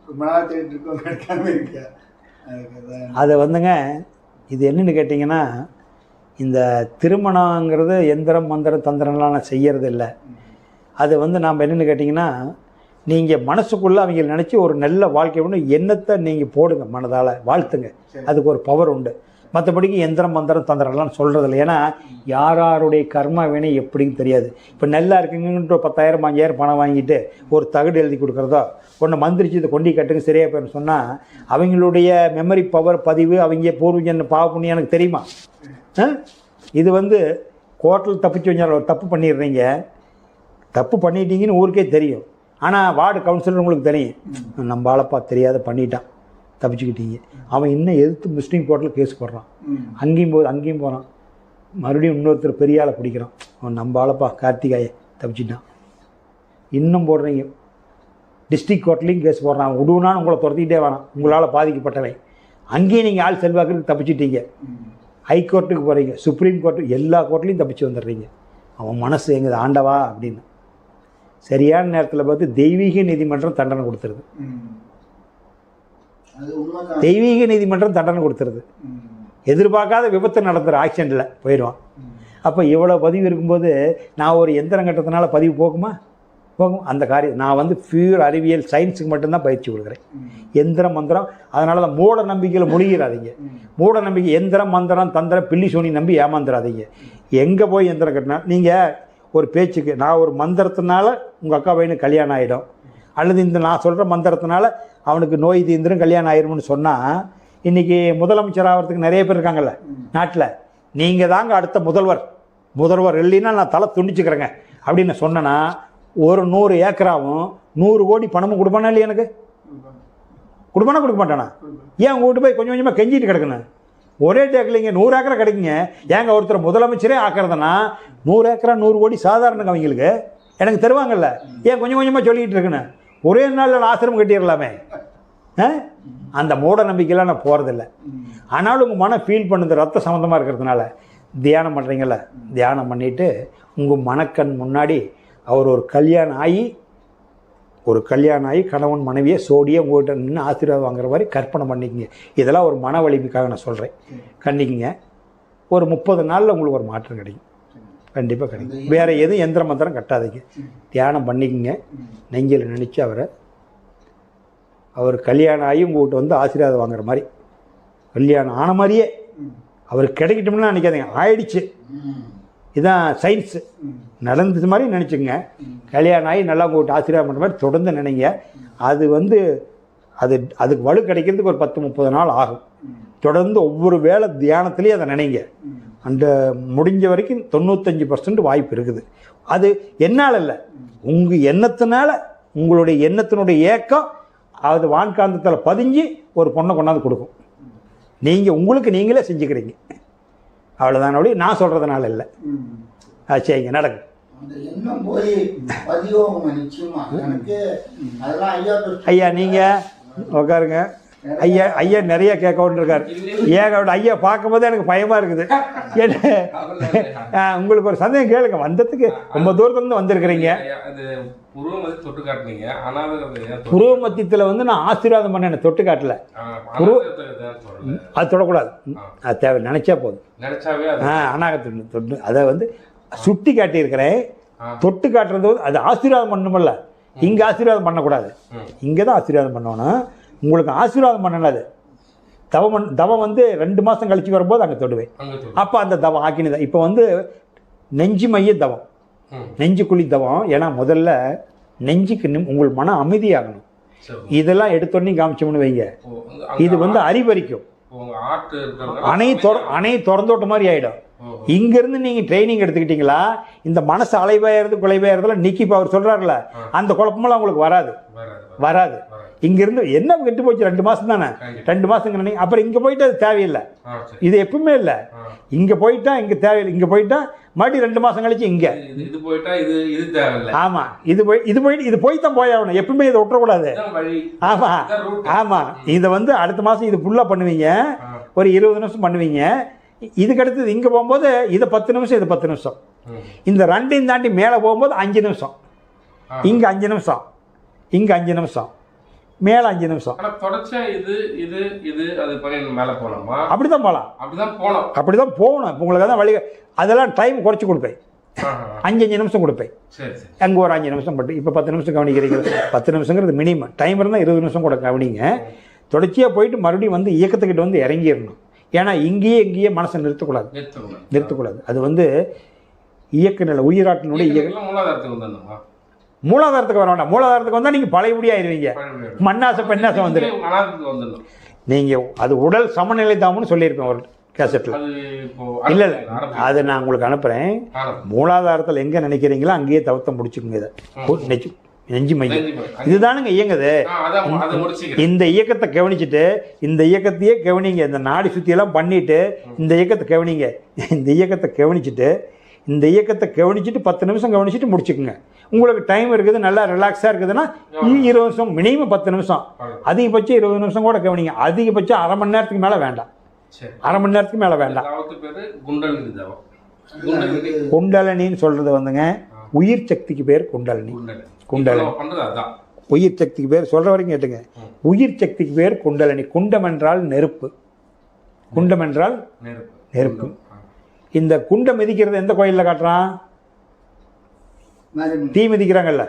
ரொம்ப நாள் தேடிட்டு இருக்கோம், கிடைக்காம இருக்கா. அதை வந்துங்க இது என்னென்னு கேட்டிங்கன்னா, இந்த திருமணங்கிறது எந்திரம் மந்திரம் தந்திரம்லாம் நான் செய்கிறது இல்லை. அது வந்து நாம் என்னென்னு கேட்டிங்கன்னா, நீங்கள் மனசுக்குள்ளே அவங்க நினச்சி ஒரு நல்ல வாழ்க்கை ஒன்று எண்ணத்தை நீங்கள் போடுங்க, மனதால் வாழ்த்துங்க. அதுக்கு ஒரு பவர் உண்டு. மற்றபடிக்கு எந்திரம் மந்திரம் தந்திரம்லாம் சொல்கிறதில்ல. ஏன்னா யாருடைய கர்மா வேணே எப்படின்னு தெரியாது. இப்போ நல்லா இருக்குங்கன்ற 10,000 5,000 பணம் வாங்கிட்டு ஒரு தகடு எழுதி கொடுக்குறதோ ஒன்று மந்திரிச்சு இதை கொண்டு கட்டுங்க சரியாக போயின்னு சொன்னால் அவங்களுடைய மெமரி பவர் பதிவு அவங்க பூர்வீகன் பாவப்புண்ணி எனக்கு தெரியுமா? இது வந்து கோர்ட்டில் தப்பிச்சு வந்தால் ஒரு தப்பு பண்ணிடுறீங்க, தப்பு பண்ணிட்டீங்கன்னு ஊருக்கே தெரியும். ஆனால் வார்டு கவுன்சிலர் உங்களுக்கு தெரியும், நம்ம ஆளப்பா தெரியாத பண்ணிட்டான், தப்பிச்சுக்கிட்டீங்க. அவன் இன்னும் எதிர்த்து முஸ்லீம் கோர்ட்டில் கேஸ் போடுறான், அங்கேயும் போகிறான், மறுபடியும் இன்னொருத்தர் பெரிய ஆளை பிடிக்கிறான், அவன் நம்ம ஆளப்பா கார்த்திகாயை தப்பிச்சிட்டான். இன்னும் போடுறீங்க, டிஸ்ட்ரிக்ட் கோர்ட்லேயும் கேஸ் போடுறான், அவன் விடுவான்னு உங்களை துரத்திக்கிட்டே வேணாம், உங்களால் பாதிக்கப்பட்டவன். அங்கேயும் நீங்கள் ஆள் செல்வாக்குக்கு தப்பிச்சிட்டீங்க. ஹைகோர்ட்டுக்கு போகிறீங்க, சுப்ரீம் கோர்ட்டு, எல்லா கோர்ட்லேயும் தப்பிச்சு வந்துடுறீங்க. அவன் மனசு எங்கள் ஆண்டவா அப்படின்னு சரியான நேரத்தில் பார்த்து தெய்வீக நீதிமன்றம் தண்டனை கொடுத்துருது. தெய்வீக நீதிமன்றம் தண்டனை கொடுத்துருது. எதிர்பார்க்காத விபத்து நடந்துற ஆக்சிடெண்ட்டில் போயிடுவான். அப்போ இவ்வளோ பதிவு இருக்கும்போது நான் ஒரு எந்திரம் கட்டத்தினால பதிவு போகும். அந்த காரியம் நான் வந்து பியூர் அறிவியல் சயின்ஸுக்கு மட்டும்தான் பயிற்சி கொடுக்குறேன். எந்திரம் மந்திரம், அதனால தான் மூட நம்பிக்கையில் முழுகிறாதீங்க. மூட நம்பிக்கை எந்திரம் மந்திரம் தந்திரம் பில்லி சோனி நம்பி ஏமாந்துடாதீங்க. எங்கே போய் எந்திரம் கட்டினா நீங்கள் ஒரு பேச்சுக்கு நான் ஒரு மந்திரத்தினால உங்கள் அக்கா பையனுக்கு கல்யாணம் ஆகிடும், அல்லது இந்த நான் சொல்கிற மந்திரத்தினால அவனுக்கு நோய் தீர்ந்துடும் கல்யாணம் ஆயிரும்னு சொன்னால், இன்றைக்கி முதலமைச்சர் ஆகிறதுக்கு நிறைய பேர் இருக்காங்கல்ல நாட்டில், நீங்கள் தாங்க அடுத்த முதல்வர் இல்லைன்னா நான் தலை துண்டிச்சுக்கிறேங்க அப்படின்னு சொன்னேன்னா ஒரு 100 ஏக்கராவும் 100 கோடி பணமும் கொடுப்பானா இல்லையா? எனக்கு கொடுப்பானா கொடுக்க மாட்டானா? ஏன் உங்கள் வீட்டு போய் கொஞ்சம் கொஞ்சமாக கெஞ்சிட்டு கிடக்குன்னு? ஒரே டேக்கில் 100 ஏக்கரா கிடைக்குங்க. ஏங்க ஒருத்தர் முதலமைச்சரே ஆக்கிறதுனா 100 ஏக்கரா 100 கோடி சாதாரணங்க அவங்களுக்கு எனக்கு தருவாங்கல்ல, ஏன் கொஞ்சம் கொஞ்சமாக சொல்லிக்கிட்டு இருக்குன்னு? ஒரே நாளில் ஆசிரமம் கட்டிடலாமே. அந்த மூட நம்பிக்கையெல்லாம் நான் போகிறதில்ல. ஆனாலும் உங்கள் மனம் ஃபீல் பண்ணுது ரத்த சம்மந்தமாக இருக்கிறதுனால தியானம் பண்ணுறீங்கள, தியானம் பண்ணிவிட்டு உங்கள் மனக்கண் முன்னாடி அவர் ஒரு கல்யாணம் ஆகி கணவன் மனைவியை சோடியை உங்கள்கிட்ட நின்று ஆசீர்வாதம் வாங்குற மாதிரி கற்பனை பண்ணிக்கங்க. இதெல்லாம் ஒரு மன வலிமைக்காக நான் சொல்கிறேன். கண்டிக்குங்க. ஒரு 30 நாளில் உங்களுக்கு ஒரு மாற்றம் கிடைக்கும், கண்டிப்பாக கிடைக்கும். வேறு எதுவும் எந்திர மந்திரம் கட்டாதீங்க, தியானம் பண்ணிக்கங்க. நெஞ்சில் நினச்சி அவர் கல்யாணம் ஆகி உங்கள்கிட்ட வந்து ஆசீர்வாதம் வாங்குற மாதிரி, கல்யாணம் ஆன மாதிரியே அவருக்கு கிடைக்கட்டும்னு நினைக்காதீங்க, ஆயிடுச்சு. இதுதான் சயின்ஸு. நடந்தது மாதிரி நினச்சிங்க. கல்யாணம் ஆகி நல்லா உங்கள்கிட்ட ஆசீர்வாதம் பண்ணுற மாதிரி தொடர்ந்து நினைங்க. அது வந்து அதுக்கு வலு கிடைக்கிறதுக்கு ஒரு 10-30 நாள் ஆகும். தொடர்ந்து ஒவ்வொரு வேளை தியானத்துலேயும் அதை நினைங்க. அந்த முடிஞ்ச வரைக்கும் 95% வாய்ப்பு இருக்குது. அது என்னால் இல்லை, உங்கள் எண்ணத்தினால, உங்களுடைய எண்ணத்தினுடைய ஏக்கம் அது வான்காந்தத்தில் பதிஞ்சு ஒரு பொண்ணை கொண்டாந்து கொடுக்கும். நீங்கள் உங்களுக்கு நீங்களே செஞ்சுக்கிறீங்க, அவ்வளோதான். ஒளி நான் சொல்கிறதுனால இல்லை. அது சரிங்க, நடக்கும். ஐயா நீங்கள் உட்காருங்க. ஐயா நிறைய கேட்கணுன்னு இருக்காரு. ஏன் ஐயா பார்க்கும்போது எனக்கு பயமாக இருக்குது. உங்களுக்கு ஒரு சந்தேகம் கேளுங்க. வந்ததுக்கு ரொம்ப தூரத்துலேருந்து வந்திருக்கிறீங்க. புருவ மத்தியத்தில் வந்து நான் ஆசீர்வாதம் பண்ணேன், தொட்டு காட்டல. அது தொடக்கூடாது, அது தேவை, நினைச்சா போதும். அநாகத்து தொட்டு அதை வந்து சுட்டி காட்டியிருக்கிறேன். தொட்டு காட்டுறது அது ஆசீர்வாதம் பண்ணணுமல்ல, இங்கே ஆசீர்வாதம் பண்ணக்கூடாது, இங்கே தான் ஆசீர்வாதம் பண்ணணும். உங்களுக்கு ஆசீர்வாதம் பண்ணலாது. தவம் வந்து 2 மாதம் கழிச்சு வரும்போது அங்கே தொடுவேன். அப்போ அந்த தவம் ஆக்கினதான். இப்போ வந்து நெஞ்சு மைய தவம், நெஞ்சுக்குழி தவம். ஏன்னா முதல்ல நெஞ்சுக்கு உங்கள் மன அமைதியாகணும். இதெல்லாம் எடுத்தோடனே காமிச்சோம்னு வைங்க, இது வந்து அறிவறிக்கும். அணை திறந்தோட்ட மாதிரி ஆகிடும். இங்கேருந்து நீங்கள் ட்ரைனிங் எடுத்துக்கிட்டீங்களா, இந்த மனசு அலைவாயிறது குலைவாயிறதுல நிக்கி இப்போ அவர் சொல்கிறாருல, அந்த குழப்பமெல்லாம் உங்களுக்கு வராது. இங்கேருந்து என்ன கெட்டு போச்சு, 2 மாதம் தானே, 2 மாதங்க நினைங்க. அப்புறம் இங்கே போயிட்டு அது தேவையில்லை. இது எப்பவுமே இல்லை. இங்கே போயிட்டா இங்கே தேவையில்லை, இங்கே போயிட்டா மறுபடியும் 2 மாதம் கழிச்சு இங்கே இது போயிட்டா இது தேவையில்லை. ஆமாம், இது போய் தான் போயாகணும். எப்பவுமே இதை விட்டுறக்கூடாது. ஆமாம். இதை வந்து அடுத்த மாதம் இது ஃபுல்லாக பண்ணுவீங்க, ஒரு 20 நிமிஷம் பண்ணுவீங்க. இதுக்கு அடுத்தது இங்கே போகும்போது இதை 10 நிமிஷம், இது 10 நிமிஷம். இந்த 2ஐயும் தாண்டி மேலே போகும்போது 5 நிமிஷம். இங்கே 5 நிமிஷம், இங்கே 5 நிமிஷம், மேலே 5 நிமிஷம். அப்படிதான் போகலாம். இப்போ உங்களுக்கு அதான் வழி. அதெல்லாம் டைம் குறைச்சி கொடுப்பேன். 5 நிமிஷம் கொடுப்பேன். அங்கே ஒரு 5 நிமிஷம் பட்டு. இப்போ 10 நிமிஷம் கவனிக்கிறீங்க. 10 நிமிஷங்கிறது மினிமம். டைம் இருந்தால் 20 நிமிஷம் கூட கவனிங்க. தொடர்ச்சியாக போயிட்டு மறுபடியும் வந்து இயக்கத்துக்கிட்ட வந்து இறங்கிடணும். ஏன்னா இங்கேயே மனசை நிறுத்தக்கூடாது. அது வந்து இயக்க நிலை, உயிராட்டினுடைய மூலாதாரத்துக்கு வர வேண்டாம். மூலாதாரத்துக்கு வந்தால் நீங்கள் பழையபடி ஆயிடுவீங்க. மண்ணாசை பெண்ணாசை வந்துடும். நீங்கள் அது உடல் சமநிலை தாமன்னு சொல்லியிருப்பேன் ஒரு கேசட்டில். இல்லை, அதை நான் உங்களுக்கு அனுப்புகிறேன். மூலாதாரத்தில் எங்கே நினைக்கிறீங்களோ அங்கேயே தவத்தம் முடிச்சுக்குங்க. இதை நெஞ்சு மையம் இதுதானுங்க இயங்குது. இந்த இயக்கத்தை கவனிச்சுட்டு, இந்த இயக்கத்தையே கவனிங்க. இந்த நாடி சுற்றியெல்லாம் பண்ணிவிட்டு இந்த இயக்கத்தை கவனிங்க. இந்த இயக்கத்தை கவனிச்சுட்டு 10 நிமிஷம் கவனிச்சுட்டு முடிச்சுக்குங்க. உங்களுக்கு டைம் இருக்குது, நல்லா ரிலாக்ஸாக இருக்குதுன்னா 20 நிமிஷம், மினிமம் 10 நிமிஷம், அதிகபட்சம் 20 நிமிஷம் கூட கவனிங்க. அதிகபட்சம் அரை மணி நேரத்துக்கு மேலே வேண்டாம். குண்டலினின்னு சொல்கிறது வந்துங்க உயிர் சக்திக்கு பேர் குண்டலினி. உயிர் சக்திக்கு பேர் சொல்கிற வரைக்கும் கேட்டுங்க. உயிர் சக்திக்கு பேர் குண்டலினி. குண்டம் என்றால் நெருப்பு. இந்த குண்டம் மிதிக்கிறது எந்த கோயிலில் காட்டுறான்? தீ மிதிக்கிறாங்கல்ல,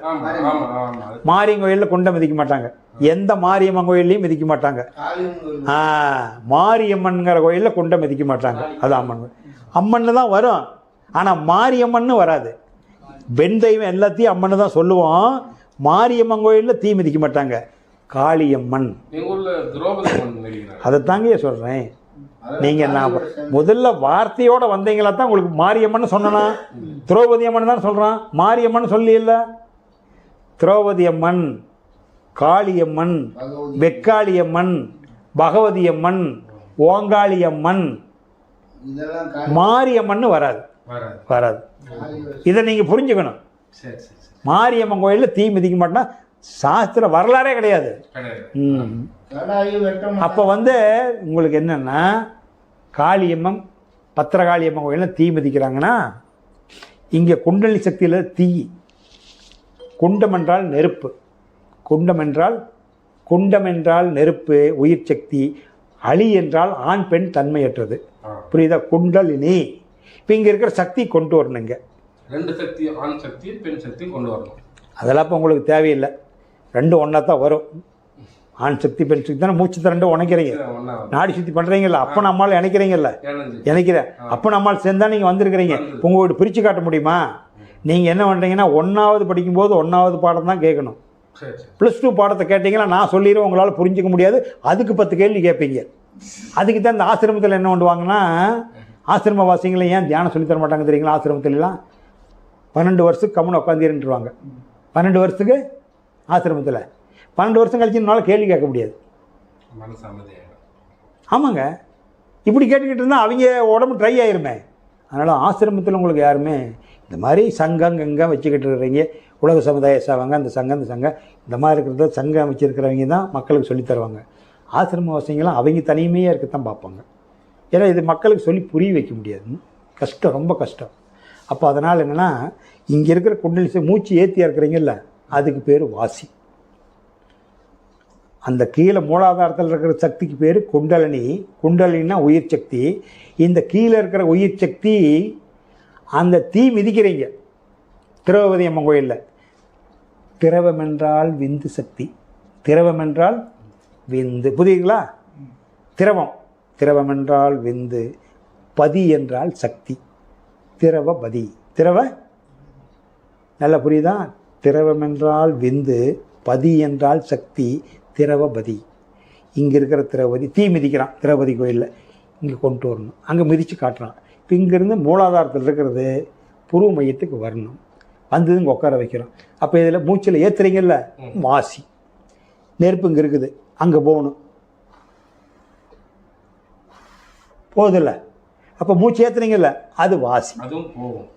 மாரியம்மன் கோயிலில் குண்டம் மிதிக்க மாட்டாங்க. எந்த மாரியம்மன் கோயிலையும் மிதிக்க மாட்டாங்க. மாரியம்மன்கிற கோயிலில் குண்டம் மிதிக்க மாட்டாங்க. அது அம்மன் தான் வரும். ஆனால் மாரியம்மன் வராது. பெண் தெய்வம் எல்லாத்தையும் அம்மன் தான் சொல்லுவோம். மாரியம்மன் கோயிலில் தீ மிதிக்க மாட்டாங்க. காளியம்மன். அதை தாங்க சொல்கிறேன். நீங்கள் நான் முதல்ல வார்த்தையோடு வந்தீங்களா தான் உங்களுக்கு மாரியம்மன் சொன்னா. திரௌபதி அம்மன் தான் சொல்கிறான், மாரியம்மன் சொல்லி இல்லை. திரௌபதி அம்மன், காளியம்மன், வெக்காளியம்மன், பகவதி அம்மன், ஓங்காளியம்மன், மாரியம்மன் வராது. இதை நீங்கள் புரிஞ்சுக்கணும். மாரியம்மன் கோயிலில் தீ மிதிக்க மாட்டோம்னா சாஸ்திர வரலாறே கிடையாது. அப்போ வந்து உங்களுக்கு என்னென்னா, காளியம்மன், பத்திரகாளியம்மன் கோயிலில் தீ மிதிக்கிறாங்கன்னா இங்கே குண்டலினி சக்தியில் தீ. குண்டம் என்றால் நெருப்பு. குண்டம் என்றால் நெருப்பு, உயிர் சக்தி. அலி என்றால் ஆண் பெண் தன்மையற்றது. புரியுதா? குண்டலினி. இப்போ இங்கே இருக்கிற சக்தி கொண்டு வரணுங்க. 2 சக்தி, ஆண் சக்தி பெண் சக்தி கொண்டு வரணும். அதெல்லாம் இப்போ உங்களுக்கு தேவையில்லை. 2 ஒன்றா தான் வரும். ஆண் சக்தி பெண் சக்தி தானே மூச்சு 2 உணைக்கிறீங்க. நாடி சுற்றி பண்ணுறீங்கல்ல, அப்போ நம்மளால் இணைக்கிறீங்கல்ல, அப்போ நம்மளால் சேர்ந்தா நீங்கள் வந்திருக்கிறீங்க. உங்களோட பிரித்து காட்ட முடியுமா? நீங்கள் என்ன பண்ணுறீங்கன்னா, 1ஆவது படிக்கும்போது 1ஆவது பாடம் தான் கேட்கணும். +2 பாடத்தை கேட்டிங்கன்னா நான் சொல்லிடுவேன், உங்களால் புரிஞ்சிக்க முடியாது. அதுக்கு 10 கேள்வி கேட்பீங்க. அதுக்கு தான் இந்த ஆசிரமத்தில் என்ன பண்ணுவாங்கன்னா, ஆசிரமவாசிகளை ஏன் தியானம் சொல்லித்தர மாட்டாங்க தெரியுங்களா? ஆசிரமத்துலலாம் 12 வருஷத்துக்கு கம்முன்னு உட்காந்துருவாங்க. 12 வருஷத்துக்கு ஆசிரமத்தில் 12 வருஷம் கழிச்சு என்னால் கேள்வி கேட்க முடியாது. ஆமாங்க, இப்படி கேட்டுக்கிட்டு இருந்தால் அவங்க உடம்பு ட்ரை ஆயிருமே. அதனால் ஆசிரமத்தில் உங்களுக்கு யாருமே இந்த மாதிரி சங்கம் கங்கம் வச்சுக்கிட்டு இருக்கிறீங்க, உலக சமுதாய சேவைங்க, அந்த சங்கம் இந்த மாதிரி இருக்கிறத சங்கம் வச்சுருக்கிறவங்க தான் மக்களுக்கு சொல்லித்தருவாங்க. ஆசிரமவாசிங்களாம் அவங்க தனிமையாக இருக்கத்தான் பார்ப்பாங்க. ஏன்னா இது மக்களுக்கு சொல்லி புரிய வைக்க முடியாது, கஷ்டம், ரொம்ப கஷ்டம். அப்போ அதனால் என்னென்னா இங்கே இருக்கிற குண்டலினி மூச்சு ஏற்றியாக இருக்கிறீங்கல்ல, அதுக்கு பேர் வாசி. அந்த கீழே மூலாதாரத்தில் இருக்கிற சக்திக்கு பேர் குண்டலினி. குண்டலினா உயிர் சக்தி. இந்த கீழே இருக்கிற உயிர் சக்தி அந்த தீ மிதிக்கிறீங்க திரௌபதி அம்மன் கோயிலில். திரவம் என்றால் விந்து சக்தி, திரவம் என்றால் விந்து, புரியுங்களா? திரவம், திரவம் என்றால் விந்து, பதி என்றால் சக்தி, திரவபதி, திரவ, நல்லா புரியுதா? திரவம் என்றால் விந்து, பதி என்றால் சக்தி, திரவபதி. இங்கே இருக்கிற திரௌபதி தீ மிதிக்கிறான் திரௌபதி கோயிலில், இங்கே கொண்டு வரணும், அங்கே மிதித்து காட்டுறான். இப்போ இங்கேருந்து மூலாதாரத்தில் இருக்கிறது புருவ மையத்துக்கு வரணும், வந்தது இங்கே உட்கார வைக்கிறோம். அப்போ இதில் மூச்சில் ஏற்றுறீங்கல்ல, வாசி. நெருப்பு இங்கே இருக்குது, அங்கே போகணும், போதில்ல. அப்போ மூச்சு ஏற்றுறீங்கல்ல, அது வாசி, அதுவும் போகும்.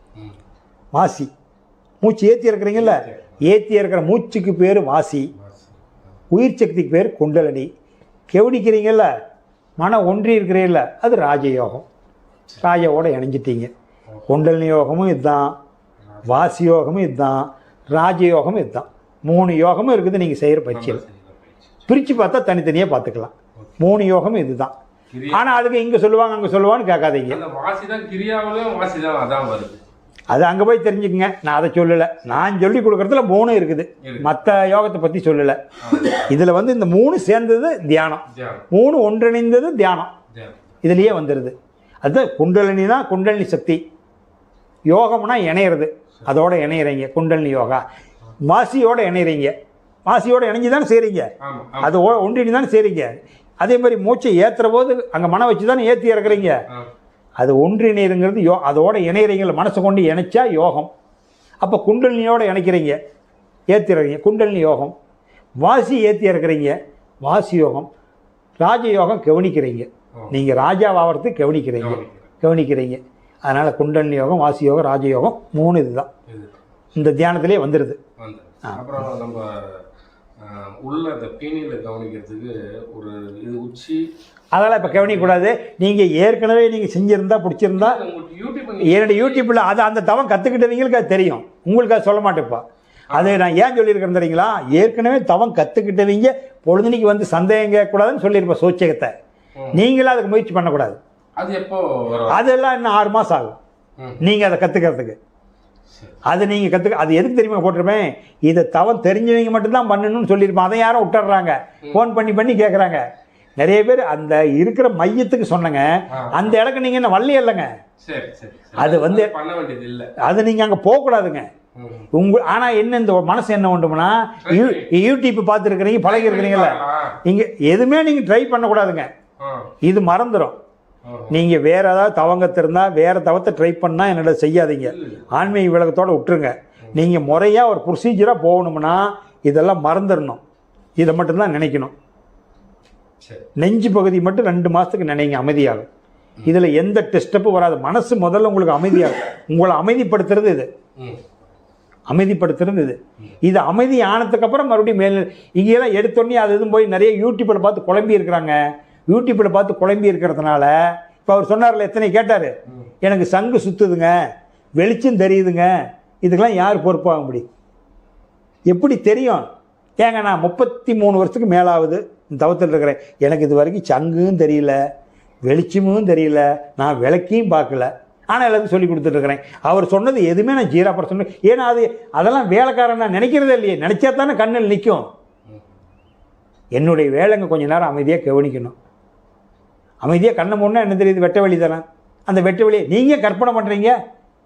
வாசி. மூச்சு ஏற்றி இருக்கிறீங்கல்ல, ஏற்றி இருக்கிற மூச்சுக்கு பேர் வாசி, உயிர் சக்திக்கு பேர் குண்டலினி. கெவனிக்கிறீங்கல்ல, மனம் ஒன்றி இருக்கிறீங்கள, அது ராஜயோகம். ராஜவோட இணைஞ்சிட்டீங்க. குண்டலினி யோகமும் இதுதான், வாசி யோகமும் இதுதான், ராஜயோகமும் இதுதான். 3 யோகமும் இருக்குது நீங்கள் செய்கிற பயிற்சியில். பிரித்து பார்த்தா தனித்தனியாக பார்த்துக்கலாம். 3 யோகமும் இதுதான். ஆனால் அதுக்கு இங்கே சொல்லுவாங்க அங்கே சொல்லுவான்னு கேட்காதீங்க. அது அங்கே போய் தெரிஞ்சுக்கங்க, நான் அதை சொல்லலை. நான் சொல்லி கொடுக்குறதுல 3 இருக்குது, மற்ற யோகத்தை பற்றி சொல்லலை. இதில் வந்து இந்த 3 சேர்ந்தது தியானம், 3 ஒன்றிணைந்தது தியானம், இதுலேயே வந்துடுது. அதுதான் குண்டலினா குண்டலினி சக்தி. யோகம்னா இணையிறது, அதோட இணையிறீங்க குண்டலினி யோகா. வாசியோடு இணையிறீங்க, வாசியோடு இணைஞ்சி தானே செய்கிறீங்க, அது ஒன்றிணி தானே செய்கிறீங்க. அதே மாதிரி மூச்சை ஏற்றுற போது அங்கே மனம் வச்சு தானே ஏற்றி இறக்குறீங்க, அது ஒன்றிணைங்கிறது அதோட இணையிறீங்கள, மனசை கொண்டு இணைச்சா யோகம். அப்போ குண்டலினியோடு இணைக்கிறீங்க, ஏற்றிறீங்க, குண்டலினி யோகம். வாசி ஏற்றி இறக்குறீங்க, வாசி யோகம். ராஜயோகம் கவனிக்கிறீங்க, நீங்கள் ராஜாவாகிறது கவனிக்கிறீங்க. அதனால் குண்டலினி யோகம், வாசி யோகம், ராஜயோகம் 3 இதுதான் இந்த தியானத்திலே வந்துடுது. அப்புறம் நம்ம உள்ள அந்த பீனியில் கவனிக்கிறதுக்கு ஒரு இது உச்சி, அதெல்லாம் இப்போ கவனிக்கக்கூடாது. நீங்கள் ஏற்கனவே நீங்கள் செஞ்சுருந்தா பிடிச்சிருந்தா என்னுடைய யூடியூப்பில் அது அந்த தவம் கற்றுக்கிட்டவங்களுக்கு அது தெரியும், உங்களுக்கு அது சொல்ல மாட்டேப்பா. அது நான் ஏன் சொல்லியிருக்கேன் தெரியுங்களா? ஏற்கனவே தவம் கற்றுக்கிட்டவங்க பொழுதுனிக்கு வந்து சந்தேகம் கேட்கக்கூடாதுன்னு சொல்லியிருப்பேன் சோச்சகத்தை. நீங்களும் அதுக்கு முயற்சி பண்ணக்கூடாது. அது எப்போ அதெல்லாம் இன்னும் 6 மாதம் ஆகும் நீங்கள் அதை கற்றுக்கிறதுக்கு. அது நீங்கள் அது எதுக்கு தெரியுமா போட்டிருப்பேன்? இதை தவம் தெரிஞ்சவங்க மட்டும்தான் பண்ணணும்னு சொல்லியிருப்பேன். அதை யாரும் விட்டுறாங்க, ஃபோன் பண்ணி கேட்குறாங்க. நிறைய பேர் அந்த இருக்கிற மையத்துக்கு சொன்னங்க, அந்த இடத்துக்கு நீங்கள் என்ன வள்ளி இல்லைங்க. அது வந்து பண்ண வேண்டியது இல்லை, அது நீங்கள் அங்கே போகக்கூடாதுங்க. ஆனால் என்ன இந்த மனசு என்ன ஒன்றும்னா, யூடியூப் பார்த்துருக்கிறீங்க, பழகி இருக்கிறீங்களா, இங்கே எதுவுமே நீங்கள் ட்ரை பண்ணக்கூடாதுங்க. இது மறந்துடும். நீங்கள் வேறு ஏதாவது தவங்கத்திருந்தால் வேறு தவத்தை ட்ரை பண்ணால் என்னோட செய்யாதீங்க, ஆன்மீக விளக்கத்தோடு விட்டுருங்க. நீங்கள் முறையாக ஒரு ப்ரொசீஜராக போகணும்னா இதெல்லாம் மறந்துடணும், இதை மட்டும்தான் நினைக்கணும். நெஞ்சு பகுதி மட்டும் 2 மாதத்துக்கு நினைங்க, அமைதியாகும். இதில் எந்த டெஸ்டப்பும் வராது. மனசு முதல்ல உங்களுக்கு அமைதியாகும், உங்களை அமைதிப்படுத்துறது இது, அமைதிப்படுத்துறது இது. இது அமைதி ஆனதுக்கப்புறம் மறுபடியும் மேல் இங்கெல்லாம் எடுத்தோடனே அது எதுவும் போய் நிறைய யூடியூப்பில் பார்த்து குழம்பி இருக்கிறாங்க. யூடியூப்பில் பார்த்து குழம்பி இருக்கிறதுனால இப்போ அவர் சொன்னார்ல, எத்தனை கேட்டார், எனக்கு சங்கு சுற்றுதுங்க, வெளிச்சம் தெரியுதுங்க, இதுக்கெல்லாம் யார் பொறுப்பாக முடியும்? எப்படி தெரியும்? ஏங்க நான் 33 வருஷத்துக்கு மேலாகுது இந்த தவத்தில் இருக்கிறேன், எனக்கு இது வரைக்கும் சங்கும் தெரியல, வெளிச்சமும் தெரியல, நான் விளக்கியும் பார்க்கல, ஆனால் எல்லாத்தையும் சொல்லி கொடுத்துட்ருக்கிறேன். அவர் சொன்னது எதுவுமே நான் 0% ஏன்னா அதெல்லாம் வேலைக்காரன் நான் நினைக்கிறதே இல்லையே. நினச்சா தானே கண்ணில் நிற்கும். என்னுடைய வேலைங்க கொஞ்சம் நேரம் அமைதியாக கவனிக்கணும். அமைதியாக கண்ணை முன்னா என்ன தெரியுது? வெட்ட வெளி தானே. அந்த வெட்ட வெளியை நீங்கள் கற்பனை பண்ணுறீங்க,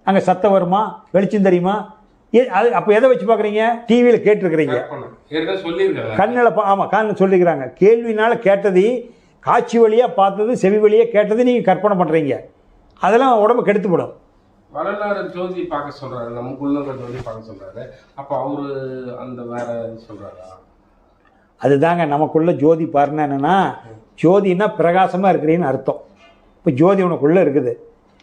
அங்கே சத்தம் வருமா, வெளிச்சம் தெரியுமா? அது அப்போ எதை வச்சு பார்க்குறீங்க? டிவியில் கேட்டுருக்குறீங்க, கண்ணில் ஆமாம் கண்ணில் சொல்லிக்கிறாங்க. கேள்வினால் கேட்டது, காட்சி வழியாக பார்த்தது, செவி வழியாக கேட்டது நீங்கள் கற்பனை பண்ணுறீங்க. அதெல்லாம் உடம்பு கெடுத்துப்படும். வரலாறு ஜோதி பார்க்க சொல்கிறாரு, நமக்குள்ள ஜோதி பார்க்க சொல்கிறாரு. அப்போ அவரு அந்த வேற சொல்கிறாரா? அதுதாங்க நமக்குள்ளே ஜோதி பாருன்னா என்னென்னா, ஜோதினா பிரகாசமாக இருக்கிறீன்னு அர்த்தம். இப்போ ஜோதி உனக்குள்ளே இருக்குது.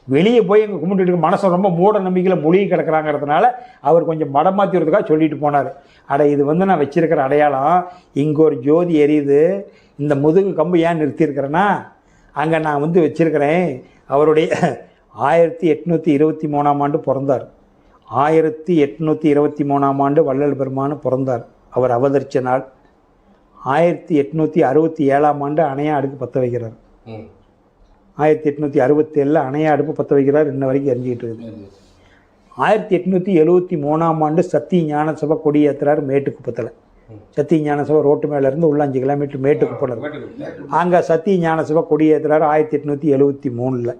வெளியே போய் எங்கள் கும்பிட்டு மனசை ரொம்ப மூட நம்பிக்கையில் மொழிகி கிடக்கிறாங்கிறதுனால அவர் கொஞ்சம் மடம் மாற்றிறதுக்காக சொல்லிட்டு போனார். அட இது வந்து நான் வச்சிருக்கிற அடையாளம், இங்கே ஒரு ஜோதி எரியுது, இந்த முதுகு கம்பு ஏன் நிறுத்தியிருக்கிறேன்னா அங்கே நான் வந்து வச்சுருக்கிறேன். அவருடைய 1823ஆம் ஆண்டு பிறந்தார். 1823ஆம் ஆண்டு வள்ளல் பெருமான் பிறந்தார். அவர் அவதரித்த நாள். 1867ஆம் ஆண்டு அணையா அடுப்பு பற்ற வைக்கிறார். 1867 அணையா அடுப்பு பற்ற வைக்கிறார். இன்ன வரைக்கும் எரிஞ்சிக்கிட்டு இருக்குது. 1873ஆம் ஆண்டு சத்திய ஞான சபை கொடியேற்றுறார் மேட்டுக்குப்பத்தில். சத்திய ஞான சபை ரோட்டு மேலே இருந்து உள்ள 5 கிலோமீட்டர் மேட்டுக்குப்பம். அங்கே சத்திய ஞான சபை கொடியேற்றுறாரு 1873.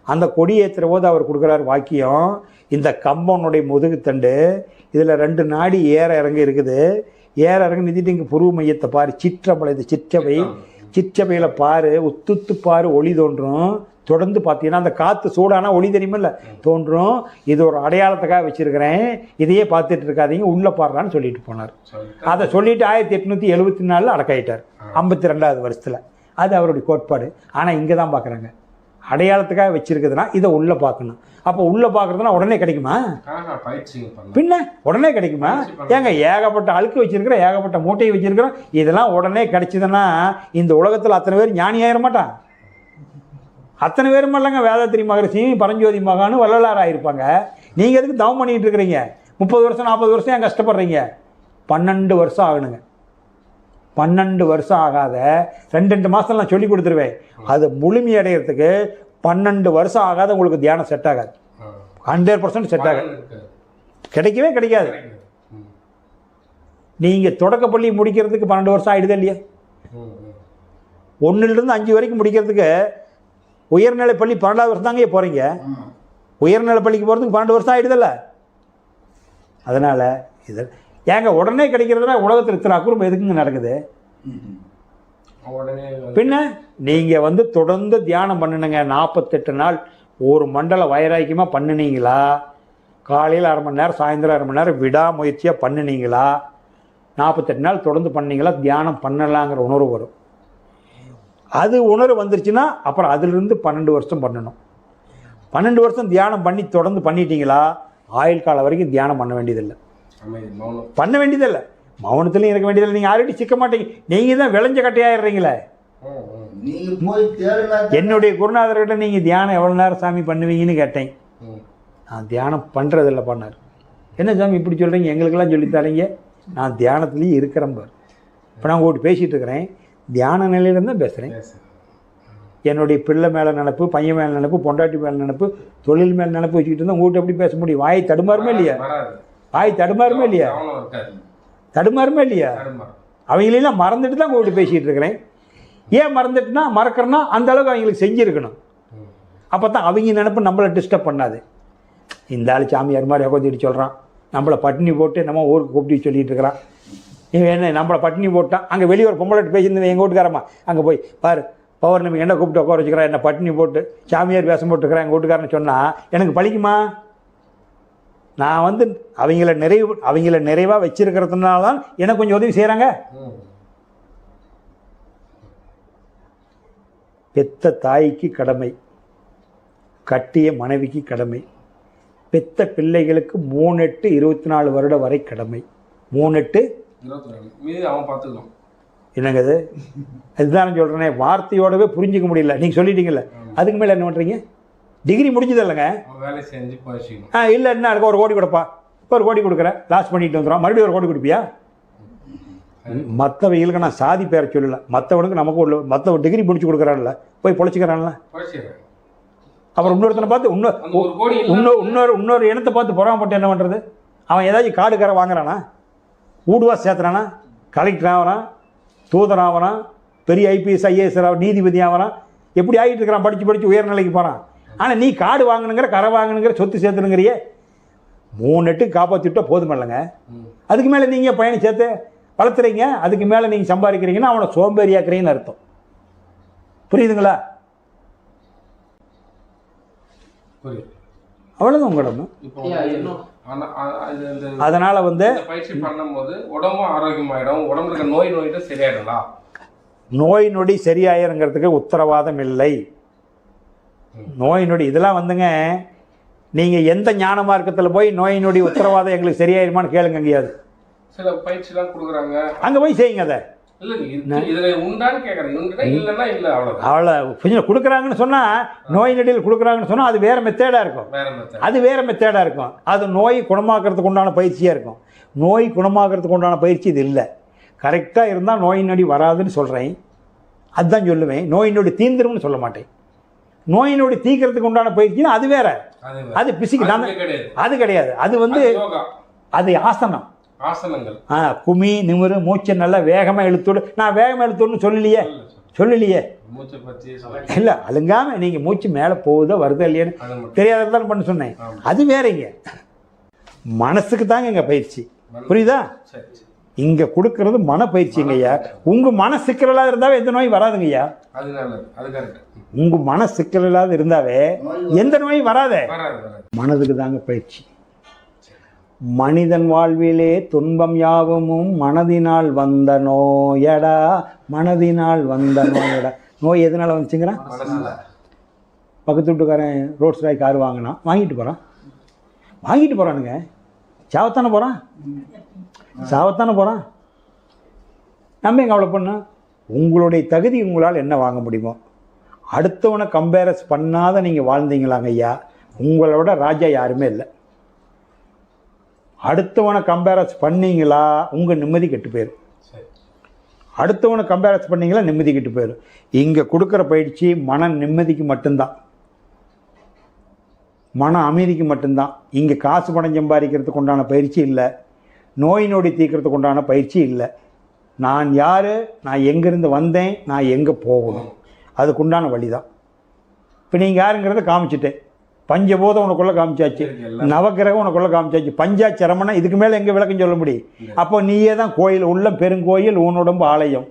அந்த கொடியேற்றுற போது அவர் கொடுக்குறாரு வாக்கியம், இந்த கம்பனுடைய முதுகுத்தண்டு இதில் 2 நாடி ஏற இறங்க இருக்குது. ஏற இறங்கி நிதிட்டு இங்கே புருவ மையத்தை பாரு, சிற்றம்பளை, இது சிற்றவை, சிற்றவையில் பாரு, உத்துத்து பாரு, ஒளி தோன்றும். தொடர்ந்து பார்த்தீங்கன்னா அந்த காற்று சூடானா ஒளி தெரியுமில்ல தோன்றும். இது ஒரு அடையாளத்துக்காக வச்சுருக்கிறேன், இதையே பார்த்துட்டு இருக்காதீங்க, உள்ளே பாடுறான்னு சொல்லிட்டு போனார். அதை சொல்லிவிட்டு 1874 அடக்காயிட்டார் 52வது வருஷத்தில். அது அவருடைய கோட்பாடு. ஆனால் இங்கே தான் பார்க்குறாங்க, அடையாளத்துக்காக வச்சுருக்குதுன்னா இதை உள்ளே பார்க்கணும். அப்போ உள்ளே பார்க்குறதுனா உடனே கிடைக்குமா? பின்ன உடனே கிடைக்குமா? ஏங்க ஏகப்பட்ட அழுக்கு வச்சுருக்கிறோம், ஏகப்பட்ட மூட்டையை வச்சுருக்கிறோம், இதெல்லாம் உடனே கிடைச்சிதுன்னா இந்த உலகத்தில் அத்தனை பேர் ஞானி ஆயிட மாட்டான். அத்தனை பேரும் இல்லைங்க வேதாத்திரி மகரிஷி, பரஞ்சோதி மகான்னு வள்ளலார் ஆகிருப்பாங்க. நீங்கள் எதுக்கு தவம் பண்ணிகிட்டு இருக்கிறீங்க? 30 வருஷம் 40 வருஷம் ஏன் கஷ்டப்படுறீங்க? 12 வருஷம் ஆகணுங்க. 12 வருஷம் ஆகாத 2 மாதம் நான் சொல்லி கொடுத்துருவேன். அது முழுமையடைகிறதுக்கு 12 வருஷம் ஆகாத உங்களுக்கு தியானம் செட் ஆகாது. 100% செட் ஆகாது, கிடைக்கவே கிடைக்காது. நீங்கள் தொடக்கப்பள்ளி முடிக்கிறதுக்கு 12 வருஷம் ஆகிடுது இல்லையா? 1லிருந்து 5 வரைக்கும் முடிக்கிறதுக்கு உயர்நிலைப்பள்ளி 12வது வருஷம் தாங்க போகிறீங்க. உயர்நிலைப்பள்ளிக்கு போகிறதுக்கு 12 வருஷம் ஆகிடுதில்ல. அதனால் இது ஏங்க உடனே கிடைக்கிறதுனா உலகத்தில் இத்தனை அக்குறும் எதுக்குங்க நடக்குது? பின்ன நீங்கள் வந்து தொடர்ந்து தியானம் பண்ணணுங்க. 48 நாள் ஒரு மண்டல வைராக்கியமாக பண்ணினீங்களா, காலையில் 1/2 மணி நேரம், சாயந்தரம் 1/2 மணி நேரம் விடாமுயற்சியாக பண்ணினீங்களா, 48 நாள் தொடர்ந்து பண்ணிங்களா, தியானம் பண்ணலாங்கிற உணர்வு வரும். அது உணர்வு வந்துருச்சுன்னா அப்புறம் அதிலிருந்து 12 வருஷம் பண்ணணும். 12 வருஷம் தியானம் பண்ணி தொடர்ந்து பண்ணிட்டீங்களா, ஆயுள் காலம் வரைக்கும் தியானம் பண்ண வேண்டியதில்லை, பண்ண வேண்டியதில்லை, மௌனத்துலையும் இருக்க வேண்டியதில்லை. நீங்கள் ஆல்ரெடி சிக்க மாட்டீங்க, நீங்கள் தான் விளைஞ்ச கட்டையாயிடுறீங்களே. என்னுடைய குருநாதர்கிட்ட நீங்கள் தியானம் எவ்வளோ நேரம் சாமி பண்ணுவீங்கன்னு கேட்டேன். நான் தியானம் பண்ணுறதில்ல பண்ணார். என்ன சாமி இப்படி சொல்கிறீங்க, எங்களுக்கெல்லாம் சொல்லித்தரீங்க? நான் தியானத்துலேயும் இருக்கிறேன் பார். இப்போ நான் உங்கள்கிட்ட பேசிகிட்டு இருக்கிறேன், தியான நிலையிலேருந்து தான் பேசுகிறேன். என்னுடைய பிள்ளை மேலே நினப்பு, பையன் மேலே நினப்பு, பொண்டாட்டி மேலே நினப்பு, தொழில் மேலே நினப்பு வச்சுக்கிட்டு இருந்தால் உங்கள்கிட்ட எப்படி பேச முடியும்? வாய் தடுமாறுமே இல்லையா? வாய் தடுமாறுமே இல்லையா? தடுமாறுமே இல்லையா? அவங்களெல்லாம் மறந்துட்டு தான் உங்கள்கிட்ட பேசிகிட்டு இருக்கிறேன். ஏன் மறந்துட்டுனா, மறக்கிறேன்னா அந்த அளவுக்கு அவங்களுக்கு செஞ்சுருக்கணும். அப்போ தான் அவங்க நினப்பு நம்மளை டிஸ்டர்ப் பண்ணாது. இந்த ஆள் சாமியார் மாதிரி உட்காந்துட்டு சொல்கிறான், நம்மளை பட்டினி போட்டு நம்ம ஊருக்கு கூப்பிட்டு சொல்லிகிட்டு இருக்கிறான். இவன் என்ன நம்மளை பட்டினி போட்டான். அங்கே வெளியே ஒரு பொம்பளை பேசியிருந்தேன் எங்கள் வீட்டுக்காரம்மா, அங்கே போய் பாரு பௌர்ணமி என்ன கூப்பிட்டு உட்கார வச்சுக்கிறான், என்ன பட்டினி போட்டு சாமியார் வேஷம் போட்டுக்கிறேன் எங்கள் வீட்டுக்காரன்னு சொன்னால் எனக்கு பழிக்குமா? நான் வந்து அவங்கள நிறைவாக வச்சிருக்கிறதுனால தான் எனக்கு கொஞ்சம் உதவி செய்கிறாங்க. பெத்த தாய்க்கு கடமை, கட்டிய மனைவிக்கு கடமை, பெத்த பிள்ளைகளுக்கு 3/8 24 வருடம் வரை கடமை. 3/8 அவன் பார்த்துக்கலாம். என்னங்க அது? அதுதான் சொல்கிறேனே, வார்த்தையோடவே புரிஞ்சிக்க முடியல. நீங்கள் சொல்லிட்டீங்கல்ல, அதுக்கு மேலே என்ன பண்ணுறீங்க? டிகிரி முடிஞ்சது இல்லைங்க, வேலை செஞ்சு போயிடுச்சு. இல்லை என்ன எனக்கு 1 கோடி கொடுப்பா, இப்போ 1 கோடி கொடுக்குறேன், லாஸ் பண்ணிட்டு வந்துடும், மறுபடியும் 1 கோடி கொடுப்பியா? மற்றவங்களுக்கு நான் சாதி பேரை சொல்லலை, மற்றவனுக்கு நமக்கு உள்ள மற்ற டிகிரி முடிச்சு கொடுக்குறான்ல, போய் பொழைச்சிக்கிறான்ல. அப்புறம் இன்னொருத்தனை பார்த்து இன்னொரு இனத்தை பார்த்து பொறாமப்பட்டு என்ன பண்ணுறது? அவன் ஏதாச்சும் காடுக்கார வாங்குறானா, ஊடுவா சேர்த்துறானா, கலெக்டர் ஆகிறான், தூதர் ஆகிறான், பெரிய ஐபிஎஸ் ஐஏஎஸ் நீதிபதி ஆகிறான், எப்படி ஆகிட்டு இருக்கிறான், படித்து உயர்நிலைக்கு போகிறான். ஆனால் நீ காடு வாங்கணுங்கிற, கரை வாங்கணுங்கிற, சொத்து சேர்த்துனுங்கிறியே. 3/8 காப்பாற்றிவிட்டா போதும் இல்லைங்க. அதுக்கு மேலே நீங்கள் பையனை சேர்த்து வளர்த்துறீங்க, அதுக்கு மேலே நீங்கள் சம்பாதிக்கிறீங்கன்னா அவனை சோம்பேறியாக்குறீங்கன்னு அர்த்தம். புரியுதுங்களா? அவ்வளோதான் உங்களோட. அதனால வந்து பயிற்சி பண்ணும்போது உடம்பும் ஆரோக்கியமாயிடும், உடம்புல நோய் சரியாயிடலாம். நோய் நொடி சரியாயிருங்கிறதுக்கு உத்தரவாதம் இல்லை. நோய் நொடி இதெல்லாம் வந்துங்க, நீங்கள் எந்த ஞான மார்க்கத்தில் போய் நோய் நொடி உத்தரவாதம் எங்களுக்கு சரியாயிருமான்னு கேளுங்க. எங்கேயாவது சில பயிற்சிலாம் கொடுக்குறாங்க, அங்கே போய் செய்யுங்க. அதை இல்ல இதுல உண்டான்னு கேக்குறேன். இல்லைன்னா இல்ல, அவ்வளவுதான். அவ்வளோ கொஞ்சம் கொடுக்குறாங்கன்னு சொன்னால், நோய் நொடியில் கொடுக்குறாங்கன்னு சொன்னால் அது வேறு மெத்தேடாக இருக்கும். வேற மெத்தட். அது வேறு மெத்தேடாக இருக்கும். அது நோய் குணமாக்குறதுக்கு உண்டான பயிற்சியாக இருக்கும். நோய் குணமாக்குறதுக்கு உண்டான பயிற்சி இது இல்லை. கரெக்டாக இருந்தால் நோய் நொடி வராதுன்னு சொல்கிறேன். அதுதான் சொல்லுவேன். நோய் நொடி தீந்துரும்னு சொல்ல மாட்டேன். நோய் நொடி தீக்கிறதுக்கு உண்டான பயிற்சின்னா அது வேற. அது பிசிக்கல். அது கிடையாது. அது வந்து அது ஆசனம், ஆசனங்கள். குமி நிமிரு, மூச்சை நல்லா வேகமாக இழுத்துடு. நான் வேகமாக இழுத்துடுன்னு சொல்லலையே. மூச்சை பற்றி இல்லை, அழுங்காம நீங்கள் மூச்சு மேலே போகுதோ வருதோ இல்லையான்னு தெரியாதான் பண்ண சொன்னேன். அது வேறங்க. மனசுக்கு தாங்க இங்கே பயிற்சி. புரியுதா? இங்கே கொடுக்கறது மன பயிற்சிங்கய்யா. உங்கள் மன சிக்கல் இல்லாத இருந்தாவே எந்த நோய் வராதுங்கய்யா. உங்கள் மன சிக்கல் இல்லாத இருந்தாவே எந்த நோயும் வராதே. மனதுக்கு தாங்க பயிற்சி. மனிதன் வாழ்விலே துன்பம் யாவும் மனதினால் வந்த நோயடா, மனதினால் வந்த நோயடா. நோய் எதனால வந்துச்சுங்கிறான்? பக்கத்து வீட்டுக்காரன் ரோட்ஸ் ராய் கார் வாங்கிட்டு போகிறானுங்க. சாவத்தானே போகிறான். நம்ம எங்கே அவ்வளோ பண்ணோம்? உங்களுடைய தகுதி உங்களால் என்ன வாங்க முடியுமோ. அடுத்தவனை கம்பேரஸ் பண்ணாத நீங்கள் வாழ்ந்தீங்களாங்க ஐயா, உங்களோட ராஜா யாருமே இல்லை. அடுத்தவனை கம்பேரஸ் பண்ணீங்களா உங்கள் நிம்மதி கெட்டு போயிடும். அடுத்தவனை கம்பேரஸ் பண்ணீங்களா நிம்மதி கெட்டு போயிடும். இங்கே கொடுக்குற பயிற்சி மன நிம்மதிக்கு மட்டும்தான், மன அமைதிக்கு மட்டும்தான். இங்கே காசு பணம் சம்பாதிக்கிறதுக்கு உண்டான பயிற்சி இல்லை. நோய் நொடி தீர்க்கிறதுக்கு உண்டான பயிற்சி இல்லை. நான் யார், நான் எங்கேருந்து வந்தேன், நான் எங்கே போகணும், அதுக்குண்டான வழி தான். இப்போ நீங்கள் யாருங்கிறத காமிச்சிட்டேன். பஞ்சபோதம் உனக்குள்ளே காமிச்சாச்சு, நவக்கிரகம் உனக்குள்ளே காமிச்சாச்சு, பஞ்சாச்சரமணம். இதுக்கு மேலே எங்கே விளக்கம் சொல்ல முடியும்? அப்போ நீயே தான் கோயில் உள்ள பெருங்கோயில், ஊனுடம்பு ஆலயம்,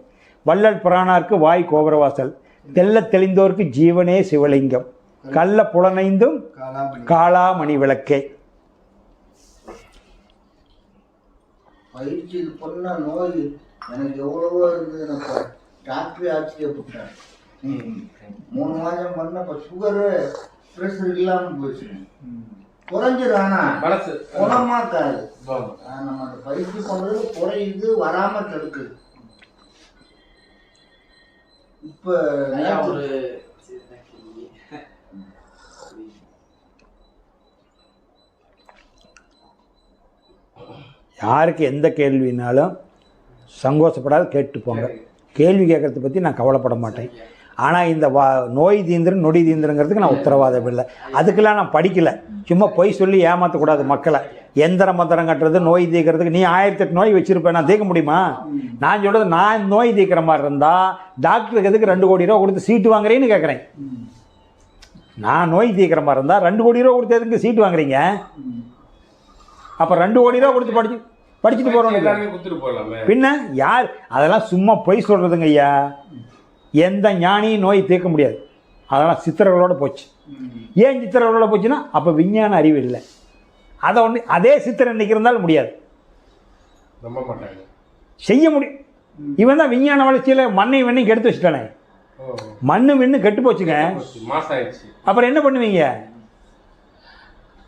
வள்ளல் பிரானார்க்கு வாய் கோபுரவாசல், தெல்ல தெளிந்தோர்க்கு ஜீவனே சிவலிங்கம், கள்ள புலனைந்தும் காளாமணி விளக்கே. பயிற்சி இது பண்ண நோய் எனக்கு எவ்வளவோ இருந்ததுன்னு டாக்டரே ஆச்சரியப்பட்டேன். 3 மாதம் பண்ண இப்போ சுகரு ப்ரெஷர் இல்லாமல் போச்சு, குறைஞ்சிடும். ஆனால் குணமாக்காது. நம்ம அந்த பயிற்சி பண்ணுறது குறையுது, வராமல் தடுக்குது. இப்போ யாருக்கு எந்த கேள்வினாலும் சங்கோஷப்படாத கேட்டு போங்க. கேள்வி கேட்கறத பற்றி நான் கவலைப்பட மாட்டேன். ஆனால் இந்த நோய் தீந்திரம் நொடி தீந்திரங்கிறதுக்கு நான் உத்தரவாதம் இல்லை. அதுக்கெல்லாம் நான் படிக்கலை. சும்மா பொய் சொல்லி ஏமாற்றக்கூடாது மக்களை. எந்திர மந்திரம் கட்டுறது நோய் தீர்க்கிறதுக்கு நீ 1008 நோய் வச்சுருப்பேன், நான் தீர்க்க முடியுமா? நான் சொல்கிறது, நான் நோய் தீர்க்கிற மாதிரி இருந்தால் டாக்டருக்கு எதுக்கு 2 கோடி ரூபா கொடுத்து சீட்டு வாங்குறேன்னு கேட்குறேன். நான் நோய் தீர்க்கிற மாதிரி இருந்தால் 2 கோடி ரூபா கொடுத்து எதுக்கு சீட்டு வாங்குறீங்க? அப்போ 2 கோடி ரூபா கொடுத்து படிச்சுட்டு போகிறோம். பின்ன யார் அதெல்லாம் சும்மா பொய் சொல்கிறதுங்க ஐயா. எந்த ஞானியும் நோய் தீர்க்க முடியாது. அதெல்லாம் சித்திரங்களோட போச்சு. ஏன் சித்திரங்களோட போச்சுன்னா அப்போ விஞ்ஞான அறிவு இல்லை. அதை ஒன்று அதே சித்திரம் இன்னைக்கு இருந்தாலும் முடியாது, செய்ய முடியும். இவன் தான் விஞ்ஞான வளர்ச்சியில் மண்ணையும் வெண்ணையும் கெடுத்து வச்சுட்டானே. மண்ணு வெண்ணு கெட்டு போச்சுங்க. அப்புறம் என்ன பண்ணுவீங்க?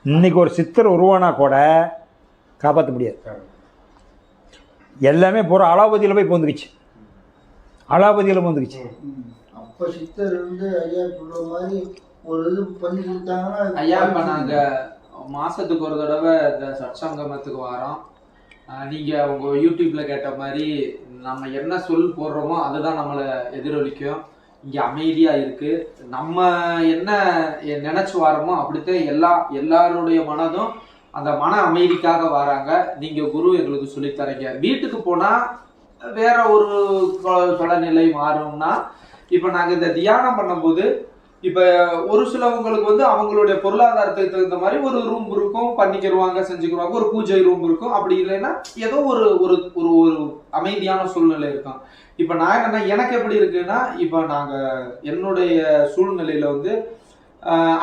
இன்னைக்கு ஒரு சித்தர் உருவானா கூட காப்பாற்ற முடியாது. எல்லாமே பூரா அலாபதியில் போய் போந்துக்குச்சு. அப்போ சித்தர் வந்து ஐயா சொல்ற மாதிரி ஒரு இது பண்ணி கொடுத்தாங்கன்னா ஐயா, இப்போ நாங்கள் மாதத்துக்கு ஒரு தடவை இந்த சட்சங்கமத்துக்கு வரோம். நீங்கள் உங்கள் யூடியூப்பில் கேட்ட மாதிரி நம்ம என்ன சொல் போடுறோமோ அதுதான் நம்மளை எதிரொலிக்கும். இங்கே அமைதியாக இருக்குது. நம்ம என்ன நினச்சி வரோமோ அப்படித்தான் எல்லாருடைய மனதும் அந்த மன அமைதிக்காக வராங்க. நீங்கள் குரு எங்களுக்கு சொல்லித்தரீங்க. வீட்டுக்கு போனால் வேற ஒரு நிலை மாறும்னா, இப்போ நாங்கள் இந்த தியானம் பண்ணும்போது இப்போ ஒரு சிலவங்களுக்கு வந்து அவங்களுடைய பொருளாதாரத்துக்கு தகுந்த மாதிரி ஒரு ரூம் இருக்கும், பண்ணிக்கிடுவாங்க, செஞ்சுக்கிடுவாங்க. ஒரு பூஜை ரூம் இருக்கும். அப்படி இல்லைன்னா ஏதோ ஒரு ஒரு ஒரு அமைதியான சூழ்நிலை இருக்கும். இப்போ நான் என்னன்னா, எனக்கு எப்படி இருக்குன்னா, இப்போ நாங்கள் என்னுடைய சூழ்நிலையில் வந்து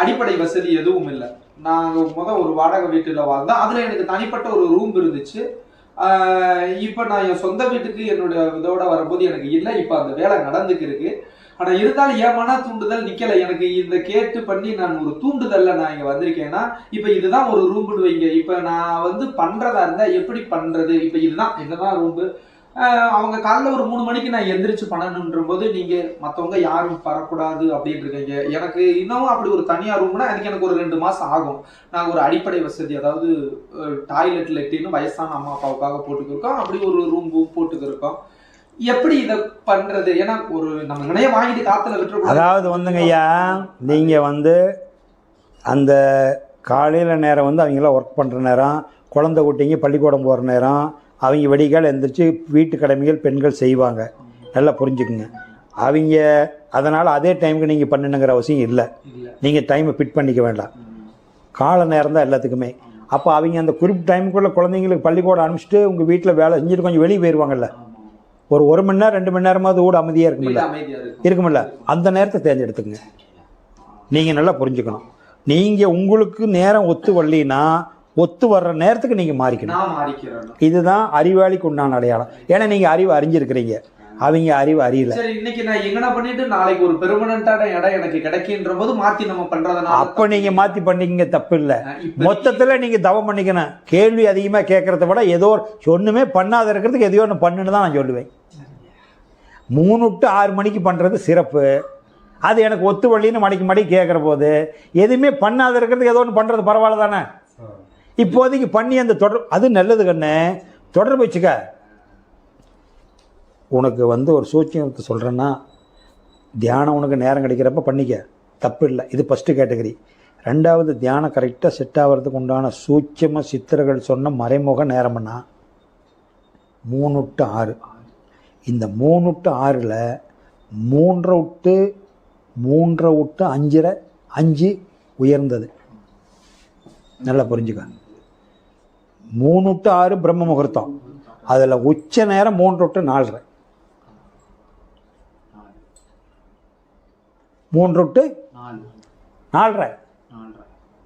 அடிப்படை வசதி எதுவும் இல்லை. நாங்கள் ஒரு வாடகை வீட்டில் வாழ்ந்தோம். அதில் எனக்கு தனிப்பட்ட ஒரு ரூம் இருந்துச்சு. இப்போ நான் என் சொந்த வீட்டுக்கு என்னுடைய இதோட வரும்போது எனக்கு இல்லை. இப்போ அந்த வேலை நடந்துக்கு இருக்கு. ஆனால் இருந்தாலும் என் மன தூண்டுதல் நிற்கலை. எனக்கு இந்த கேட்டு பண்ணி நான் ஒரு தூண்டுதலில் நான் இங்கே வந்திருக்கேன்னா, இப்போ இதுதான் ஒரு ரூம்புன்னு வைங்க. இப்போ நான் வந்து பண்ணுறதா இருந்தால் எப்படி பண்ணுறது? இப்போ இதுதான் ரூம்பு. அவங்க காலைல ஒரு 3 மணிக்கு நான் எந்திரிச்சு பண்ணணுன்ற போது நீங்க மத்தவங்க யாரும் வரக்கூடாது அப்படின்னு இருக்கீங்க. எனக்கு இன்னமும் அப்படி ஒரு தனியா ரூம்னா எனக்கு ஒரு 2 மாசம் ஆகும். நாங்க ஒரு அடிப்படை வசதி, அதாவது டாய்லெட் லெட்டின்னு வயசான அம்மா அப்பாவுக்காக போட்டுக்கிருக்கோம். அப்படி ஒரு ரூம் போட்டுக்கிருக்கோம். எப்படி இதை பண்றது? ஏன்னா ஒரு நம்ம நிறைய வாங்கிட்டு காத்துல விட்டுற, அதாவது வந்துங்க ஐயா, நீங்கள் அந்த காலையில் நேரம் அவங்களாம் ஒர்க் பண்ணுற நேரம், குழந்தை குட்டிங்க பள்ளிக்கூடம் போகிற நேரம், அவங்க வெடிக்கால் எந்திரிச்சு வீட்டு கடமைகள் பெண்கள் செய்வாங்க. நல்லா புரிஞ்சுக்குங்க. அவங்க அதனால் அதே டைமுக்கு நீங்கள் பண்ணணுங்கிற அவசியம் இல்லை. நீங்கள் டைமை ஃபிட் பண்ணிக்க வேண்டாம். கால நேரம் தான் எல்லாத்துக்குமே. அப்போ அவங்க அந்த குறிப்பிட்ட டைமுக்குள்ளே குழந்தைங்களுக்கு பள்ளிக்கூடம் அனுப்பிச்சிட்டு உங்கள் வீட்டில் வேலை செஞ்சுட்டு கொஞ்சம் வெளியே போயிடுவாங்கல்ல. ஒரு 1 மணி நேரம் 2 மணி நேரமாவது கூட அமைதியாக இருக்குமில்ல. அந்த நேரத்தை தேர்ந்தெடுத்துங்க. நீங்கள் நல்லா புரிஞ்சுக்கணும். நீங்கள் உங்களுக்கு நேரம் ஒத்து வரலின்னா ஒத்து வர்ற நேரத்துக்கு நீங்கள் மாறிக்கணும். இதுதான் அறிவாளிக்கு உண்டான அடையாளம். ஏன்னா நீங்கள் அறிவு அறிஞ்சிருக்கிறீங்க, அவங்க அறிவு அறியல. சரி, இன்னைக்கு நான் எங்கனா பண்ணிட்டு நாளைக்கு ஒரு பெர்மனன்ட்டான இடம் எனக்கு கிடைக்கின்ற போது மாற்றி நம்ம பண்ணுறதுனால அப்போ நீங்கள் மாற்றி பண்ணிக்கிங்க, தப்பு இல்லை. மொத்தத்தில் நீங்கள் தவம் பண்ணிக்கணும். கேள்வி அதிகமாக கேட்குறத விட ஏதோ ஒன்றுமே பண்ணாத இருக்கிறதுக்கு எதையோ ஒன்று பண்ணுன்னு தான் நான் சொல்லுவேன். 3 to 6 மணிக்கு பண்ணுறது சிறப்பு. அது எனக்கு ஒத்து வழின்னு மணிக்கு கேட்குற போது எதுவுமே பண்ணாத இருக்கிறதுக்கு ஏதோ ஒன்று பண்ணுறது பரவாயில்ல தானே. இப்போதைக்கு பண்ணி அந்த அது நல்லது கண்ணு, தொடர்பு வச்சுக்க. உனக்கு ஒரு சூட்சமத்தை சொல்கிறேன்னா, தியானம் உனக்கு நேரம் கிடைக்கிறப்ப பண்ணிக்க, தப்பு இல்லை. இது ஃபஸ்ட்டு கேட்டகரி. 2வது, தியானம் கரெக்டாக செட் ஆகிறதுக்கு உண்டான சூட்சம சித்திரர்கள் சொன்ன மறைமுக நேரம்னா 3 to 6. இந்த 3 to 6ல் 3 to 5:30, 5 உயர்ந்தது. நல்லா புரிஞ்சுக்க. 3 to 6 பிரம்ம முகூர்த்தம். அதில் உச்ச நேரம் 3 to 4:30. 3 to 4:30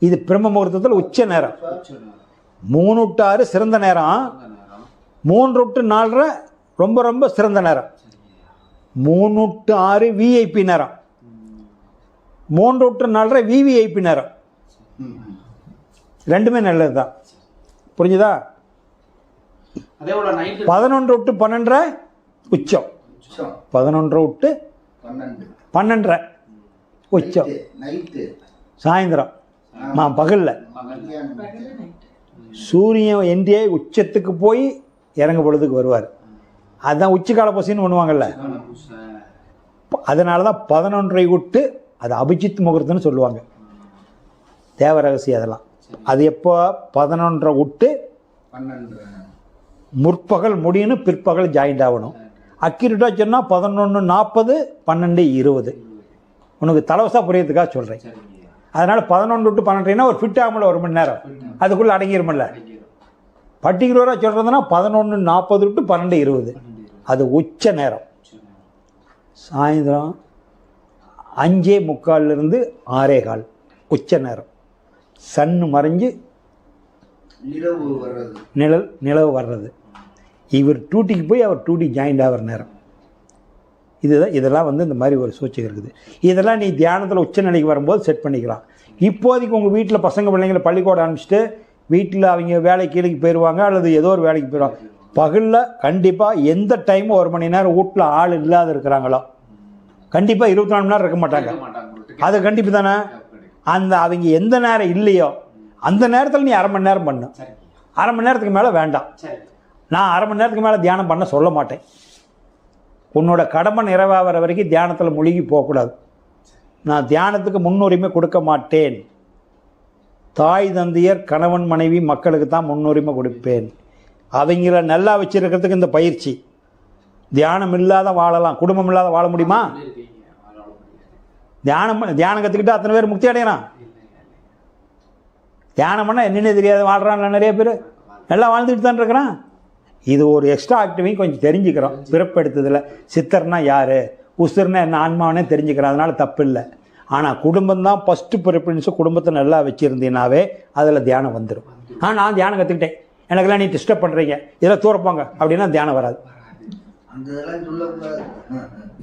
இது பிரம்ம முகூர்த்தத்தில் உச்ச நேரம். 3 to 6 சிறந்த நேரம். 3 to 4:30 ரொம்ப ரொம்ப சிறந்த நேரம். 3 to 6 விஐபி நேரம். 3 to 4:30 விவிஐபி நேரம். ரெண்டுமே நல்லது தான். புரிஞ்சுதா? 11 to 12 உச்சம். 11 to 12 உச்சம். சாயந்தரம் பகலில் சூரியன் எந்திய உச்சத்துக்கு போய் இறங்க பொழுதுக்கு வருவார். அதுதான் உச்சிக்கால பசின்னு பண்ணுவாங்கல்ல. அதனால தான் 11 விட்டு அது அபிஜித் முகூர்த்தம்னு சொல்லுவாங்க. தேவ ரகசியம் அதெல்லாம். அது எப்போ 11 விட்டு முற்பகல் முடியும்னு பிற்பகல் ஜாயிண்ட் ஆகணும். அக்யூரேட்டாக சொன்னால் 11:40, 12:20. உனக்கு தலவசா புரியறதுக்காக சொல்கிறேன். அதனால் 11 to 12 ஒரு ஃபிட் ஆகல 1 மணி நேரம் அதுக்குள்ளே அடங்கிருமில்ல. பர்டிகுலராக சொல்கிறதுனா 11:40 to 12:20 அது உச்ச நேரம். சாயந்தரம் 5:45 6:15 உச்ச நேரம். சன்னு மறைஞ்சு நிலவு வர்றது. இவர் டூட்டிக்கு போய் அவர் டூட்டி ஜாயிண்ட் ஆகிற நேரம். இதெல்லாம் இந்த மாதிரி ஒரு சூழ்ச்சி இருக்குது. இதெல்லாம் நீ தியானத்தில் உச்சநிலைக்கு வரும்போது செட் பண்ணிக்கலாம். இப்போதைக்கு உங்கள் வீட்டில் பசங்க பிள்ளைங்களை பள்ளிக்கூடம் அனுப்பிச்சிட்டு வீட்டில் அவங்க வேலைக்கு கீழே போயிடுவாங்க, அல்லது ஏதோ ஒரு வேலைக்கு போயிடுவாங்க. பகலில் கண்டிப்பாக எந்த டைமும் 1 மணி நேரம் வீட்டில் ஆள் இல்லாத இருக்கிறாங்களோ கண்டிப்பாக 24 மணி நேரம் இருக்க மாட்டாங்க. அது கண்டிப்பாக தானே. அவங்க எந்த நேரம் இல்லையோ அந்த நேரத்தில் நீ 1/2 மணி நேரம் பண்ணு. 1/2 மணி நேரத்துக்கு மேலே வேண்டாம். நான் 1/2 மணி நேரத்துக்கு மேலே தியானம் பண்ண சொல்ல மாட்டேன். உன்னோட கடமை நிறைவாகிற வரைக்கும் தியானத்தில் முழுகி போகக்கூடாது. நான் தியானத்துக்கு முன்னுரிமை கொடுக்க மாட்டேன். தாய் தந்தையர் கணவன் மனைவி மக்களுக்கு தான் முன்னுரிமை கொடுப்பேன். அவங்கள நல்லா வச்சிருக்கிறதுக்கு இந்த பயிற்சி. தியானம் இல்லாத வாழலாம், குடும்பம் இல்லாத வாழ முடியுமா? தியானம் கற்றுக்கிட்டு அத்தனை பேர் முக்தி அடையறான். தியானம் பண்ணால் என்னென்ன தெரியாது வாழ்கிறான் நிறைய பேர், நல்லா வாழ்ந்துக்கிட்டு தான் இருக்கிறான். இது ஒரு எக்ஸ்ட்ரா ஆக்டிவிட்டி கொஞ்சம் தெரிஞ்சுக்கிறோம். பிறப்பெடுத்ததில் சித்தர்னா யார், உசுர்னா என்ன, ஆன்மாவனே தெரிஞ்சுக்கிறோம். அதனால் தப்பு இல்லை. ஆனால் குடும்பம்தான் ஃபஸ்ட்டு ப்ரிஃபரன்ஸு. குடும்பத்தை நல்லா வச்சுருந்தீங்கனாவே அதில் தியானம் வந்துடும். நான் தியானம் கற்றுக்கிட்டேன், எனக்கெல்லாம் நீ டிஸ்டர்ப் பண்ணுறீங்க, இதெல்லாம் தூரப்பாங்க அப்படின்னா தியானம் வராது.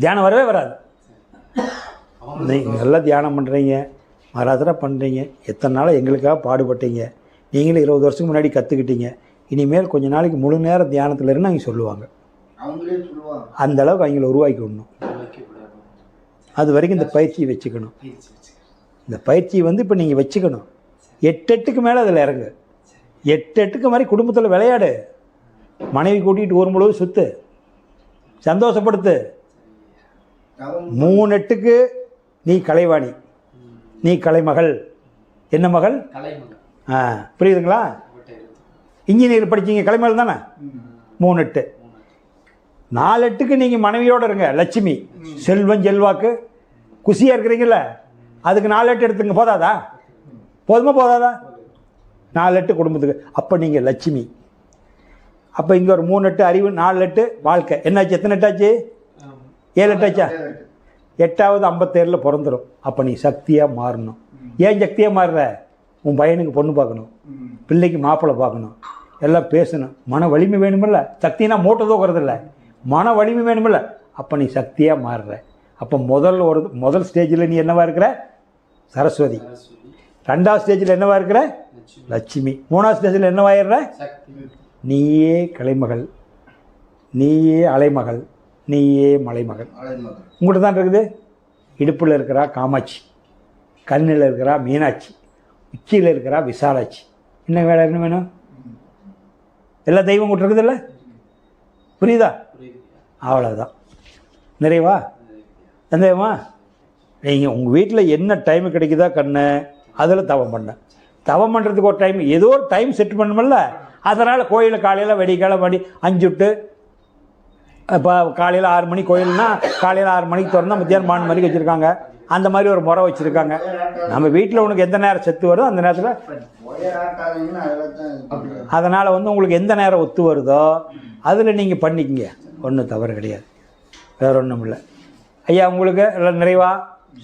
தியானம் வரவே வராது. நீங்கள் நல்லா தியானம் பண்ணுறீங்க, மராதரா பண்ணுறீங்க, எத்தனை நாளாக எங்களுக்காக பாடுபட்டீங்க. நீங்களும் 20 வருஷத்துக்கு முன்னாடி கற்றுக்கிட்டீங்க. இனிமேல் கொஞ்ச நாளைக்கு முழு நேரம் தியானத்தில் இருந்து அவங்க சொல்லுவாங்க. அவங்களே சொல்லுவாங்க. அந்த அளவுக்கு அவங்கள உருவாக்கி விடணும். அது வரைக்கும் இந்த பயிற்சியை வச்சுக்கணும். இந்த பயிற்சியை வந்து இப்போ நீங்கள் வச்சுக்கணும். 8 மேலே அதில் இறங்கு. 8 மாதிரி குடும்பத்தில் விளையாடு. மனைவி கூட்டிகிட்டு ஊர் முழுவதும் சுற்று, சந்தோஷப்படுத்து. 3 நீ கலைவாணி, நீ கலைமகள். என்ன மகள்? புரியுதுங்களா? இன்ஜினியர் படிச்சீங்க, கலைமகள் தானே? 3 4 நீங்கள் மனைவியோடு இருங்க. லட்சுமி, செல்வம், செல்வாக்கு, குசியாக இருக்கிறீங்கள, அதுக்கு 4 எடுத்துங்க. போதாதா? போதுமா போதாதா? 4 குடும்பத்துக்கு. அப்போ நீங்கள் லட்சுமி. அப்போ இங்கே ஒரு 3 அறிவு, 4 வாழ்க்கை. என்னாச்சு? எத்தனை 8ஆச்சு? 7 8ஆச்சா? 8வது 57 பிறந்துடும். அப்போ நீ சக்தியாக மாறணும். ஏன் சக்தியாக மாறுற? உன் பையனுக்கு பொண்ணு பார்க்கணும், பிள்ளைக்கு மாப்பிள்ளை பார்க்கணும், எல்லாம் பேசணும். மன வலிமை வேணுமில்ல? சக்தினா மூட்டை தூக்குறது இல்லை, மன வலிமை வேணுமில்ல? அப்போ நீ சக்தியாக மாறுற. அப்போ முதல் ஸ்டேஜில் நீ என்னவா இருக்கிற? சரஸ்வதி. 2வது ஸ்டேஜில் என்னவா இருக்கிற? லட்சுமி. 3வது ஸ்டேஜில் என்னவாயிடுற? நீயே கலைமகள், நீயே அலைமகள், நீயே மலைமகள். உங்கள்கிட்ட தான் இருக்குது. இடுப்பில் இருக்கிறா காமாட்சி, கண்ணில் இருக்கிறா மீனாட்சி, உச்சியில் இருக்கிறா விசாலாட்சி. என்ன வேலை? என்ன வேணும்? எல்லா தெய்வம் கூட இருக்குதுல்ல? புரியுதா? அவ்வளோதான். நிறைவா? சந்தேகமா? நீங்கள் உங்கள் வீட்டில் என்ன டைம் கிடைக்குதா கண்ணு, அதில் தவம் பண்ண. தவம் பண்ணுறதுக்கு ஒரு டைம், ஏதோ ஒரு டைம் செட் பண்ணணுமில்ல? அதனால் கோயிலில் காலையில் வெடிக்கால மணி 5 விட்டு, இப்போ காலையில் 6 மணி கோயில்னா காலையில் 6 மணிக்கு திறந்தால் மத்தியானம் 3 மணிக்கு வச்சுருக்காங்க. அந்த மாதிரி ஒரு முறை வச்சுருக்காங்க. நம்ம வீட்டில் உனக்கு எந்த நேரம் செத்து வருதோ அந்த நேரத்தில், அதனால் வந்து உங்களுக்கு எந்த நேரம் ஒத்து வருதோ அதில் நீங்கள் பண்ணிக்கங்க. ஒன்றும் தவறு கிடையாது, வேறு ஒன்றும் இல்லை. ஐயா உங்களுக்கு எல்லாம் நிறைவா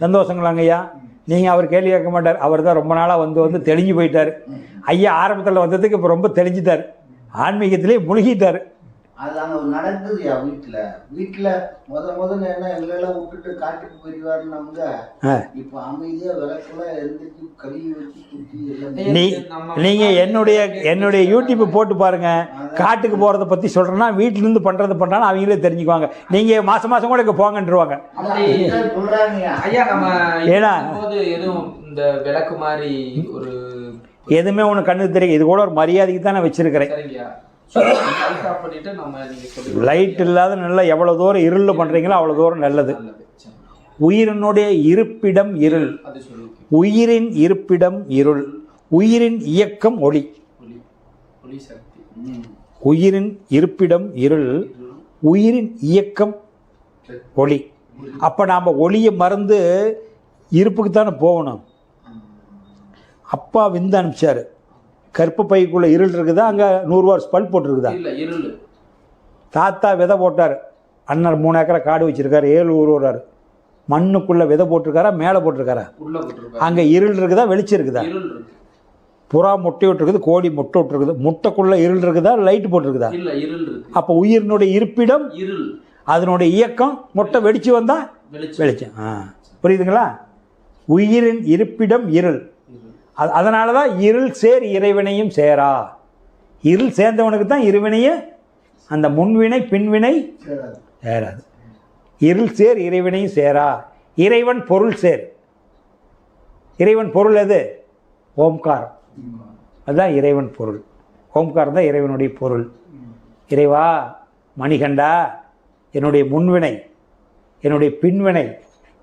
சந்தோஷங்களாங்க ஐயா? நீங்கள் அவர் கேள்வி கேட்க மாட்டார். அவர் தான் ரொம்ப நாளாக வந்து தெளிஞ்சு போயிட்டார். ஐயா ஆரம்பத்தில் வந்ததுக்கு இப்போ ரொம்ப தெளிஞ்சிட்டார், ஆன்மீகத்திலே முழுகிட்டார். அது அங்கே நடக்குதுயா. வீட்டில் முதல்ல என்ன எங்களெல்லாம் விட்டுட்டு காட்டுக்கு போயிடுவாருன்னாங்க. இப்போ அமைதியாக விளக்கெல்லாம் எழுந்திரிச்சு கழுவி வச்சு குத்தி நீங்கள் என்னுடைய யூடியூப் போட்டு பாருங்க. காட்டுக்கு போகிறத பற்றி சொல்கிறேன்னா வீட்டிலேருந்து பண்ணுறது பண்ணுறான்னு அவங்களே தெரிஞ்சுக்குவாங்க. நீங்கள் மாதம் கூட இங்கே போங்கன்றுவாங்க. ஏன்னா இந்த விளக்கு மாதிரி ஒரு எதுவுமே உனக்கு கண்ணுக்கு தெரியும். இது கூட ஒரு மரியாதைக்கு தான் நான் வச்சிருக்கிறேன். லைட் இல்லாத நல்லா எவ்வளோ தூரம் இருளில் பண்ணுறீங்களோ அவ்வளோ தூரம் நல்லது. உயிரினுடைய இருப்பிடம் இருள், உயிரின் இருப்பிடம் இருள், உயிரின் இயக்கம் ஒளி. உயிரின் இருப்பிடம் இருள், உயிரின் இயக்கம் ஒளி. அப்போ நாம் ஒளியை மறந்து இருப்புக்குத்தானே போகணும். அப்பா விந்து அனுப்பிச்சாரு. கற்பு பைக்குள்ளே இருள் இருக்குதா? அங்கே 100 வாட்ஸ் பல்ப் போட்டிருக்குதா? தாத்தா விதை போட்டார். அண்ணன் 3 ஏக்கரை காடு வச்சிருக்காரு, 7 ஊர் வர்றாரு. மண்ணுக்குள்ளே விதை போட்டிருக்காரா, மேலே போட்டிருக்காரா? அங்கே இருள் இருக்குதா, வெளிச்சம் இருக்குதா? புறா முட்டை விட்டுருக்குது, கோழி முட்டை விட்டுருக்குது. முட்டைக்குள்ளே இருள் இருக்குதா, லைட் போட்டிருக்குதா? அப்போ உயிரினுடைய இருப்பிடம் இருள், அதனுடைய இயக்கம். முட்டை வெடிச்சு வந்தா வெளிச்சம். புரியுதுங்களா? உயிரின் இருப்பிடம் இருள். அதனால தான் இருள் சேர் இறைவினையும் சேரா. இருள் சேர்ந்தவனுக்கு தான் இருவினையே, அந்த முன்வினை பின்வினை சேராது. இருள் சேர் இறைவினையும் சேரா. இறைவன் பொருள் சேர். இறைவன் பொருள் எது? ஓம்காரம். அதுதான் இறைவன் பொருள். ஓம்காரம் தான் இறைவனுடைய பொருள். இறைவா மணிகண்டா, என்னுடைய முன்வினை என்னுடைய பின்வினை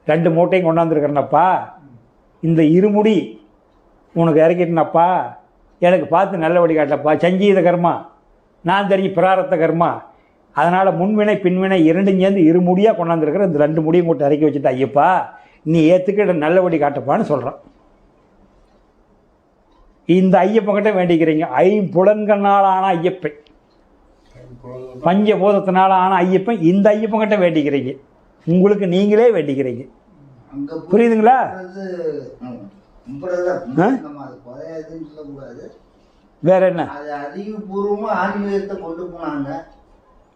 2 மூட்டையும் கொண்டாந்துருக்கிறேன்னப்பா. இந்த இருமுடி உனக்கு இறக்கிட்டேனப்பா, எனக்கு பார்த்து நல்ல வழி காட்டப்பா. சஞ்சீத கர்மா, நான் தெரிஞ்சு பிராரத்த கர்மா. அதனால் முன்வினை பின்வினை 2 சேர்ந்து இருமுடியாக கொண்டாந்துருக்கிற இந்த 2 முடியும் கூட்ட இறக்கி வச்சுட்டு, ஐயப்பா நீ ஏற்றுக்கிட்ட நல்ல வழி காட்டப்பான்னு சொல்கிறான். இந்த ஐயப்பங்கிட்ட வேண்டிக்கிறீங்க. 5 புலன்களால் ஆன ஐயப்பன், பஞ்சபூதத்தினால ஆன ஐயப்பன். இந்த ஐயப்பங்கிட்ட வேண்டிக்கிறீங்க, உங்களுக்கு நீங்களே வேண்டிக்கிறீங்க. புரியுதுங்களா? வேற என்ன? அதிகபூர்வமாக ஆன்மீகத்தை கொண்டு போனாங்க,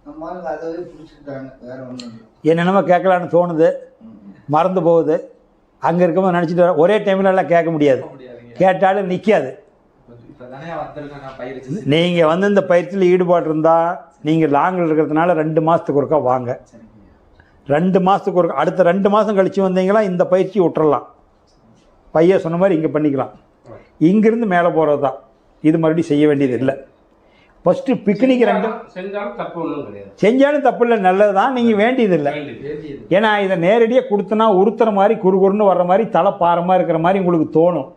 நம்மளுக்கு அதவே பிடிச்சிட்டாங்க. வேற ஒன்றும் என்னென்னமோ கேட்கலான்னு தோணுது, மறந்து போகுது. அங்கே இருக்கும்போது நினச்சிட்டு ஒரே டைமில் எல்லாம் கேட்க முடியாது, கேட்டாலும் நிற்காது. நீங்கள் இந்த பயிற்சியில் ஈடுபாடு இருந்தால் நீங்கள் லாங்கில் இருக்கிறதுனால 2 மாதத்துக்கு ஒருக்கா வாங்க. 2 மாதத்துக்கு ஒருக்கா, அடுத்த 2 மாதம் கழித்து வந்தீங்களா இந்த பயிற்சி விட்டுறலாம். பையன் சொன்ன மாதிரி இங்கே பண்ணிக்கலாம். இங்கிருந்து மேலே போகிறது தான், இது மறுபடியும் செய்ய வேண்டியது இல்லை. ஃபஸ்ட்டு பிக்னிக் செஞ்சாலும் தப்பு ஒன்றும் கிடையாது. செஞ்சாலும் தப்பு இல்லை, நல்லது தான். நீங்கள் வேண்டியதில்லை. ஏன்னா இதை நேரடியாக கொடுத்தனா உறுத்துற மாதிரி குறுகுறுன்னு வர்ற மாதிரி தலை பாரமாக இருக்கிற மாதிரி உங்களுக்கு தோணும்.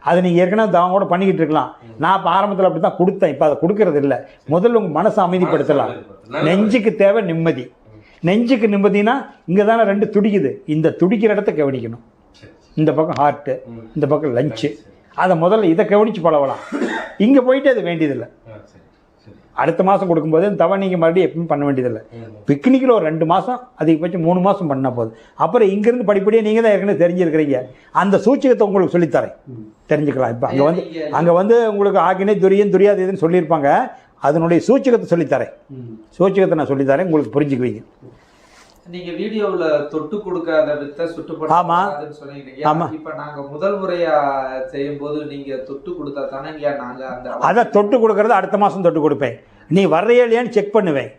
அது நீங்கள் ஏற்கனவே தவம் கூட பண்ணிக்கிட்டு இருக்கலாம். நான் இப்போ ஆரம்பத்தில் அப்படி தான் கொடுத்தேன், இப்போ அதை கொடுக்கறது இல்லை. முதல்ல உங்கள் மனசை அமைதிப்படுத்தலாம். நெஞ்சுக்கு தேவை நிம்மதி. நெஞ்சுக்கு நிம்மதினா இங்கே தானே 2 துடிக்குது, இந்த துடிக்கிற இடத்த கவனிக்கணும். இந்த பக்கம் ஹார்ட்டு, இந்த பக்கம் லஞ்சு. அதை முதல்ல இதை கவனித்து பழகலாம். இங்கே போயிட்டு அது வேண்டியதில்லை. அடுத்த மாதம் கொடுக்கும்போது தவ நீங்கள் மறுபடியும் எப்பவும் பண்ண வேண்டியதில்லை. பிக்னிக்கில் ஒரு 2 மாதம், அதிகபட்சம் 3 மாதம் பண்ணால் போதும். அப்புறம் இங்கேருந்து படிப்படியாக நீங்கள் தான் ஏற்கனவே தெரிஞ்சிருக்கிறீங்க. அந்த சூட்சகத்தை உங்களுக்கு சொல்லித்தரேன், தெரிஞ்சுக்கலாம். இப்போ அங்கே வந்து உங்களுக்கு ஆகினே துரியன் துரியாது இதுன்னு சொல்லியிருப்பாங்க. அதனுடைய சூட்சகத்தை சொல்லித்தரேன். சூட்சகத்தை நான் சொல்லித்தரேன், உங்களுக்கு புரிஞ்சுக்குவீங்க. நீங்க வீடியோவுல தொட்டு கொடுக்காத வித்தை சுட்டுப்படாதுன்னு சொன்னீங்க. ஆமா. இப்ப நாங்க முதல் முறையா செய்யும் போது நீங்க தொட்டு கொடுத்தா தானே நாங்க அந்த அதை தொட்டு கொடுக்கறது அடுத்த மாதம் தொட்டு கொடுப்பேன். நீ வர்றையாலியான்னு செக் பண்ணுவேன்.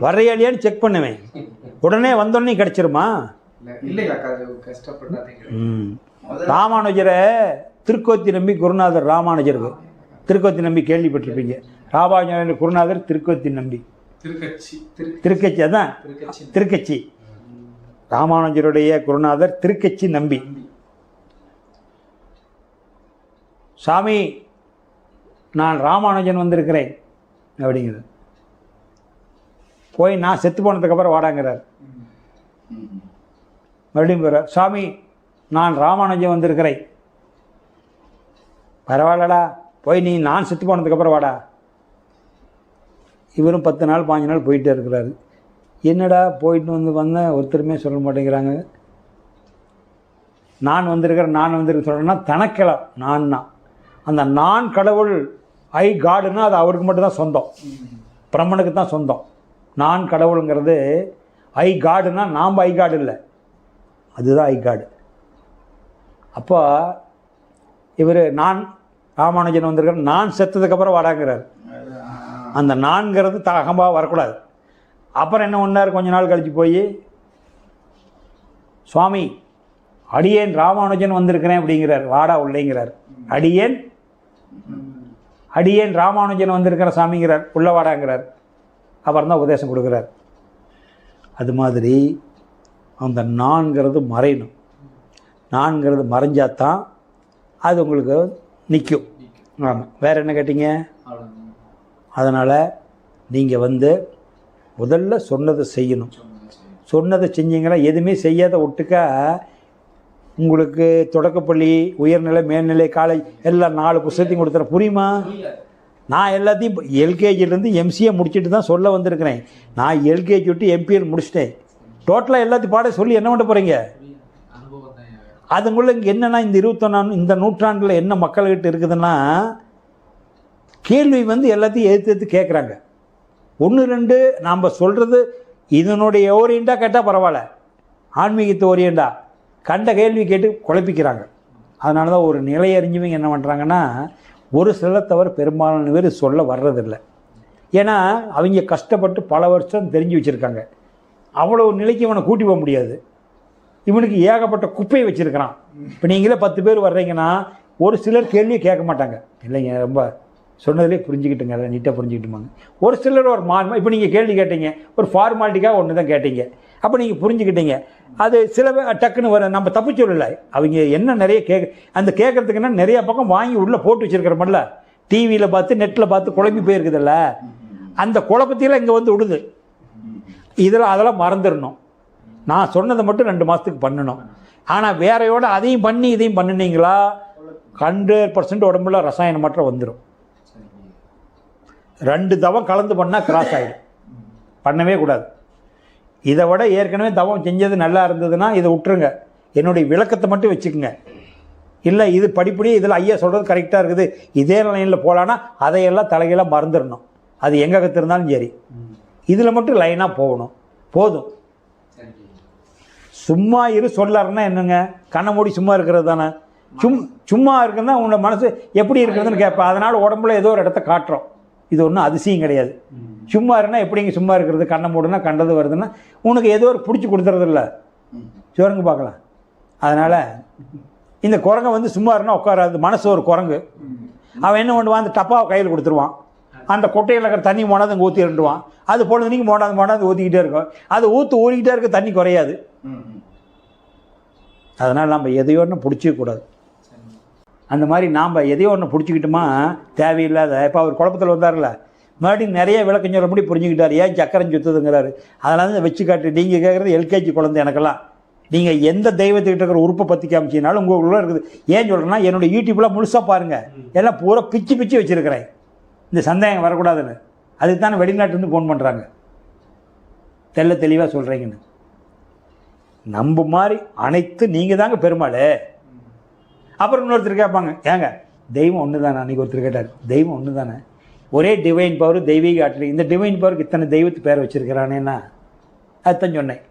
வர்றையாலியான்னு செக் பண்ணுவேன். உடனே வந்தோடனே கிடைச்சிருமா? இல்லையா, கஷ்டப்படாதீங்க. ராமானுஜரை திருக்கோத்தி நம்பி குருநாதர் ராமானுஜருக்கு திருக்கோத்தி நம்பி கேள்விப்பட்டிருப்பீங்க. ராமானுஜர் குருநாதர் திருக்கோத்தி நம்பி திருக்கட்சி. அதான் திருக்கட்சி. ராமானுஜருடைய குருநாதர் திருக்கட்சி நம்பி. சாமி நான் ராமானுஜன் வந்திருக்கிறேன் அப்படிங்கிறது. போய் நான் செத்து போனதுக்கப்புறம் வாடாங்கிறார். மறுபடியும் போகிறார். சாமி நான் ராமானுஜன் வந்திருக்கிறேன். பரவாயில்லடா, போய் நீ நான் செத்து போனதுக்கப்புறம் வாடா. இவரும் 10 நாள் 5 நாள் போயிட்டே இருக்கிறாரு. என்னடா போயிட்டு வந்தேன் ஒருத்தருமே சொல்ல மாட்டேங்கிறாங்க. நான் வந்திருக்க சொல்கிறேன்னா தனக்கெல்லாம் நான் அந்த நான் கடவுள் ஐ காடுன்னா அது அவருக்கு மட்டும்தான் சொந்தம், பிரம்மனுக்கு தான் சொந்தம். நான் கடவுளுங்கிறது ஐ காடுன்னா நாம் ஐ காடு இல்லை, அதுதான் ஐ காடு. அப்போ இவர் நான் ராமானுஜன் வந்திருக்கார், நான் செத்ததுக்கப்புறம் வாடாங்கிறார். அந்த நான்கிறது அகம்பாக வரக்கூடாது. அப்புறம் என்ன பண்ணார், கொஞ்ச நாள் கழித்து போய் சுவாமி அடியேன் ராமானுஜன் வந்திருக்கிறேன் அப்படிங்கிறார். வாடா உள்ளேங்கிறார். அடியேன் ராமானுஜன் வந்திருக்கிற சாமிங்கிறார். உள்ள வாடாங்கிறார். அப்புறம் தான் உபதேசம் கொடுக்குறார். அது மாதிரி அந்த நான்கிறது மறையணும். நான்கிறது மறைஞ்சாதான் அது உங்களுக்கு நிற்கும். ஆமாம். வேறு என்ன கேட்டீங்க? அதனால் நீங்கள் முதல்ல சொன்னதை செய்யணும். சொன்னதை செஞ்சீங்களா, எதுவுமே செய்யாத ஒட்டுக்கா உங்களுக்கு தொடக்கப்பள்ளி உயர்நிலை மேல்நிலை காலேஜ் எல்லாம் 4 புத்தகத்தையும் கொடுத்துறேன். புரியுமா? நான் எல்லாத்தையும் எல்கேஜிலேருந்து எம்சிஏ முடிச்சுட்டு தான் சொல்ல வந்திருக்கிறேன். நான் எல்கேஜி விட்டு எம்பிஎல் முடிச்சிட்டேன். டோட்டலாக எல்லாத்தையும் பாட சொல்லி என்ன பண்ண போகிறீங்க? அதுக்குள்ள இங்கே என்னென்னா இந்த 21 இந்த நூற்றாண்டில் என்ன மக்கள்கிட்ட இருக்குதுன்னா, கேள்வி எல்லாத்தையும் எதிர்த்து கேட்குறாங்க. 1-2 நாம் சொல்கிறது இதனுடைய ஓரியண்டாக கேட்டால் பரவாயில்ல, ஆன்மீகத்தை ஓரியண்டா கண்ட கேள்வி கேட்டு குழப்பிக்கிறாங்க. அதனால தான் ஒரு நிலை அறிஞ்சவங்க என்ன பண்ணுறாங்கன்னா, ஒரு சில தவிர பெரும்பாலான பேர் சொல்ல வர்றதில்லை. ஏன்னா அவங்க கஷ்டப்பட்டு பல வருஷம் தெரிஞ்சு வச்சுருக்காங்க. அவ்வளோ நிலைக்கு இவனை கூட்டி போக முடியாது. இவனுக்கு ஏகப்பட்ட குப்பையை வச்சுருக்கிறான். இப்போ நீங்களே 10 பேர் வர்றீங்கன்னா ஒரு சிலர் கேள்வியை கேட்க மாட்டாங்க. இல்லைங்க ரொம்ப சொன்னதிலே புரிஞ்சுக்கிட்டுங்க, நீட்டாக புரிஞ்சுக்கிட்டுமாங்க. ஒரு சிலர் ஒரு இப்போ நீங்கள் கேள்வி கேட்டீங்க, ஒரு ஃபார்மாலிட்டிக்காக ஒன்று தான் கேட்டீங்க, அப்போ நீங்கள் புரிஞ்சுக்கிட்டீங்க. அது சில டக்குன்னு வர நம்ம தப்பு சொல்லலை. அவங்க என்ன நிறைய அந்த கேட்குறதுக்குன்னா நிறையா பக்கம் வாங்கி உள்ளே போட்டு வச்சுருக்கிறோம்ல, டிவியில் பார்த்து நெட்டில் பார்த்து குழம்பி போயிருக்குதில்ல, அந்த குழப்பத்தையெல்லாம் இங்கே விடுது. அதெல்லாம் மறந்துடணும். நான் சொன்னதை மட்டும் 2 மாதத்துக்கு பண்ணணும். ஆனால் வேறையோட அதையும் பண்ணி இதையும் பண்ணினீங்களா 100% உடம்புல ரசாயன மாற்றம் வந்துடும். 2 தவம் கலந்து பண்ணால் கிராஸ் ஆகிடும். பண்ணவே கூடாது. இதை விட ஏற்கனவே தவம் செஞ்சது நல்லா இருந்ததுன்னா இதை விட்டுருங்க, என்னுடைய விளக்கத்தை மட்டும் வச்சுக்கோங்க. இல்லை இது படிப்படியே இதில் ஐயா சொல்கிறது கரெக்டாக இருக்குது, இதே லைனில் போகலான்னா அதையெல்லாம் தலைகளாக மறந்துடணும். அது எங்கே கற்றுருந்தாலும் சரி, இதில் மட்டும் லைனாக போகணும். போதும். சும்மா இரு சொல்லாருன்னா என்னங்க, கண்ணை மூடி சும்மா இருக்கிறது தானே. சும்மா இருக்குன்னா உங்களோட மனசு எப்படி இருக்கிறதுன்னு கேட்பேன். அதனால் உடம்புல ஏதோ ஒரு இடத்த காட்டுறோம். இது ஒன்றும் அதிசயம் கிடையாது. சும்மா இருந்தால் எப்படிங்க சும்மா இருக்கிறது, கண்ணை மூடுனா கண்டது வருதுன்னா உனக்கு ஏதோ ஒரு பிடிச்சி கொடுத்துறதில்ல. சுரங்க பார்க்கலாம். அதனால் இந்த குரங்கை வந்து சும்மா இருந்தால் உட்காராது. மனசு ஒரு குரங்கு. அவன் என்ன பண்ணுவான், அந்த டப்பாவை கையில் கொடுத்துருவான். அந்த கொட்டையில் இருக்கிற தண்ணி போனாது அங்கே ஊற்றி இருந்துவான். அது பொழுதுனைக்கு போடாது ஊற்றிக்கிட்டே இருக்கும். அது ஊறிக்கிட்டே இருக்க, தண்ணி குறையாது. அதனால் நம்ம எதையோ ஒன்று பிடிச்சிக்கூடாது. அந்த மாதிரி நாம் எதையோ ஒன்று பிடிச்சிக்கிட்டோமா தேவையில்லாத. இப்போ அவர் குழப்பத்தில் வந்தார்ல, மறுபடியும் நிறைய விளக்கம் சொல்ல முடி புரிஞ்சுக்கிட்டார். ஏன் சக்கரம் சுற்றுதுங்கிறாரு. அதெல்லாம் தான் வச்சு காட்டு. நீங்கள் கேட்குறது எல்கேஜி குழந்தை எனக்கெல்லாம். நீங்கள் எந்த தெய்வத்துக்கிட்ட இருக்கிற உறுப்பை பற்றி காமிச்சினாலும் உங்களுக்குள்ள இருக்குது. ஏன் சொல்கிறேன்னா, என்னோடய யூடியூப்பில் முழுசாக பாருங்கள். எல்லாம் பூரா பிச்சு வச்சுருக்கிறேன். இந்த சந்தேகம் வரக்கூடாதுன்னு. அதுக்கு தானே வெளிநாட்டுலேருந்து ஃபோன் பண்ணுறாங்க. தெளிவாக சொல்கிறீங்கன்னு. நம்ப மாதிரி அனைத்து நீங்கள் தாங்க பெருமாள். அப்புறம் இன்னொருத்தர் கேட்பாங்க, ஏங்க தெய்வம் ஒன்று தானே. அன்றைக்கி ஒருத்தர் கேட்டார், தெய்வம் ஒன்று தானே, ஒரே டிவைன் பவர், தெய்வீக ஆற்றல். இந்த டிவைன் பவருக்கு இத்தனை தெய்வத்து பேர் வச்சுருக்கிறானேன்னா அதுதான் சொன்னேன்.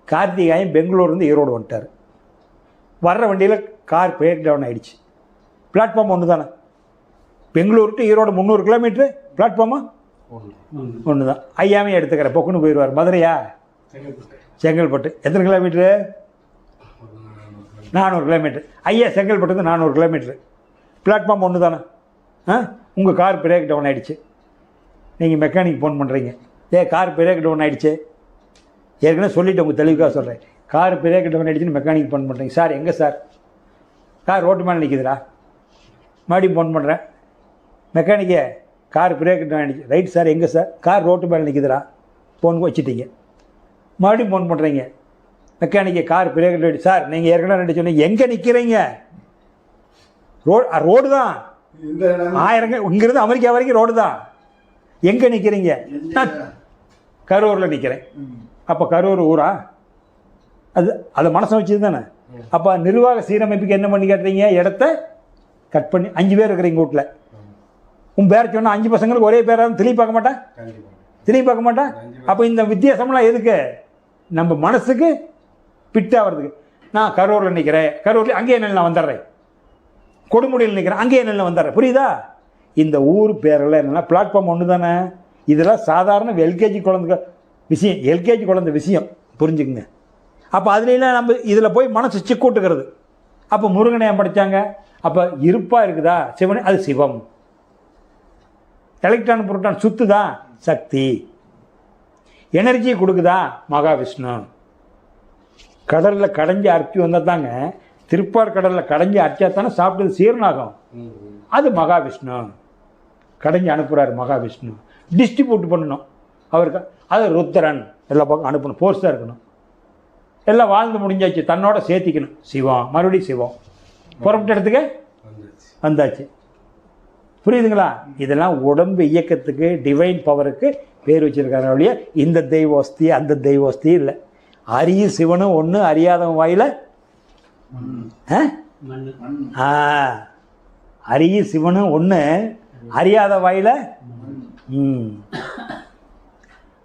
கார்த்திகாயன் பெங்களூர்லேருந்து ஈரோடு வந்துட்டார். வர்ற வண்டியில் கார் பிரேக் டவுன் ஆகிடுச்சு. பிளாட்ஃபார்ம் ஒன்று தானே. Bangalore to Erode 300 kilometre. பிளாட்ஃபார்மா ஒன்று தான். ஐயாமே எடுத்துக்கிறேன், பொக்குன்னு போயிடுவார். மதுரையா செங்கல்பட்டு எத்தனை கிலோமீட்ரு? 400 கிலோமீட்ரு. ஐயா செங்கல்பட்டுக்கு 400 கிலோமீட்ரு. பிளாட்ஃபார்ம் ஒன்று தானே. உங்கள் கார் பிரேக் டவுன் ஆகிடுச்சு. நீங்கள் மெக்கானிக் ஃபோன் பண்ணுறீங்க, கார் பிரேக் டவுன் ஆகிடுச்சு. ஏற்கனவே சொல்லிவிட்டு உங்கள் தெளிவுக்காக சொல்கிறேன். கார் பிரேக் டவுன் ஆகிடுச்சுன்னு மெக்கானிக் ஃபோன் பண்ணுறீங்க. சார் எங்கே சார்? கார் ரோட்டு மேலே நிற்கிதுடா. மறுபடியும் ஃபோன் பண்ணுறேன், மெக்கானிக்கே கார் பிரேக் டவுன் ஆகிடுச்சு. ரைட் சார், எங்கே சார்? கார் ரோட்டு மேலே நிற்கிதுடா. ஃபோன் வச்சுட்டீங்க. மறுபடியும் ஃபோன் பண்ணுறீங்க, மெக்கானிக்கே கார் பிரேக் டவுன் ஆகிடுச்சு. சார் நீங்கள் ஏற்கனவே ரெண்டு சொன்னீங்க, எங்கே நிற்கிறீங்க? ரோடு தான். 1000 இங்கிருந்து அமெரிக்கா வரைக்கும் ரோடு தான். எங்கே நிற்கிறீங்க? நான் கரூரில் நிற்கிறேன். அப்போ கரூர் ஊரா? அதை மனசை வச்சு தானே. அப்போ நிர்வாக சீரமைப்புக்கு என்ன பண்ணி கேட்டுறீங்க? இடத்த கட் பண்ணி 5 பேர் இருக்கிறீங்க வீட்டில். உன் பேரை சொன்னால் 5 பசங்களுக்கு ஒரே பேராக திரும்பி பார்க்க மாட்டேன். அப்போ இந்த வித்தியாசம்லாம் எதுக்கு? நம்ம மனசுக்கு பிட்டாகிறதுக்கு. நான் கரூரில் நிற்கிறேன், கரூரில் அங்கேயே நான் வந்துடுறேன். கொடுமுடியில் நிற்கிறேன், அங்கேயே நான் வந்துடுறேன். புரியுதா? இந்த ஊர் பேரெல்லாம் என்னென்னா பிளாட்ஃபார்ம் ஒன்று தானே. இதெல்லாம் சாதாரண எல்கேஜி குழந்தை விஷயம், புரிஞ்சுக்குங்க. அப்போ அதுலாம் நம்ம இதில் போய் மனசு சிக்கூட்டுக்கிறது. அப்போ முருகனை ஏன் படித்தாங்க? அப்போ இருப்பாக இருக்குதா சிவனே, அது சிவம். எலக்ட்ரான் புரோட்டான் சுற்றுதா, சக்தி. எனர்ஜியை கொடுக்குதா, மகாவிஷ்ணு. கடலில் கடைஞ்சி அரைச்சி வந்தால் தாங்க, திருப்பார் கடலில் கடைஞ்சி அரைச்சா தானே சாப்பிட்டது சீரணாகும். அது மகாவிஷ்ணு கடைஞ்சி அனுப்புகிறார். மகாவிஷ்ணு டிஸ்ட்ரிபியூட் பண்ணணும் அவருக்கு. அது ருத்ரன் எல்லா பக்கம் அனுப்பணும். ஃபோர்ஸாக இருக்கணும். எல்லாம் வாழ்ந்து முடிஞ்சாச்சு, தன்னோட சேர்த்திக்கணும். சிவம், மறுபடியும் சிவம். புறப்பட்ட இடத்துக்கு வந்தாச்சு. புரியுதுங்களா? இதெல்லாம் உடம்பு இயக்கத்துக்கு, டிவைன் பவருக்கு பேர் வச்சுருக்காங்க. ஒழிய இந்த தெய்வஸ்தி அந்த தெய்வஸ்தி இல்லை. அரிய சிவனும் ஒன்று, அறியாதவன் வாயில் அரிய சிவனும் ஒன்று, அறியாத வாயில்.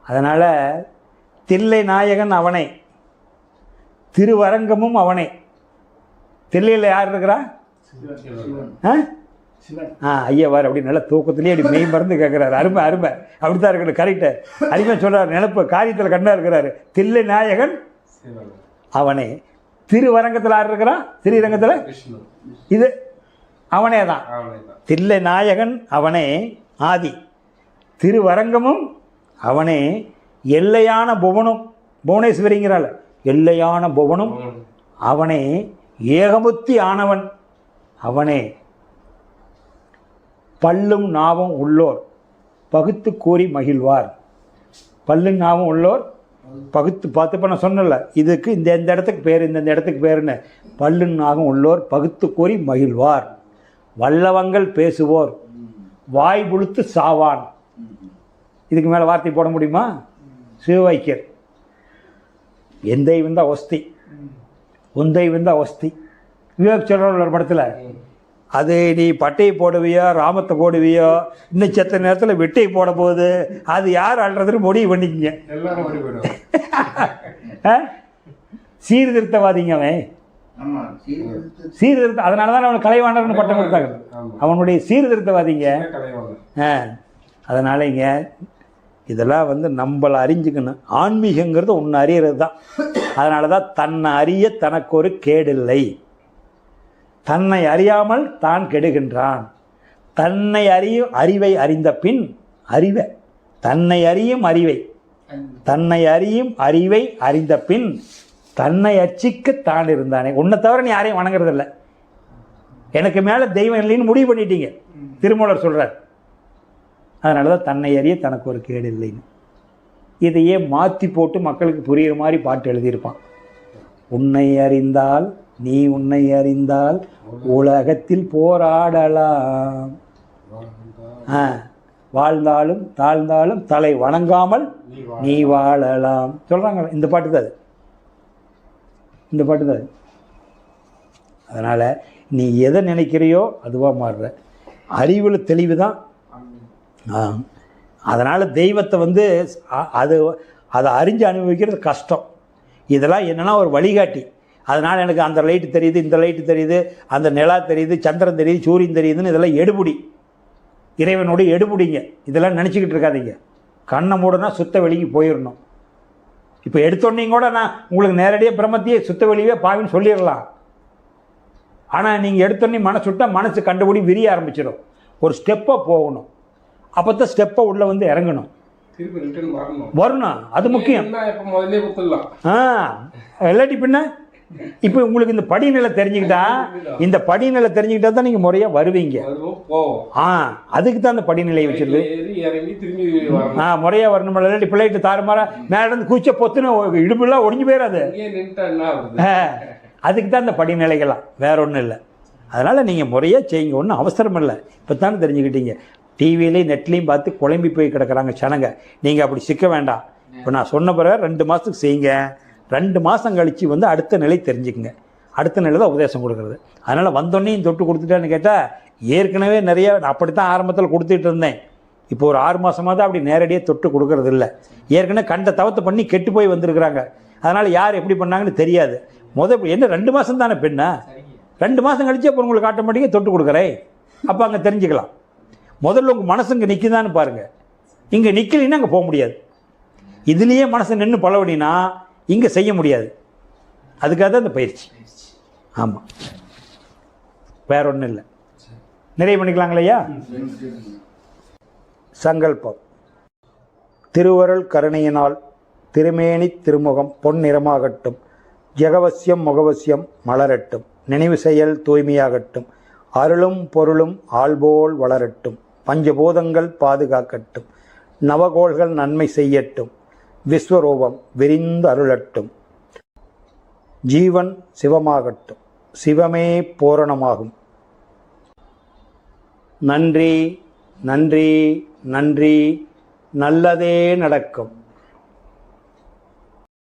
அதனால் தில்லை நாயகன் அவனே, திருவரங்கமும் அவனே. தில்லையில் யார் இருக்கிறா? ஐயவார் அப்படி நல்ல தூக்கத்திலே அப்படி மெய் மறந்து கேட்குறாரு. அருமை அப்படித்தான் இருக்கணும். கரெக்டு. அருமையாக சொல்கிறார். நினப்பு காரியத்தில் கண்ணா இருக்கிறாரு. தில்லை நாயகன் அவனே. திருவரங்கத்தில் யார் இருக்கிறான்? ஸ்ரீரங்கத்தில் இது அவனே தான். தில்லை நாயகன் அவனே ஆதி, திருவரங்கமும் அவனே, எல்லையான புவனும், புவனேஸ்வரிங்கிறாள், எல்லையான புவனும் அவனே, ஏகமுத்தி ஆனவன் அவனே, பல்லும் நாவும் உள்ளோர் பகுத்து கூறி மகிழ்வார். பல்லும் நாவும் உள்ளோர் பகுத்து பார்த்து. இப்போ நான் சொன்னல, இதுக்கு இந்த இடத்துக்கு பேர், இந்த இடத்துக்கு பேருன்னு. பல்லும் நாவும் உள்ளோர் பகுத்து கூறி மகிழ்வார். வல்லவங்கள் பேசுவோர் வாய் புழுத்து சாவான். இதுக்கு மேலே வார்த்தை போட முடியுமா? சிவவைக்கியர் எந்தை வந்தா ஒஸ்தி, உந்தை வந்தா ஒஸ்தி. விவேக் சொல்கிற ஒரு படத்தில், அது நீ பட்டையை போடுவியோ ராமத்தை போடுவியோ, இன்னும் செத்த நேரத்தில் வெட்டையை போட போகுது, அது யார் ஆள்றதுன்னு முடிவு பண்ணிக்கங்க. சீர்திருத்தவாதிங்க அவன். சீர்திருத்த, அதனால தான் அவனுக்கு கலைவாணர்னு பட்டம் கொடுத்தாங்க. அவனுடைய சீர்திருத்தவாதிங்க. அதனால இங்கே இதெல்லாம் வந்து நம்மளை அறிஞ்சுக்கணும். ஆன்மீகங்கிறது ஒன்று அறியறது தான். அதனால தான் தன்னை அறிய தனக்கு ஒரு கேடில்லை. தன்னை அறியாமல் தான் கெடுகின்றான். தன்னை அறியும் அறிவை அறிந்த பின் அறிவை தன்னை அறியும் அறிவை அறிந்த பின் தன்னை அச்சிக்க தான் இருந்தானே. உன்னை தவிர நீ யாரையும் வணங்குறதில்லை, எனக்கு மேலே தெய்வம் இல்லைன்னு முடிவு பண்ணிட்டீங்க. திருமூலர் சொல்கிறார். அதனால தான் தன்னை அறிய தனக்கு ஒரு கேடு இல்லைன்னு. இதையே மாற்றி போட்டு மக்களுக்கு புரிகிற மாதிரி பாட்டு எழுதியிருப்பான். உன்னை அறிந்தால் நீ உன்னை அறிந்தால் உலகத்தில் போராடலாம், வாழ்ந்தாலும் தாழ்ந்தாலும் தலை வணங்காமல் நீ வாழலாம் சொல்கிறாங்க. இந்த பாட்டு தான் அது, இந்த பாட்டு தான் அது. அதனால் நீ எதை நினைக்கிறையோ அதுவாக மாறுற. அறிவில் தெளிவு தான். அதனால் தெய்வத்தை வந்து அதை அறிஞ்சு அனுபவிக்கிறது கஷ்டம். இதெல்லாம் என்னென்னா ஒரு வழிகாட்டி. அதனால் எனக்கு அந்த லைட்டு தெரியுது, இந்த லைட்டு தெரியுது, அந்த நிலா தெரியுது, சந்திரன் தெரியுது, சூரியன் தெரியுதுன்னு இதெல்லாம் எடுபுடி, இறைவனோட எடுபுடிங்க. இதெல்லாம் நினச்சிக்கிட்டு இருக்காதீங்க. கண்ணை மூடனா சுத்த வெளிக்கு போயிடணும். இப்போ எடுத்தோன்னீங்க கூட நான் உங்களுக்கு நேரடியாக பிரம்மத்தையே சுத்த வெளியே பாவின்னு சொல்லிடலாம். ஆனால் நீங்கள் எடுத்தோன்னே மனசு விட்டால் மனசு கண்டுபிடி விரிய ஆரம்பிச்சிடும். ஒரு ஸ்டெப்பாக போகணும். அப்போ தான் ஸ்டெப்பை உள்ளே வந்து இறங்கணும், வரணும். அது முக்கியம். இல்லாட்டி பின்ன இப்போ உங்களுக்கு இந்த படிநிலை தெரிஞ்சுக்கிட்டா, இந்த படிநிலை தெரிஞ்சுக்கிட்டா தான் நீங்கள் முறையாக வருவீங்க. அதுக்கு தான் அந்த படிநிலையை வச்சிருக்கு. முறையாக வரணும். இல்லாட்டி பிள்ளைகிட்ட தாறுமாறா மேலே இருந்து கூச்ச பொத்துன்னு இடுப்புலாம் ஒடிஞ்சு போயிடாது. அதுக்கு தான் இந்த படிநிலைகளாம், வேற ஒன்றும் இல்லை. அதனால் நீங்கள் முறையாக செய்யுங்க, ஒன்றும் அவசரம் இல்லை. இப்போ தானே தெரிஞ்சுக்கிட்டீங்க. டிவிலையும் நெட்லேயும் பார்த்து குழம்பி போய் கிடக்கிறாங்க சனங்க. நீங்கள் அப்படி சிக்க வேண்டாம். இப்போ நான் சொன்ன பிறகு 2 மாதத்துக்கு செய்யுங்க. 2 மாதம் கழித்து வந்து அடுத்த நிலை தெரிஞ்சுக்குங்க. அடுத்த நிலை தான் உபதேசம் கொடுக்குறது. அதனால் வந்தோடனே தொட்டு கொடுத்துட்டேன்னு கேட்டால், ஏற்கனவே நிறைய அப்படி தான் ஆரம்பத்தில் கொடுத்துட்டு இருந்தேன். இப்போ ஒரு 6 மாதமாக தான் அப்படி நேரடியாக தொட்டு கொடுக்கறது இல்லை. ஏற்கனவே கண்ட தவத்தை பண்ணி கெட்டு போய் வந்திருக்கிறாங்க. அதனால் யார் எப்படி பண்ணாங்கன்னு தெரியாது. என்ன 2 மாதம் தானே பெண்ணா, 2 மாதம் கழிச்சு அப்புறம் உங்களுக்கு ஆட்டோமேட்டிக்காக தொட்டு கொடுக்குறேன். அப்போ அங்கே தெரிஞ்சுக்கலாம். முதல்ல உங்கள் மனசு இங்கே நிற்குதான்னு பாருங்கள். இங்கே நிற்கலைன்னா அங்கே போக முடியாது. இதுலேயே மனசு நின்று பழவடினா இங்கே செய்ய முடியாது. அதுக்காக தான் இந்த பயிற்சி. ஆமாம், வேற ஒன்றும் இல்லை. நிறைய பண்ணிக்கலாங்களையா? சங்கல்பம். திருவருள் கருணையினால் திருமேனி திருமுகம் பொன் நிறமாகட்டும், ஜெகவசியம் முகவசியம் மலரட்டும், நினைவு செயல் தூய்மையாகட்டும், அருளும் பொருளும் ஆள்போல் வளரட்டும், பஞ்சபூதங்கள் பாதுகாக்கட்டும், நவகோள்கள் நன்மை செய்யட்டும், விஸ்வரூபம் விரிந்து அருளட்டும், ஜீவன் சிவமாகட்டும், சிவமே பூரணமாகும். நன்றி நன்றி நன்றி. நல்லதே நடக்கும்.